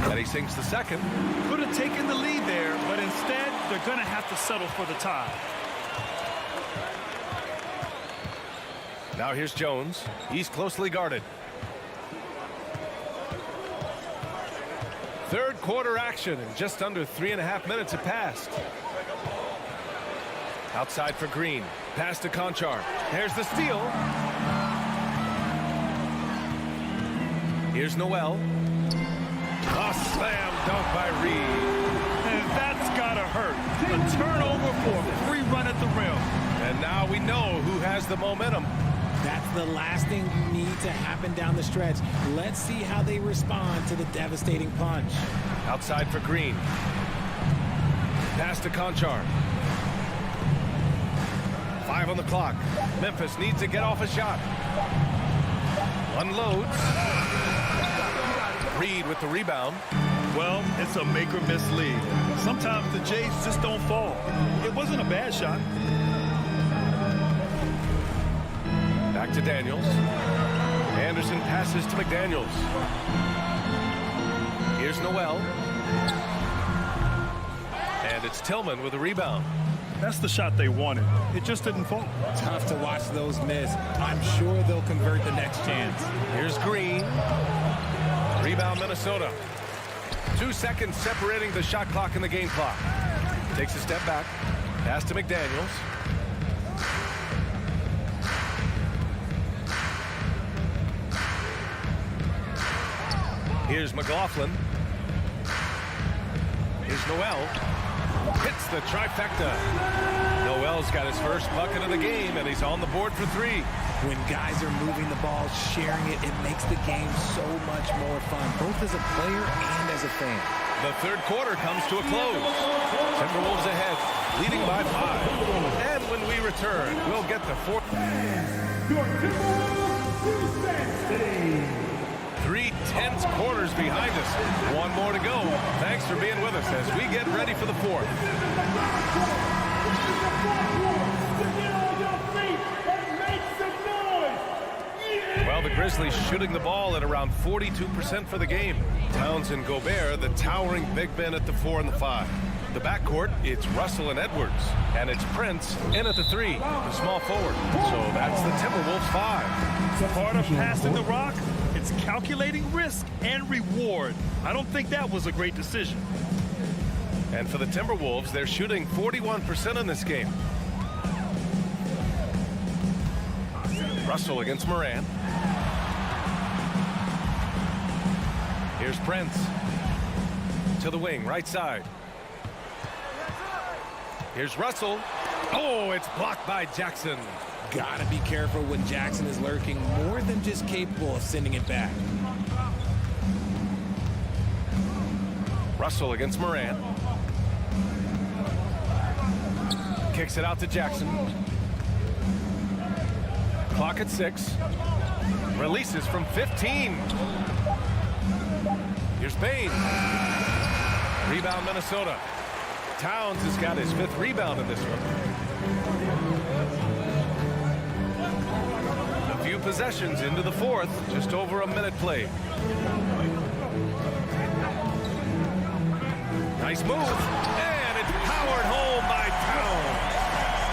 And he sinks the second. Could have taken the lead there, but instead, they're going to have to settle for the tie. Now here's Jones. He's closely guarded. Third quarter action, and just under 3.5 minutes have passed. Outside for Green. Pass to Conchar. There's the steal. Here's Noel. A slam dunk by Reed. And that's got to hurt. A turnover for a free run at the rim. And now we know who has the momentum. That's the last thing you need to happen down the stretch. Let's see how they respond to the devastating punch. Outside for Green. Pass to Conchar. 5 on the clock. Memphis needs to get off a shot. Unloads. Reed with the rebound. Well, it's a make or miss league. Sometimes the Jays just don't fall. It wasn't a bad shot. Back to Daniels. Anderson passes to McDaniels. Here's Noel. And it's Tillman with a rebound. That's the shot they wanted. It just didn't fall. Tough to watch those miss. I'm sure they'll convert the next chance. Here's Green. Rebound Minnesota. 2 seconds separating the shot clock and the game clock. Takes a step back. Pass to McDaniels. Here's McLaughlin. Here's Noel. Hits the trifecta. Noel's got his first bucket of the game, and he's on the board for 3. When guys are moving the ball, sharing it, it makes the game so much more fun, both as a player and as a fan. The third quarter comes to a close. Timberwolves ahead, leading by 5. And when we return, we'll get the fourth. 3 tense quarters behind us. 1 more to go. Thanks for being with us as we get ready for the fourth. Well, the Grizzlies shooting the ball at around 42% for the game. Towns and Gobert, the towering big men at the 4 and the 5. The backcourt, it's Russell and Edwards. And it's Prince in at the 3, the small forward. So that's the Timberwolves 5. Part of passing the rock, it's calculating risk and reward. I don't think that was a great decision. And for the Timberwolves, they're shooting 41% in this game. Russell against Moran. Here's Prince. To the wing, right side. Here's Russell. Oh, it's blocked by Jackson. Gotta be careful when Jackson is lurking, more than just capable of sending it back. Russell against Moran. Kicks it out to Jackson. Clock at 6. Releases from 15. Here's Bain. Rebound Minnesota. Towns has got his 5th rebound in this one. A few possessions into the 4th. Just over a minute played. Nice move. And it's powered home by Towns.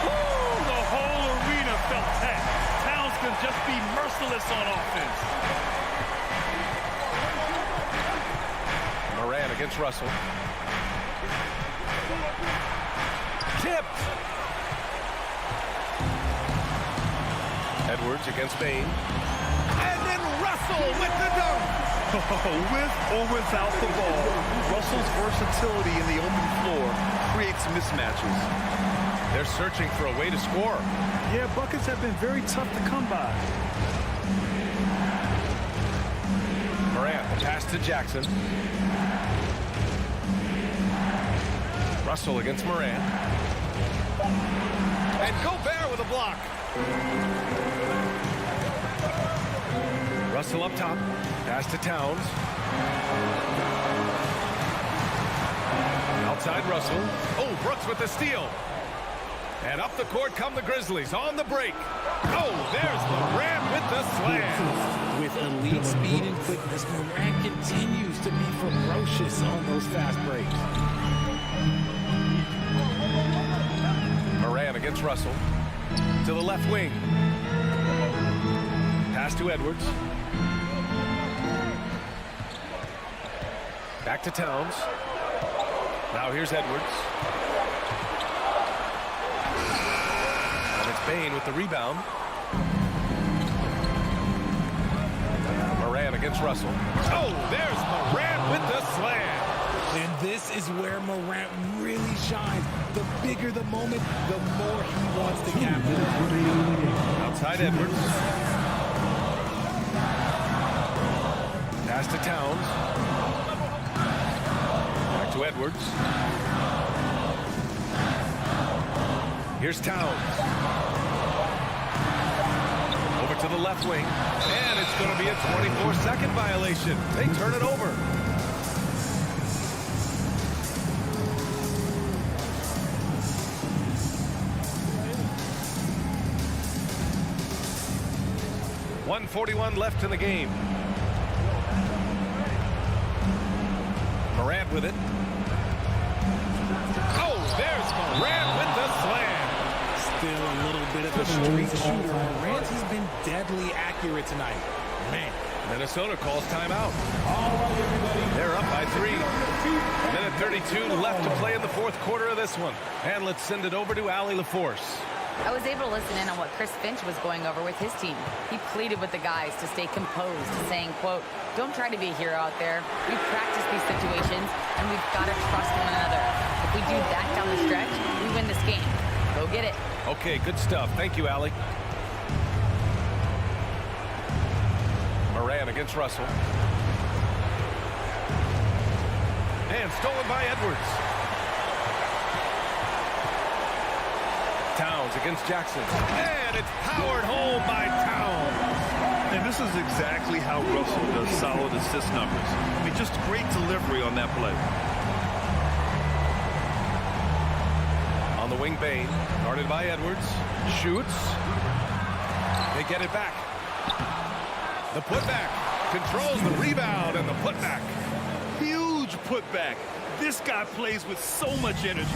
Woo, the whole arena felt that. Towns can just be merciless on offense. Moran against Russell. Tipped. Edwards against Bain. And then Russell with the dunk. With or without the ball, Russell's versatility in the open floor creates mismatches. They're searching for a way to score. Yeah, buckets have been very tough to come by. Moran, pass to Jackson. Russell against Moran. And Gobert with a block. Russell up top. Pass to Towns. Outside Russell. Oh, Brooks with the steal. And up the court come the Grizzlies on the break. Oh, there's Moran with the slam. With elite speed and quickness, Moran continues to be ferocious on those fast breaks. Moran against Russell. To the left wing. Pass to Edwards. Back to Towns. Now here's Edwards. And it's Bain with the rebound. Moran against Russell. Oh, there's Moran with the slam. And this is where Morant really shines. The bigger the moment, the more he wants to capitalize. Outside Edwards. Pass to Towns. Back to Edwards. Here's Towns. Over to the left wing, and it's going to be a 24-second violation. They turn it over. .141 left in the game. Morant with it. Oh, there's Morant with the slam. Still a little bit of a streak shooter. Morant has been deadly accurate tonight. Man. Minnesota calls timeout. They're up by 3. Minute 32 left to play in the fourth quarter of this one. And let's send it over to Allie LaForce. I was able to listen in on what Chris Finch was going over with his team. He pleaded with the guys to stay composed, saying, quote, "Don't try to be a hero out there. We've practiced these situations, and we've got to trust one another. If we do that down the stretch, we win this game. Go get it." Okay, good stuff. Thank you, Allie. Moran against Russell. And stolen by Edwards. Towns against Jackson. And it's powered home by Towns. And this is exactly how Russell does solid assist numbers. I mean, just great delivery on that play. On the wing, Bain. Guarded by Edwards. Shoots. They get it back. The putback. Controls the rebound and the putback. Huge putback. This guy plays with so much energy.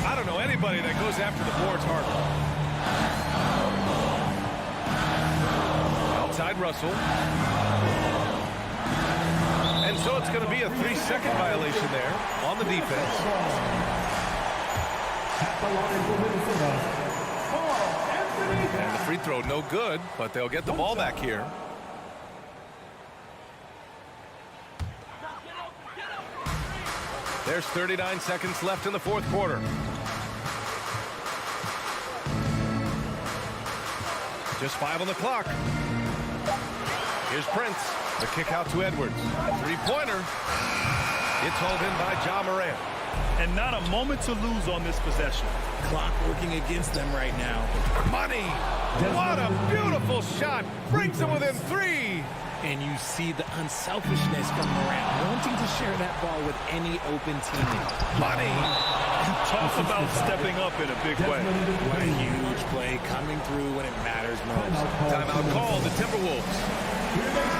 I don't know anybody that goes after the boards harder. Outside Russell. And so it's going to be a 3-second violation there on the defense. And the free throw no good, but they'll get the ball back here. There's 39 seconds left in the fourth quarter. Just 5 on the clock. Here's Prince. The kick out to Edwards. Three-pointer. It's hauled in by Ja Morant. And not a moment to lose on this possession. Clock working against them right now. Money. What a beautiful shot. Brings them within 3. And you see the unselfishness from Morant, wanting to share that ball with any open teammate. Money. Talk about stepping up in a big way. What a huge play coming through when it matters most. Timeout called the Timberwolves.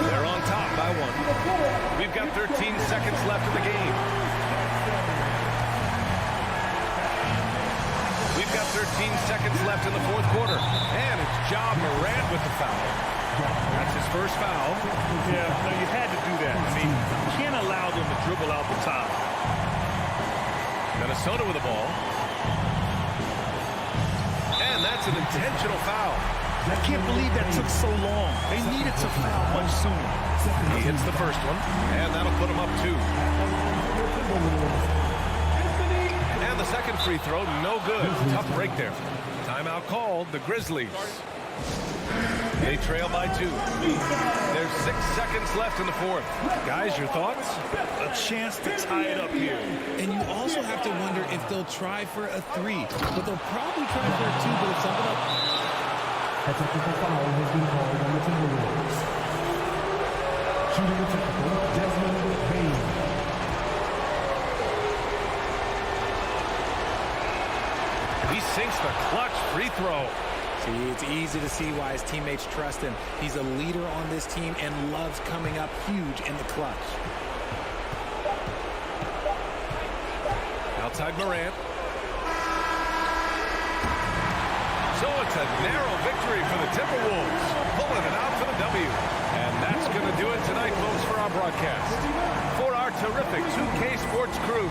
They're on top by 1. We've got 13 seconds left in the game. We've got 13 seconds left in the fourth quarter. And it's Ja Morant with the foul. That's his first foul. Yeah, no, you had to do that. I mean, you can't allow them to dribble out the top. Minnesota with the ball. And that's an intentional foul. I can't believe that took so long. They needed to foul much sooner. He hits the first one, and that'll put him up 2. And the second free throw, no good. Tough break there. Timeout called, the Grizzlies. They trail by 2. There's 6 seconds left in the fourth. Guys, your thoughts? A chance to tie it up here. And you also have to wonder if they'll try for a 3. But they'll probably try for a 2, but if something else... A technical foul has been called on the Timberwolves. Shooting the technical, Desmond Bain. He sinks the clutch free throw. See, it's easy to see why his teammates trust him. He's a leader on this team and loves coming up huge in the clutch. Outside Morant. So it's a narrow victory for the Timberwolves, pulling it out for the W. And that's going to do it tonight, folks, for our broadcast. For our terrific 2K Sports crew.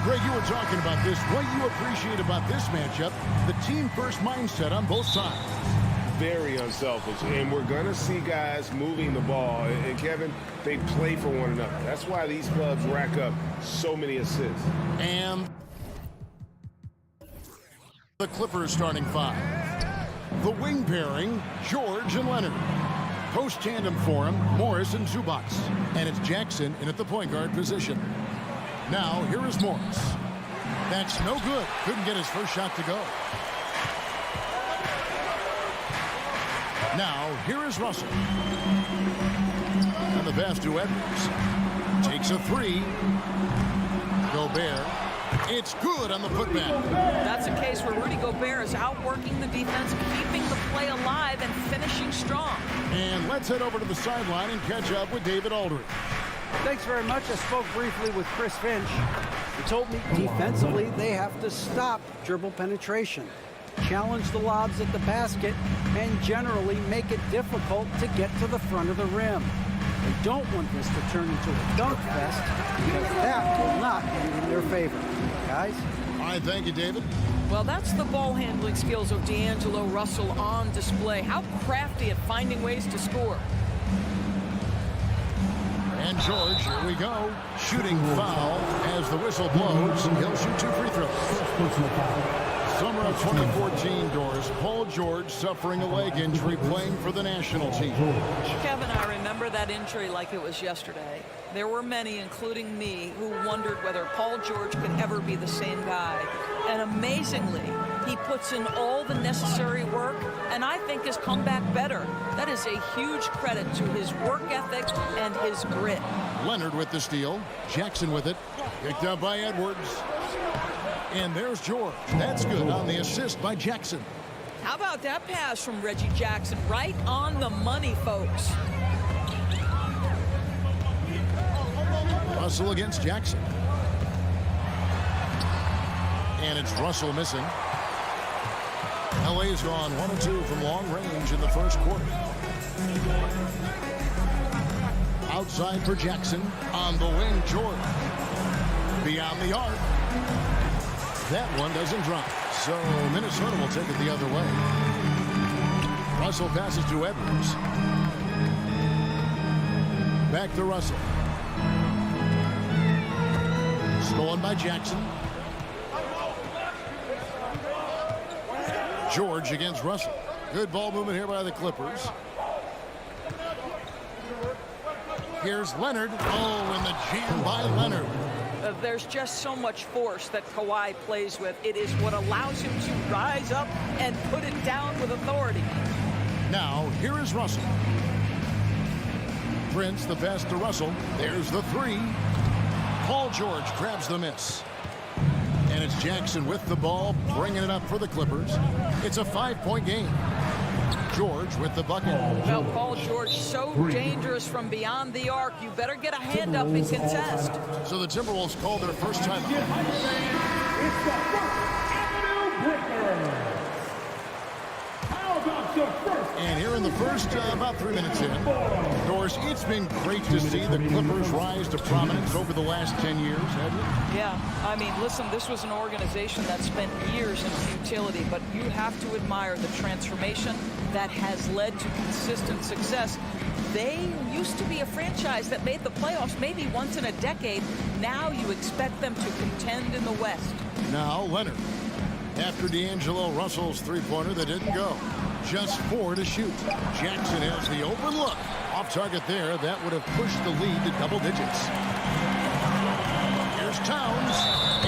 Greg, you were talking about this. What you appreciate about this matchup, the team-first mindset on both sides. Very unselfish, and we're going to see guys moving the ball. And, Kevin, they play for one another. That's why these clubs rack up so many assists. And the Clippers starting five. The wing pairing, George and Leonard. Post tandem for him, Morris and Zubac. And it's Jackson in at the point guard position. Now, here is Morris. That's no good. Couldn't get his first shot to go. Now, here is Russell. And the pass to Edwards. Takes a three. Gobert. It's good on the putback. That's a case where Rudy Gobert is outworking the defense, keeping the play alive, and finishing strong. And let's head over to the sideline and catch up with David Aldridge. Thanks very much. I spoke briefly with Chris Finch. He told me defensively they have to stop dribble penetration, challenge the lobs at the basket, and generally make it difficult to get to the front of the rim. They don't want this to turn into a dunk fest because that will not be in their favor. Guys? All right, thank you, David. Well, that's the ball handling skills of D'Angelo Russell on display. How crafty at finding ways to score. And George, here we go. Shooting foul as the whistle blows, and he'll shoot 2 free throws. Summer of 2014, Doris. Paul George suffering a leg injury playing for the national team. Kevin, I remember that injury like it was yesterday. There were many, including me, who wondered whether Paul George could ever be the same guy. And amazingly, he puts in all the necessary work, and I think has come back better. That is a huge credit to his work ethic and his grit. Leonard with the steal. Jackson with it. Picked up by Edwards. And there's George. That's good on the assist by Jackson. How about that pass from Reggie Jackson? Right on the money, folks. Russell against Jackson. And it's Russell missing. LA's gone 1 of 2 from long range in the first quarter. Outside for Jackson. On the wing, George. Beyond the arc. That one doesn't drop. So Minnesota will take it the other way. Russell passes to Edwards. Back to Russell. Stolen by Jackson. George against Russell. Good ball movement here by the Clippers. Here's Leonard. Oh, and the jam by Leonard. There's just so much force that Kawhi plays with. It is what allows him to rise up and put it down with authority. Now, here is Russell. Prince, the pass to Russell. There's the three. Paul George grabs the miss. And it's Jackson with the ball, bringing it up for the Clippers. It's a 5-point game. George with the bucket. Well, Paul George, so dangerous from beyond the arc. You better get a hand up and contest. So the Timberwolves call their first timeout. It's the First Avenue Breakers. How about the first? And here in the first, about 3 minutes in, Doris, it's been great to see the Clippers rise to prominence over the last 10 years, hasn't it? Yeah, I mean, listen, this was an organization that spent years in futility, but you have to admire the transformation that has led to consistent success. They used to be a franchise that made the playoffs maybe once in a decade. Now you expect them to contend in the West. Now Leonard, after D'Angelo Russell's three-pointer that didn't go. Just 4 to shoot. Jackson has the open look. Off target there. That would have pushed the lead to double digits. Here's Towns.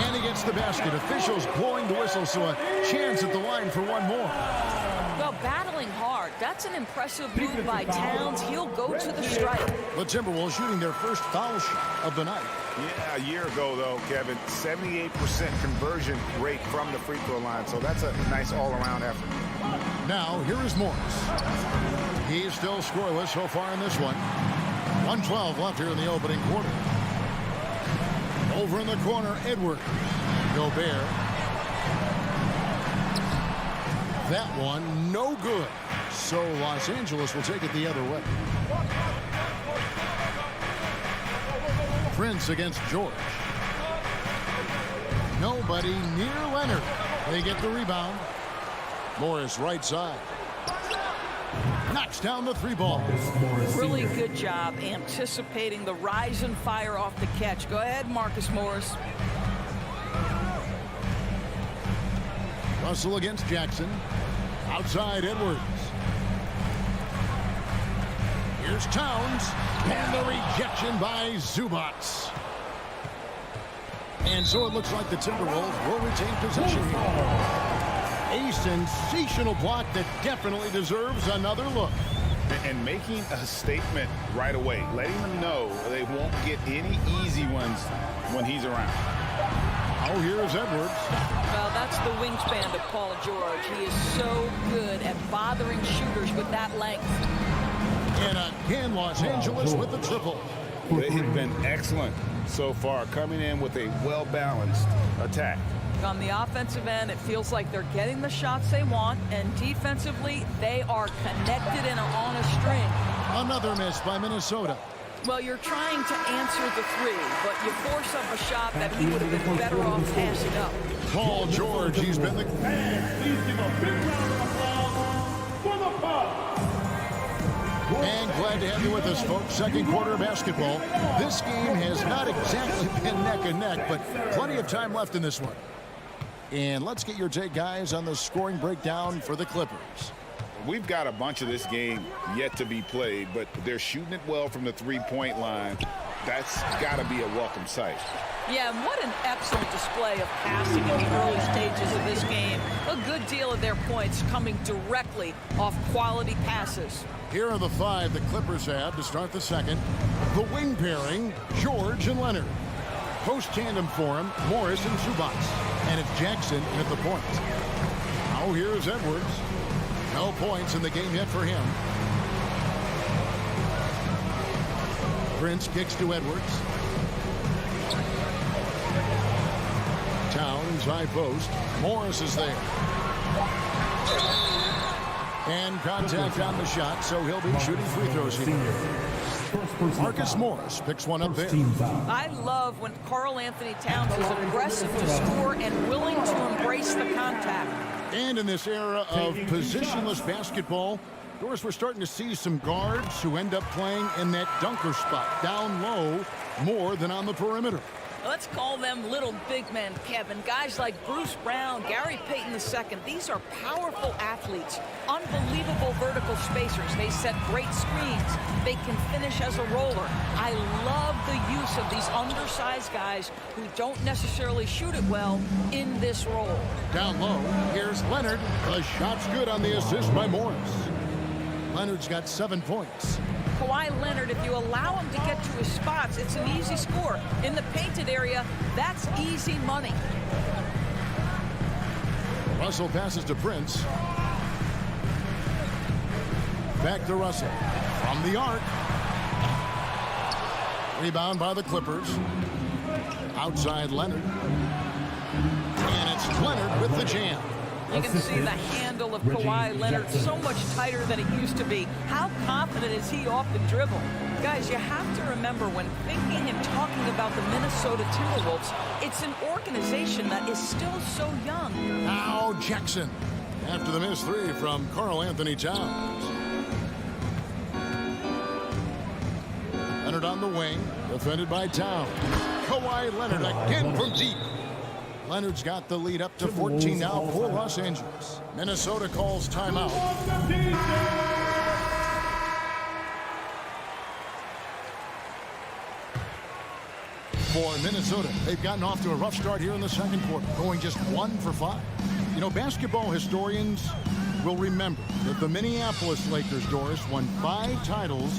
And he gets the basket. Officials blowing the whistle, so a chance at the line for one more. Well, battling hard. That's an impressive move by Towns. He'll go to the strike. The Timberwolves shooting their first foul shot of the night. Yeah, a year ago, though, Kevin, 78% conversion rate from the free throw line. So that's a nice all-around effort. Now, here is Morris. He's still scoreless so far in this one. 1:12 left here in the opening quarter. Over in the corner, Edwards. Gobert. That one, no good. So Los Angeles will take it the other way. Prince against George. Nobody near Leonard. They get the rebound. Morris right side. Knocks down the three ball. Really good job anticipating the rise and fire off the catch. Go ahead, Marcus Morris. Russell against Jackson. Outside Edwards. Here's Towns. And the rejection by Zubac. And so it looks like the Timberwolves will retain possession here. A sensational block that definitely deserves another look. And making a statement right away, letting them know they won't get any easy ones when he's around. Oh, here's Edwards. Well, that's the wingspan of Paul George. He is so good at bothering shooters with that length. And again, Los Angeles with the triple. They have been excellent so far, coming in with a well-balanced attack. On the offensive end, it feels like they're getting the shots they want, and defensively, they are connected and are on a string. Another miss by Minnesota. Well, you're trying to answer the three, but you force up a shot that he would have been better off passing up. Paul George, he's been the... Please give a big round of applause for the Bucks. And glad to have you with us, folks. Second quarter basketball. This game has not exactly been neck and neck, but plenty of time left in this one. And let's get your take, guys, on the scoring breakdown for the Clippers. We've got a bunch of this game yet to be played, but they're shooting it well from the three-point line. That's got to be a welcome sight. Yeah, and what an excellent display of passing in the early stages of this game. A good deal of their points coming directly off quality passes. Here are the five the Clippers have to start the second. The wing pairing, George and Leonard. Post tandem for him, Morris and Zubac. And it's Jackson at the point. Now here's Edwards. No points in the game yet for him. Prince kicks to Edwards. Towns high post. Morris is there. And contact on the shot, so he'll be shooting free throws here. Marcus Morris picks one up there. I love when Karl Anthony Towns is aggressive to score and willing to embrace the contact. And in this era of positionless basketball, Doris, we're starting to see some guards who end up playing in that dunker spot, down low, more than on the perimeter. Let's call them little big men, Kevin. Guys like Bruce Brown, Gary Payton II. These are powerful athletes, unbelievable vertical spacers. They set great screens. They can finish as a roller. I love the use of these undersized guys who don't necessarily shoot it well in this role. Down low, here's Leonard. The shot's good on the assist by Morris. Leonard's got 7 points. Kawhi Leonard, if you allow him to get to his spots, it's an easy score. In the painted area, that's easy money. Russell passes to Prince. Back to Russell. From the arc. Rebound by the Clippers. Outside Leonard. And it's Leonard with the jam. You can see the handle of Kawhi Leonard so much tighter than it used to be. How confident is he off the dribble? Guys, you have to remember when thinking and talking about the Minnesota Timberwolves, it's an organization that is still so young. Now Jackson after the missed three from Karl Anthony Towns. Leonard on the wing, defended by Towns. Kawhi Leonard again from deep. Leonard's got the lead up to 14 now for Los Angeles. Minnesota calls timeout. For Minnesota, they've gotten off to a rough start here in the second quarter, going just 1 for 5. You know, basketball historians will remember that the Minneapolis Lakers, Doris, won 5 titles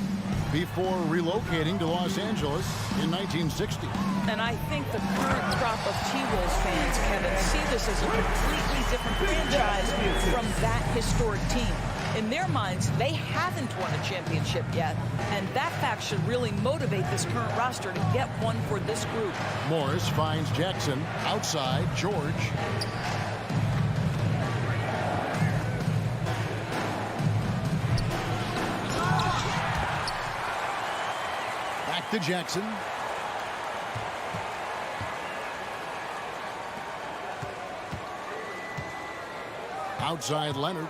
before relocating to Los Angeles in 1960. And I think the current crop of T-Wolves fans, Kevin, see this as a completely different franchise from that historic team. In their minds, they haven't won a championship yet, and that fact should really motivate this current roster to get one for this group. Morris finds Jackson outside. George. Back to Jackson. Outside Leonard.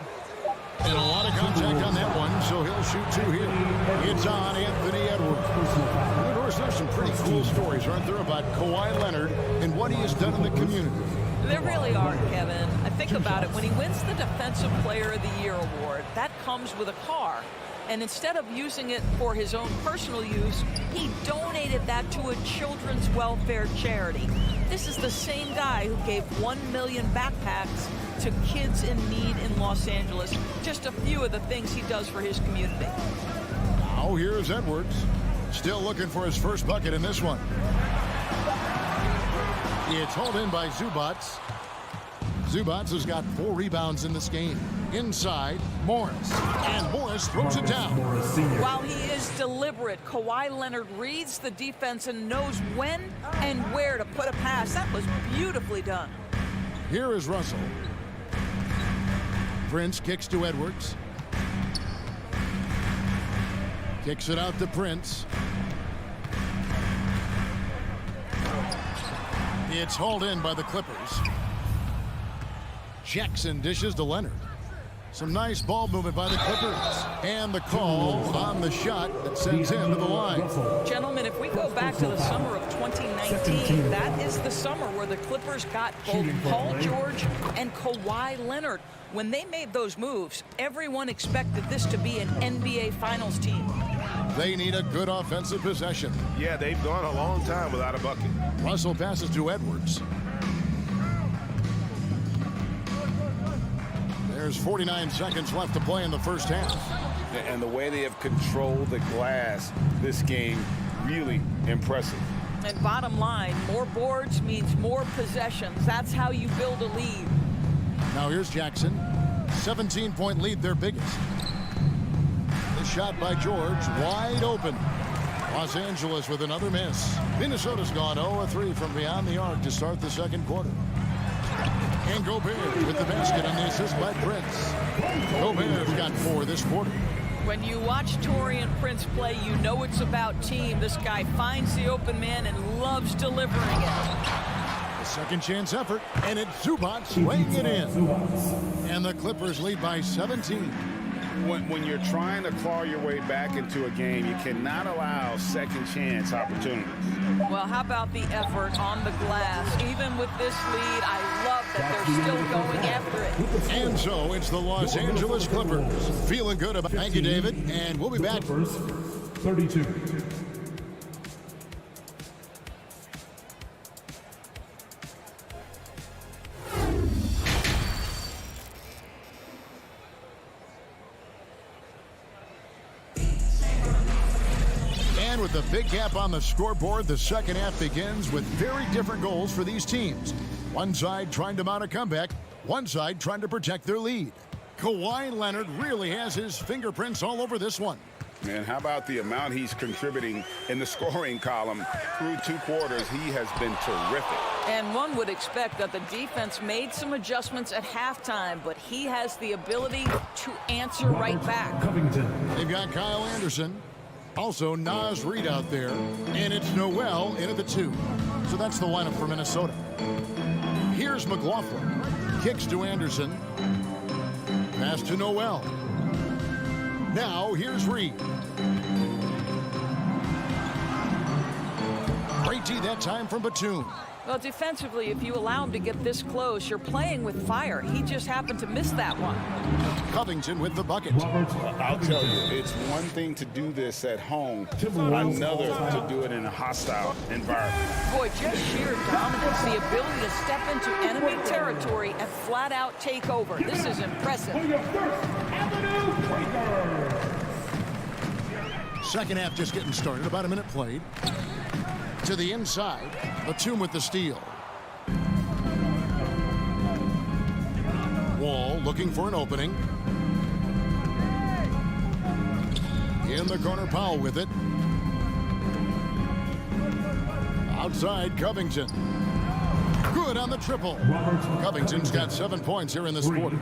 And a lot of contact on that one, so he'll shoot two here. It's on Anthony Edwards. Of course, there's some pretty cool stories, aren't there, about Kawhi Leonard and what he has done in the community. There really are, Kevin. I think about it. When he wins the Defensive Player of the Year award, that comes with a car. And instead of using it for his own personal use, he donated that to a children's welfare charity. This is the same guy who gave 1 million backpacks to kids in need in Los Angeles. Just a few of the things he does for his community. Now here's Edwards. Still looking for his first bucket in this one. It's hauled in by Zubats. Zubats has got 4 rebounds in this game. Inside, Morris. And Morris throws it down. While he is deliberate, Kawhi Leonard reads the defense and knows when and where to put a pass. That was beautifully done. Here is Russell. Prince kicks to Edwards. Kicks it out to Prince. It's hauled in by the Clippers. Jackson dishes to Leonard. Some nice ball movement by the Clippers. And the call on the shot that sends him to the line. Gentlemen, if we go back to the summer of 2019, that is the summer where the Clippers got both Paul George and Kawhi Leonard. When they made those moves, everyone expected this to be an NBA Finals team. They need a good offensive possession. Yeah, they've gone a long time without a bucket. Russell passes to Edwards. There's 49 seconds left to play in the first half. And the way they have controlled the glass this game, really impressive. And bottom line, more boards means more possessions. That's how you build a lead. Now here's Jackson. 17-point lead, their biggest. The shot by George, wide open. Los Angeles with another miss. Minnesota's gone 0-3 from beyond the arc to start the second quarter. And Gobert with the basket on the assist by Prince. Gobert's got 4 this quarter. When you watch Taurean Prince play, you know it's about team. This guy finds the open man and loves delivering it. A second chance effort, and it's Zubats laying it in. And the Clippers lead by 17. When you're trying to claw your way back into a game, you cannot allow second chance opportunities. Well, how about the effort on the glass? Even with this lead, I love that they're still going after it. And so it's the Los Angeles Clippers. Feeling good about it. Thank you, David. And we'll be back. 32. With the big gap on the scoreboard, the second half begins with very different goals for these teams. One side trying to mount a comeback, one side trying to protect their lead. Kawhi Leonard really has his fingerprints all over this one. And how about the amount he's contributing in the scoring column? Through 2 quarters, he has been terrific. And one would expect that the defense made some adjustments at halftime, but he has the ability to answer right back. They've got Kyle Anderson. Also, Naz Reid out there, and it's Noel in at the 2. So that's the lineup for Minnesota. Here's McLaughlin. Kicks to Anderson. Pass to Noel. Now, here's Reid. Great D that time from Batum. Well, defensively, if you allow him to get this close, you're playing with fire. He just happened to miss that one. Covington with the bucket. I'll tell you, it's one thing to do this at home, another to do it in a hostile environment. Boy, just sheer dominance, the ability to step into enemy territory and flat out take over. This is impressive. Second half just getting started. About a minute played. To the inside. Batum with the steal. Wall looking for an opening. In the corner, Powell with it. Outside, Covington. Good on the triple. Covington's got 7 points here in this quarter.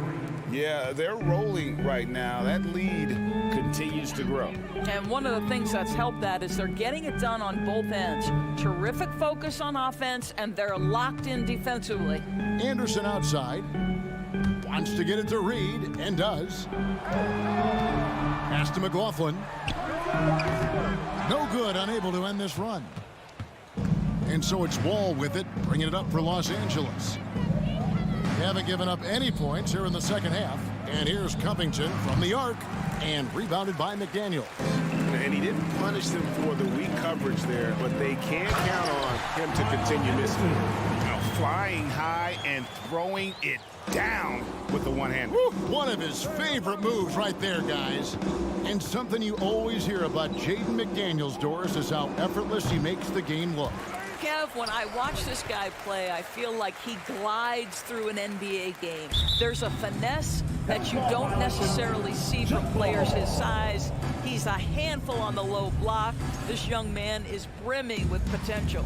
Yeah, they're rolling right now. That lead continues to grow. And one of the things that's helped that is they're getting it done on both ends. Terrific focus on offense, and they're locked in defensively. Anderson outside. Wants to get it to Reed, and does. Pass to McLaughlin. No good, unable to end this run. And so it's Wall with it, bringing it up for Los Angeles. They haven't given up any points here in the second half. And here's Covington from the arc, and rebounded by McDaniel. And he didn't punish them for the weak coverage there, but they can't count on him to continue missing. Flying high and throwing it down with the one-hand. One of his favorite moves right there, guys. And something you always hear about Jaden McDaniels, Doris, is how effortless he makes the game look. Kev, when I watch this guy play, I feel like he glides through an NBA game. There's a finesse that you don't necessarily see from players his size. He's a handful on the low block. This young man is brimming with potential.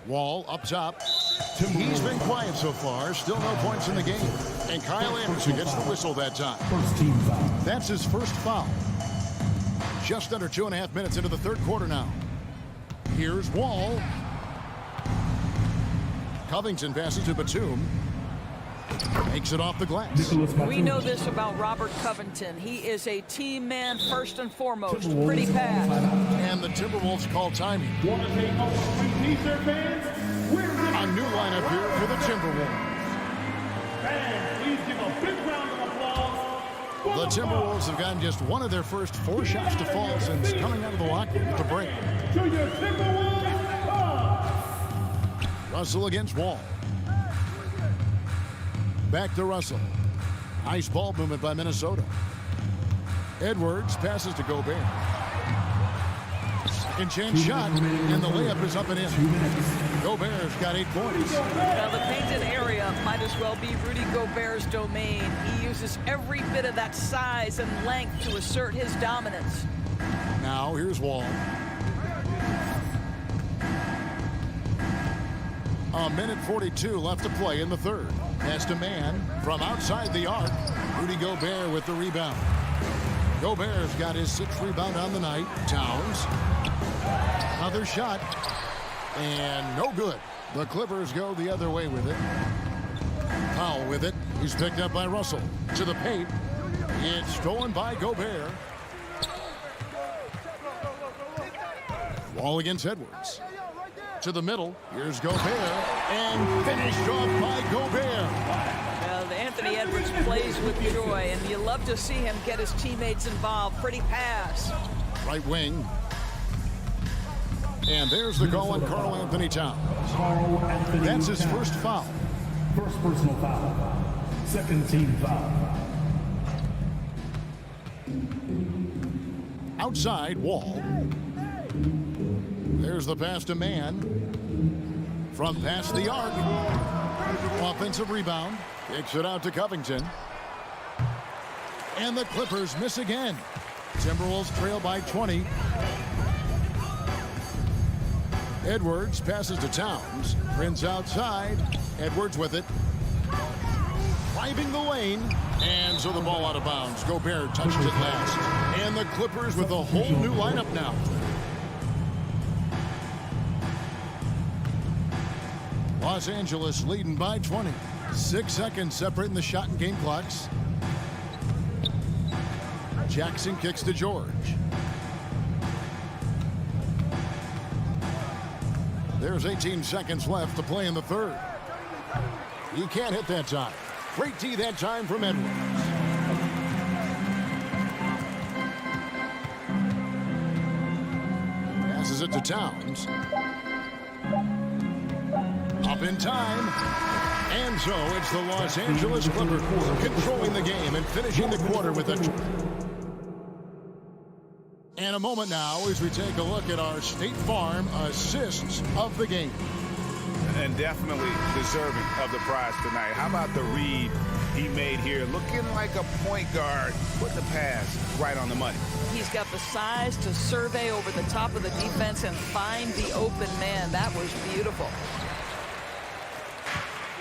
Wall up top. He's been quiet so far. Still no points in the game. And Kyle Anderson gets the whistle that time. First team foul. That's his first foul. Just under 2.5 minutes into the third quarter now. Here's Wall. Covington passes to Batum. Makes it off the glass. We know this about Robert Covington. He is a team man first and foremost. Pretty pass. And the Timberwolves call timing. A new lineup here for the Timberwolves. Please give a big round of applause. The Timberwolves have gotten just one of their first 4 shots to fall since coming out of the locker room to break. To your Timberwolves. Russell against Wall. Back to Russell. Nice ball movement by Minnesota. Edwards passes to Gobert. Second chance shot, and the layup is up and in. Gobert's got 8 points. Now the painted area might as well be Rudy Gobert's domain. He uses every bit of that size and length to assert his dominance. Now here's Wall. A minute 42 left to play in the third. Pass to man from outside the arc. Rudy Gobert with the rebound. Gobert's got his 6th rebound on the night. Towns. Another shot. And no good. The Clippers go the other way with it. Powell with it. He's picked up by Russell. To the paint. It's stolen by Gobert. Wall against Edwards. To the middle. Here's Gobert. And finished off by Gobert. Well, Anthony Edwards plays with joy, and you love to see him get his teammates involved. Pretty pass. Right wing. And there's the call on Karl Anthony Towns. That's his first foul. First personal foul. Second team foul. Outside, Wall. There's the pass to man. From past the arc. Offensive rebound. Kicks it out to Covington. And the Clippers miss again. Timberwolves trail by 20. Edwards passes to Towns. Prince outside. Edwards with it. Driving the lane. And so the ball out of bounds. Gobert touched it last. And the Clippers with a whole new lineup now. Los Angeles leading by 20. 6 seconds separating the shot and game clocks. Jackson kicks to George. There's 18 seconds left to play in the third. He can't hit that time. Great tee that time from Edwards. Passes it to Towns. Up in time. And so it's the Los Angeles Clippers controlling the game and finishing the quarter with a... And a moment now as we take a look at our State Farm assists of the game. And definitely deserving of the prize tonight. How about the read he made here? Looking like a point guard, putting the pass right on the money. He's got the size to survey over the top of the defense and find the open man. That was beautiful.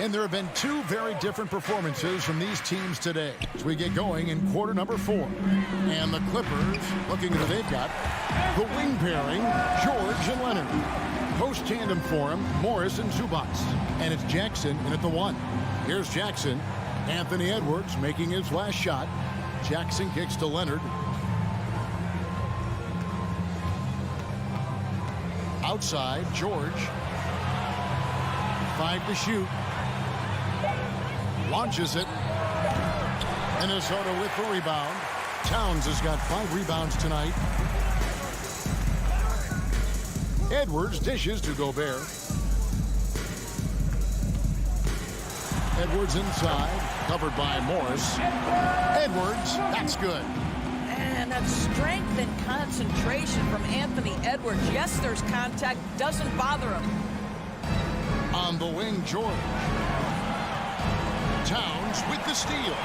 And there have been two very different performances from these teams today as we get going in quarter number 4. And the Clippers, looking at who they've got, the wing pairing, George and Leonard. Post tandem for him, Morris and Zubac. And it's Jackson in at the 1. Here's Jackson. Anthony Edwards making his last shot. Jackson kicks to Leonard. Outside, George. 5 to shoot. Launches it. Minnesota with the rebound. Towns has got 5 rebounds tonight. Edwards dishes to Gobert. Edwards inside, covered by Morris. Edwards, that's good. And that strength and concentration from Anthony Edwards. Yes, there's contact, doesn't bother him. On the wing, George. Towns with the steal.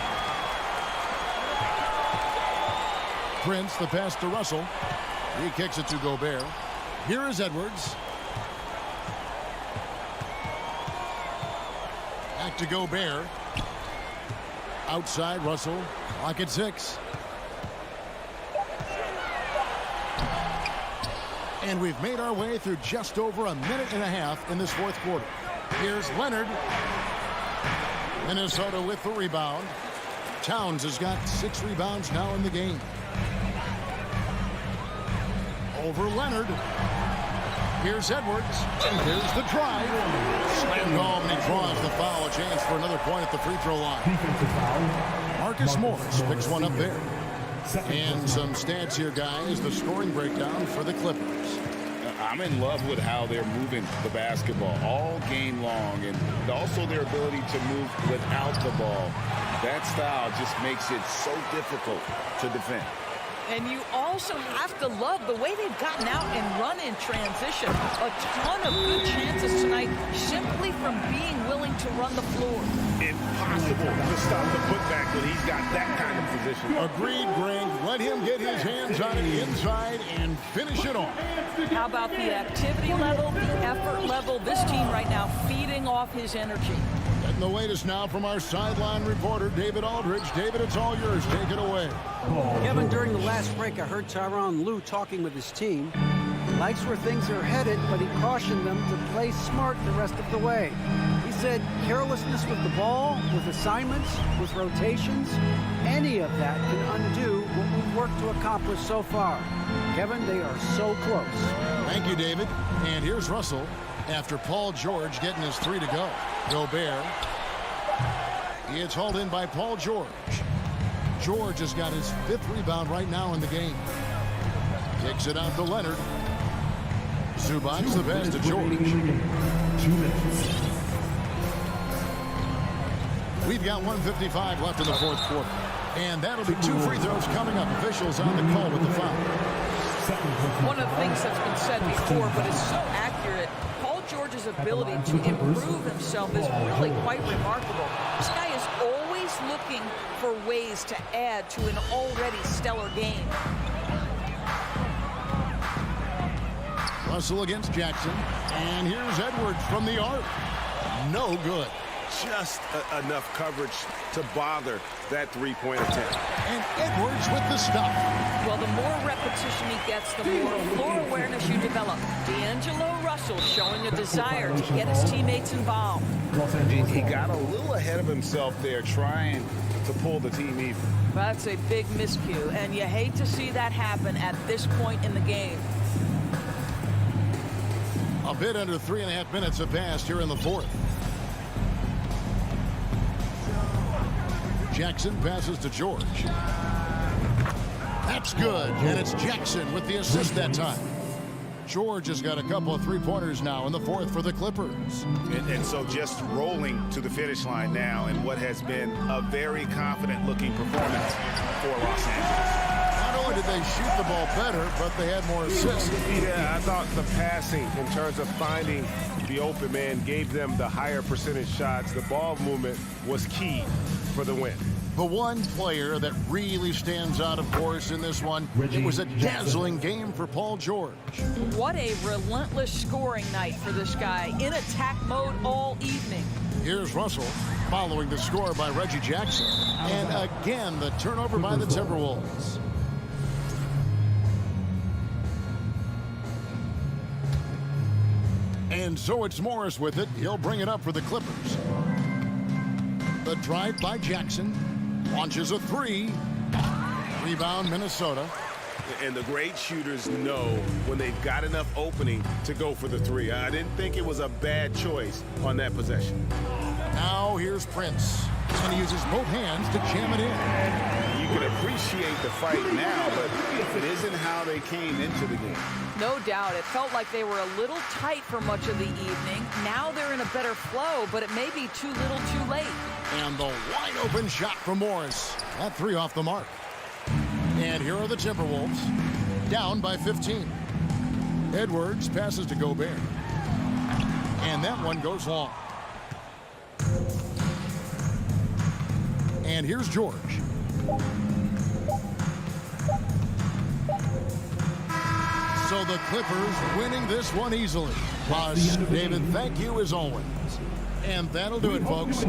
Prince, the pass to Russell. He kicks it to Gobert. Here is Edwards. Back to Gobert. Outside, Russell. Clock at 6. And we've made our way through just over a minute and a half in this fourth quarter. Here's Leonard. Minnesota with the rebound. Towns has got 6 rebounds now in the game. Over Leonard. Here's Edwards. And here's the drive. Slam dunk, and he draws the foul. A chance for another point at the free throw line. Marcus Morris picks one up there. And some stats here, guys. The scoring breakdown for the Clippers. I'm in love with how they're moving the basketball all game long, and also their ability to move without the ball. That style just makes it so difficult to defend. And you also have to love the way they've gotten out and run in transition. A ton of good chances tonight simply from being willing to run the floor. Impossible to stop the putback when he's got that kind of position. Agreed, Greg. Let him get his hands on it inside and finish it off. How about the activity level, the effort level? This team right now feeding off his energy. And the latest now from our sideline reporter, David Aldridge. David, it's all yours. Take it away. Kevin, during the last break, I heard Tyronn Lue talking with his team. Likes where things are headed, but he cautioned them to play smart the rest of the way. He said carelessness with the ball, with assignments, with rotations, any of that can undo what we've worked to accomplish so far. Kevin, they are so close. Thank you, David. And here's Russell after Paul George getting his 3 to go. Gobert. He is hauled in by Paul George. George has got his 5th rebound right now in the game. Kicks it out to Leonard. Zubac the pass to George. 2 minutes. We've got 1:55 left in the fourth quarter. And that'll be 2 free throws coming up. Officials on the call with the foul. One of the things that's been said before, but it's so accurate, Paul George's ability to improve himself is really quite remarkable. This guy is always looking for ways to add to an already stellar game. Russell against Jackson. And here's Edwards from the arc. No good. Just enough coverage to bother that 3-point attempt. And Edwards with the stop. Well, the more repetition he gets, the more floor awareness you develop. D'Angelo Russell showing a desire to get his teammates involved. He got a little ahead of himself there, trying to pull the team even. That's a big miscue, and you hate to see that happen at this point in the game. A bit under 3.5 minutes have passed here in the fourth. Jackson passes to George. That's good, and it's Jackson with the assist that time. George has got a couple of three-pointers now in the fourth for the Clippers. And so just rolling to the finish line now in what has been a very confident-looking performance for Los Angeles. Not only did they shoot the ball better, but they had more assists. Yeah, I thought the passing in terms of finding the open man gave them the higher percentage shots. The ball movement was key for the win. The one player that really stands out, of course, in this one, it was a dazzling game for Paul George. What a relentless scoring night for this guy, in attack mode all evening. Here's Russell following the score by Reggie Jackson. And again, the turnover by the Timberwolves. And so it's Morris with it. He'll bring it up for the Clippers. The drive by Jackson. Launches a three. Rebound, Minnesota. And the great shooters know when they've got enough opening to go for the three. I didn't think it was a bad choice on that possession. Now here's Prince. And he uses both hands to jam it in. You can appreciate the fight now, but it isn't how they came into the game. No doubt. It felt like they were a little tight for much of the evening. Now they're in a better flow, but it may be too little too late. And the wide open shot from Morris. That three off the mark. And here are the Timberwolves, down by 15. Edwards passes to Gobert. And that one goes long. And here's George. So the Clippers winning this one easily. Plus, David, thank you as always. And that'll do it, folks.